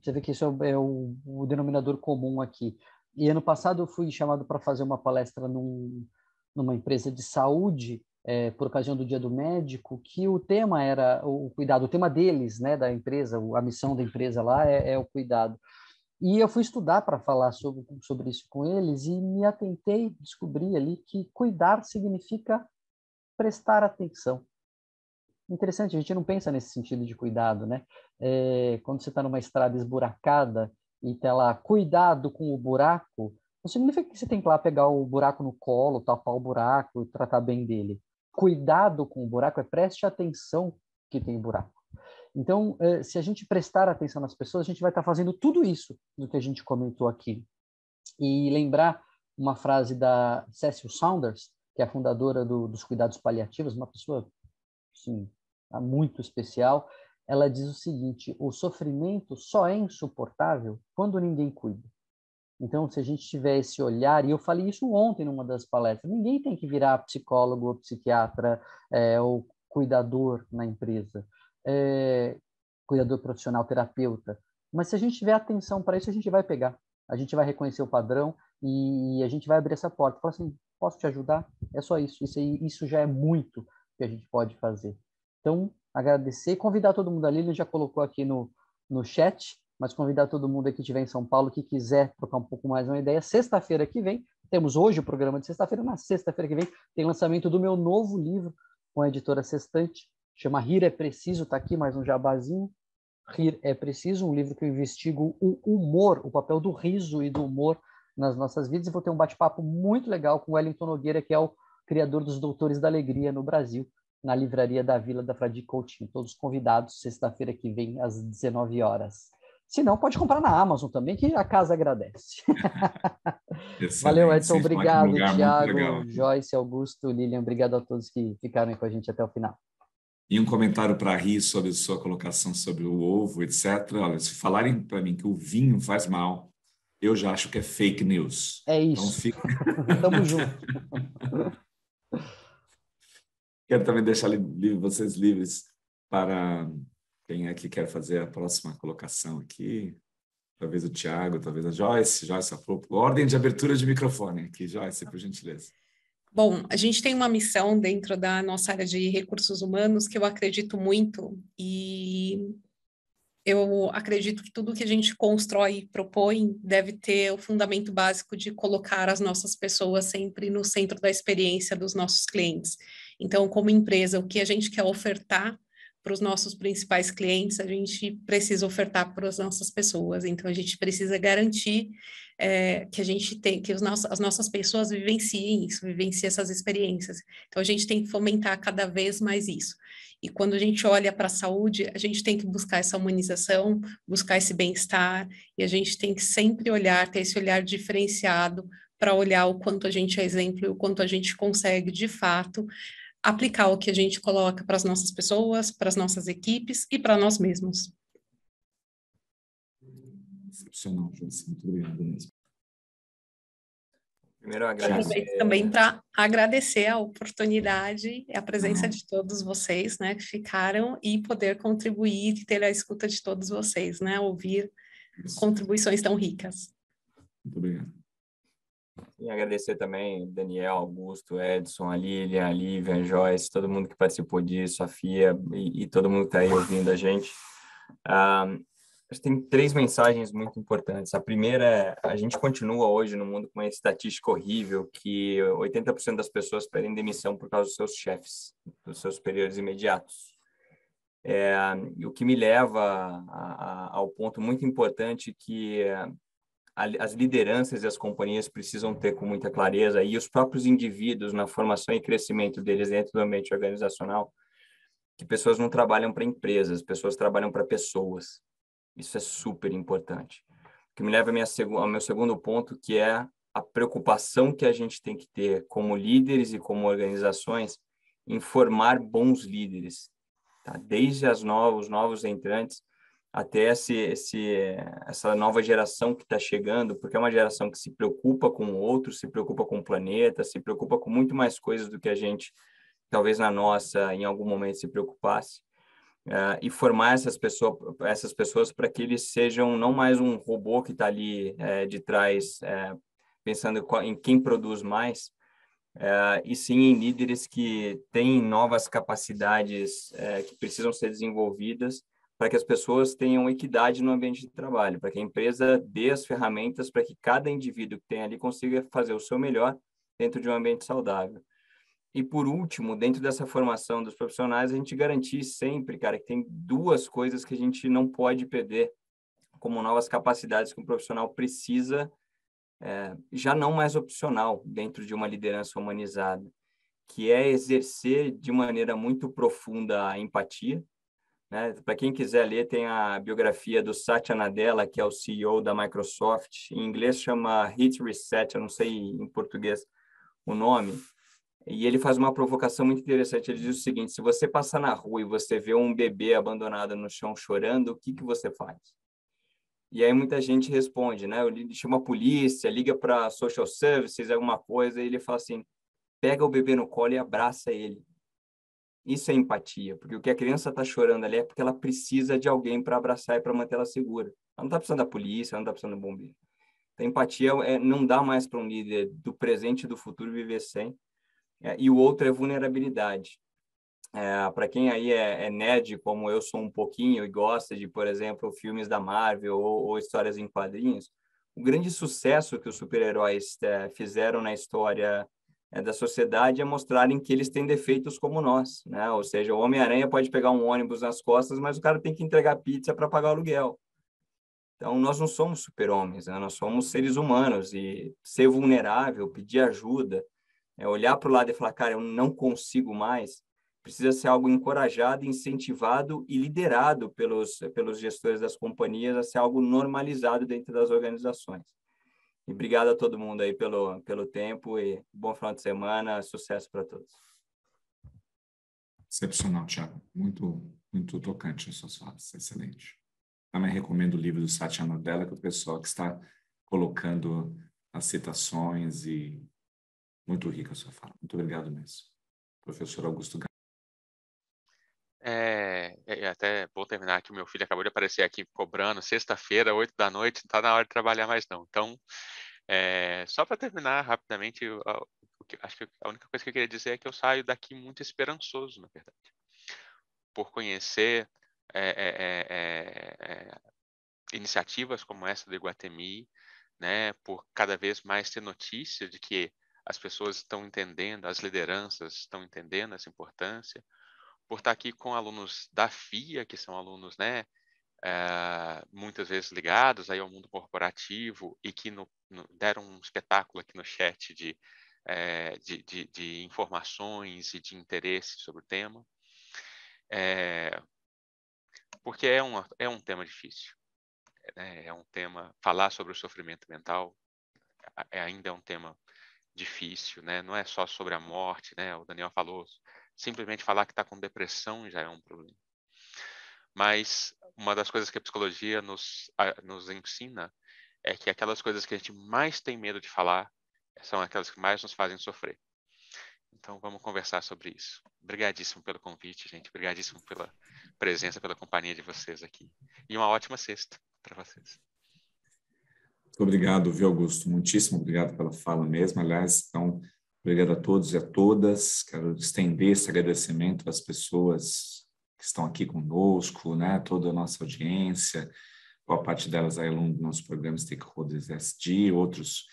Você vê que isso é o denominador comum aqui. E ano passado eu fui chamado para fazer uma palestra numa empresa de saúde, por ocasião do Dia do Médico, que o tema era o cuidado, o tema deles, né, da empresa, a missão da empresa lá é o cuidado. E eu fui estudar para falar sobre isso com eles e me atentei, descobri ali que cuidar significa prestar atenção. Interessante, a gente não pensa nesse sentido de cuidado, né? Quando você está numa estrada esburacada e está lá, cuidado com o buraco, não significa que você tem que ir lá pegar o buraco no colo, tapar o buraco e tratar bem dele. Cuidado com o buraco preste atenção que tem buraco. Então, se a gente prestar atenção nas pessoas, a gente vai estar fazendo tudo isso do que a gente comentou aqui. E lembrar uma frase da Cecil Saunders, que é a fundadora dos cuidados paliativos, uma pessoa, assim, muito especial. Ela diz o seguinte: o sofrimento só é insuportável quando ninguém cuida. Então, se a gente tiver esse olhar, e eu falei isso ontem numa das palestras, ninguém tem que virar psicólogo ou psiquiatra ou cuidador na empresa, cuidador profissional, terapeuta. Mas se a gente tiver atenção para isso, a gente vai pegar. A gente vai reconhecer o padrão e a gente vai abrir essa porta. Falar assim, posso te ajudar? É só isso. Isso já é muito que a gente pode fazer. Então, agradecer e convidar todo mundo ali. Ele já colocou aqui no chat, mas convidar todo mundo que estiver em São Paulo, que quiser trocar um pouco mais uma ideia. Sexta-feira que vem, temos hoje o programa de sexta-feira, na sexta-feira que vem tem lançamento do meu novo livro com a editora Sextante, chama Rir é Preciso, está aqui mais um jabazinho. Rir é Preciso, um livro que eu investigo o humor, o papel do riso e do humor nas nossas vidas, e vou ter um bate-papo muito legal com o Wellington Nogueira, que é o criador dos Doutores da Alegria no Brasil, na livraria da Vila da Fradi Coutinho. Todos convidados, sexta-feira que vem, às 19 horas. Se não, pode comprar na Amazon também, que a casa agradece. Valeu, Edson. Obrigado, Thiago, Joyce, Augusto, Lilian. Obrigado a todos que ficaram aí com a gente até o final. E um comentário para rir sobre sua colocação sobre o ovo, etc. Olha, se falarem para mim que o vinho faz mal, eu já acho que é fake news. É isso. Então, tamo junto. Quero também deixar vocês livres para quem é que quer fazer a próxima colocação aqui. Talvez o Tiago, talvez a Joyce. Joyce, ordem de abertura de microfone aqui. Joyce, por gentileza. Bom, a gente tem uma missão dentro da nossa área de recursos humanos que eu acredito muito, e eu acredito que tudo que a gente constrói e propõe deve ter o fundamento básico de colocar as nossas pessoas sempre no centro da experiência dos nossos clientes. Então, como empresa, o que a gente quer ofertar para os nossos principais clientes, a gente precisa ofertar para as nossas pessoas. Então, a gente precisa garantir que a gente tem, que as nossas pessoas vivenciem isso, vivenciem essas experiências. Então, a gente tem que fomentar cada vez mais isso. E quando a gente olha para a saúde, a gente tem que buscar essa humanização, buscar esse bem-estar, e a gente tem que sempre olhar, ter esse olhar diferenciado para olhar o quanto a gente é exemplo e o quanto a gente consegue, de fato, aplicar o que a gente coloca para as nossas pessoas, para as nossas equipes e para nós mesmos. Excepcional, Joyce. Muito obrigado mesmo. Primeiro, agradecer. Também para agradecer a oportunidade e a presença de todos vocês, né, que ficaram, e poder contribuir e ter a escuta de todos vocês, né, ouvir contribuições tão ricas. Muito obrigado. E agradecer também Daniel, Augusto, Edson, a Lilian, a Lívia, a Joyce, todo mundo que participou disso, a Fia e todo mundo que está aí ouvindo a gente. Acho que tem 3 mensagens muito importantes. A primeira é, a gente continua hoje no mundo com uma estatística horrível que 80% das pessoas pedem demissão por causa dos seus chefes, dos seus superiores imediatos. E o que me leva ao ponto muito importante que as lideranças e as companhias precisam ter com muita clareza, e os próprios indivíduos na formação e crescimento deles dentro do ambiente organizacional, que pessoas não trabalham para empresas, pessoas trabalham para pessoas. Isso é super importante. O que me leva ao meu segundo ponto, que é a preocupação que a gente tem que ter como líderes e como organizações em formar bons líderes, tá? Desde os novos entrantes até essa nova geração que está chegando, porque é uma geração que se preocupa com o outro, se preocupa com o planeta, se preocupa com muito mais coisas do que a gente, talvez em algum momento, se preocupasse. E formar essas pessoas para que eles sejam não mais um robô que está ali de trás, pensando em quem produz mais, e sim em líderes que têm novas capacidades que precisam ser desenvolvidas para que as pessoas tenham equidade no ambiente de trabalho, para que a empresa dê as ferramentas para que cada indivíduo que tem ali consiga fazer o seu melhor dentro de um ambiente saudável. E, por último, dentro dessa formação dos profissionais, a gente garantir sempre, cara, que tem 2 coisas que a gente não pode perder como novas capacidades que um profissional precisa, já não mais opcional dentro de uma liderança humanizada, que é exercer de maneira muito profunda a empatia, né? Para quem quiser ler, tem a biografia do Satya Nadella, que é o CEO da Microsoft. Em inglês chama Hit Reset, eu não sei em português o nome. E ele faz uma provocação muito interessante. Ele diz o seguinte: se você passar na rua e você vê um bebê abandonado no chão chorando, o que você faz? E aí muita gente responde, né? Ele chama a polícia, liga para social services, alguma coisa, e ele fala assim: pega o bebê no colo e abraça ele. Isso é empatia, porque o que a criança está chorando ali é porque ela precisa de alguém para abraçar e para manter ela segura. Ela não está precisando da polícia, ela não está precisando do bombeiro. Então, empatia não dá mais para um líder do presente e do futuro viver sem. E o outro é vulnerabilidade. Para quem aí é nerd, como eu sou um pouquinho, e gosta de, por exemplo, filmes da Marvel ou histórias em quadrinhos, o grande sucesso que os super-heróis fizeram na história da sociedade é mostrarem que eles têm defeitos como nós, né? Ou seja, o Homem-Aranha pode pegar um ônibus nas costas, mas o cara tem que entregar pizza para pagar o aluguel. Então, nós não somos super-homens, né? Nós somos seres humanos, e ser vulnerável, pedir ajuda, olhar para o lado e falar, cara, eu não consigo mais, precisa ser algo encorajado, incentivado e liderado pelos gestores das companhias a ser algo normalizado dentro das organizações. E obrigado a todo mundo aí pelo tempo, e bom final de semana, sucesso para todos. Excepcional, Thiago. Muito, muito tocante as suas falas, excelente. Também recomendo o livro do Satya Nadella, que o pessoal que está colocando as citações, e muito rica a sua fala. Muito obrigado mesmo. Professor Augusto Gá. Até vou terminar aqui, o meu filho acabou de aparecer aqui cobrando, sexta-feira, 8 da noite, não está na hora de trabalhar mais não. Então, só para terminar rapidamente, acho que a única coisa que eu queria dizer é que eu saio daqui muito esperançoso, na verdade, por conhecer iniciativas como essa do Iguatemi, né, por cada vez mais ter notícia de que as pessoas estão entendendo, as lideranças estão entendendo essa importância, por estar aqui com alunos da FIA, que são alunos, né, muitas vezes ligados aí ao mundo corporativo e que deram um espetáculo aqui no chat de informações e de interesse sobre o tema, porque é um tema difícil, né? É um tema, falar sobre o sofrimento mental ainda é um tema difícil, né? Não é só sobre a morte, né? O Daniel falou, simplesmente falar que está com depressão já é um problema. Mas uma das coisas que a psicologia nos ensina é que aquelas coisas que a gente mais tem medo de falar são aquelas que mais nos fazem sofrer. Então, vamos conversar sobre isso. Obrigadíssimo pelo convite, gente. Obrigadíssimo pela presença, pela companhia de vocês aqui. E uma ótima sexta para vocês. Muito obrigado, viu, Augusto? Muitíssimo obrigado pela fala mesmo. Aliás, então, obrigado a todos e a todas. Quero estender esse agradecimento às pessoas que estão aqui conosco, né? Toda a nossa audiência, boa parte delas é aluno do nosso programa Stakeholders SD, outros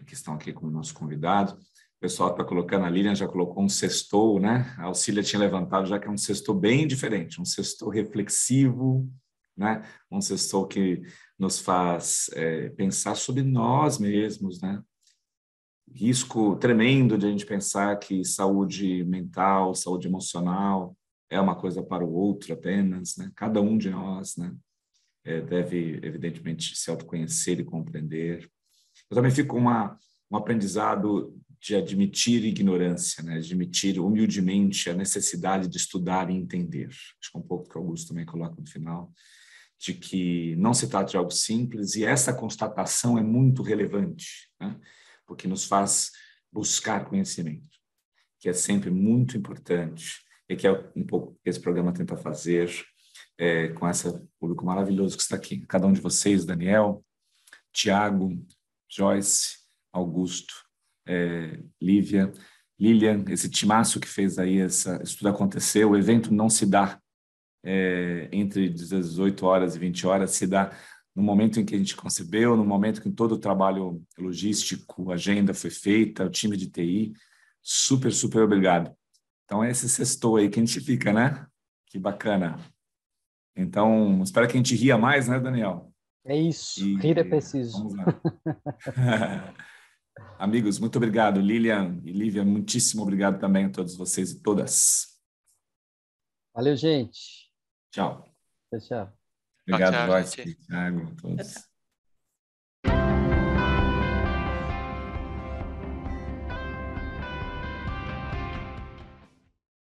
que estão aqui como nosso convidado. O pessoal está colocando, a Lilian já colocou um sextou, né? A Auxília tinha levantado, já que é um sextou bem diferente, um sextou reflexivo, né? Um sextou que nos faz pensar sobre nós mesmos, né? Risco tremendo de a gente pensar que saúde mental, saúde emocional é uma coisa para o outro apenas, né? Cada um de nós, né? Deve, evidentemente, se autoconhecer e compreender. Eu também fico com um aprendizado de admitir ignorância, né? De admitir humildemente a necessidade de estudar e entender. Acho que é um pouco que o Augusto também coloca no final, de que não se trata de algo simples, e essa constatação é muito relevante, né? Porque nos faz buscar conhecimento, que é sempre muito importante, e que é um pouco que esse programa tenta fazer com esse público maravilhoso que está aqui. Cada um de vocês, Daniel, Tiago, Joyce, Augusto, Lívia, Lilian, esse timaço que fez aí isso tudo acontecer. O evento não se dá entre 18 horas e 20 horas, se dá no momento em que a gente concebeu, no momento em que todo o trabalho logístico, agenda foi feita, o time de TI, super, super obrigado. Então, esse sextou aí que a gente fica, né? Que bacana. Então, espero que a gente ria mais, né, Daniel? É isso, rir é preciso. Vamos lá. Amigos, muito obrigado. Lilian e Lívia, muitíssimo obrigado também a todos vocês e todas. Valeu, gente. Tchau. Tchau. Obrigado, tchau, Joyce, gente. Thiago, a todos.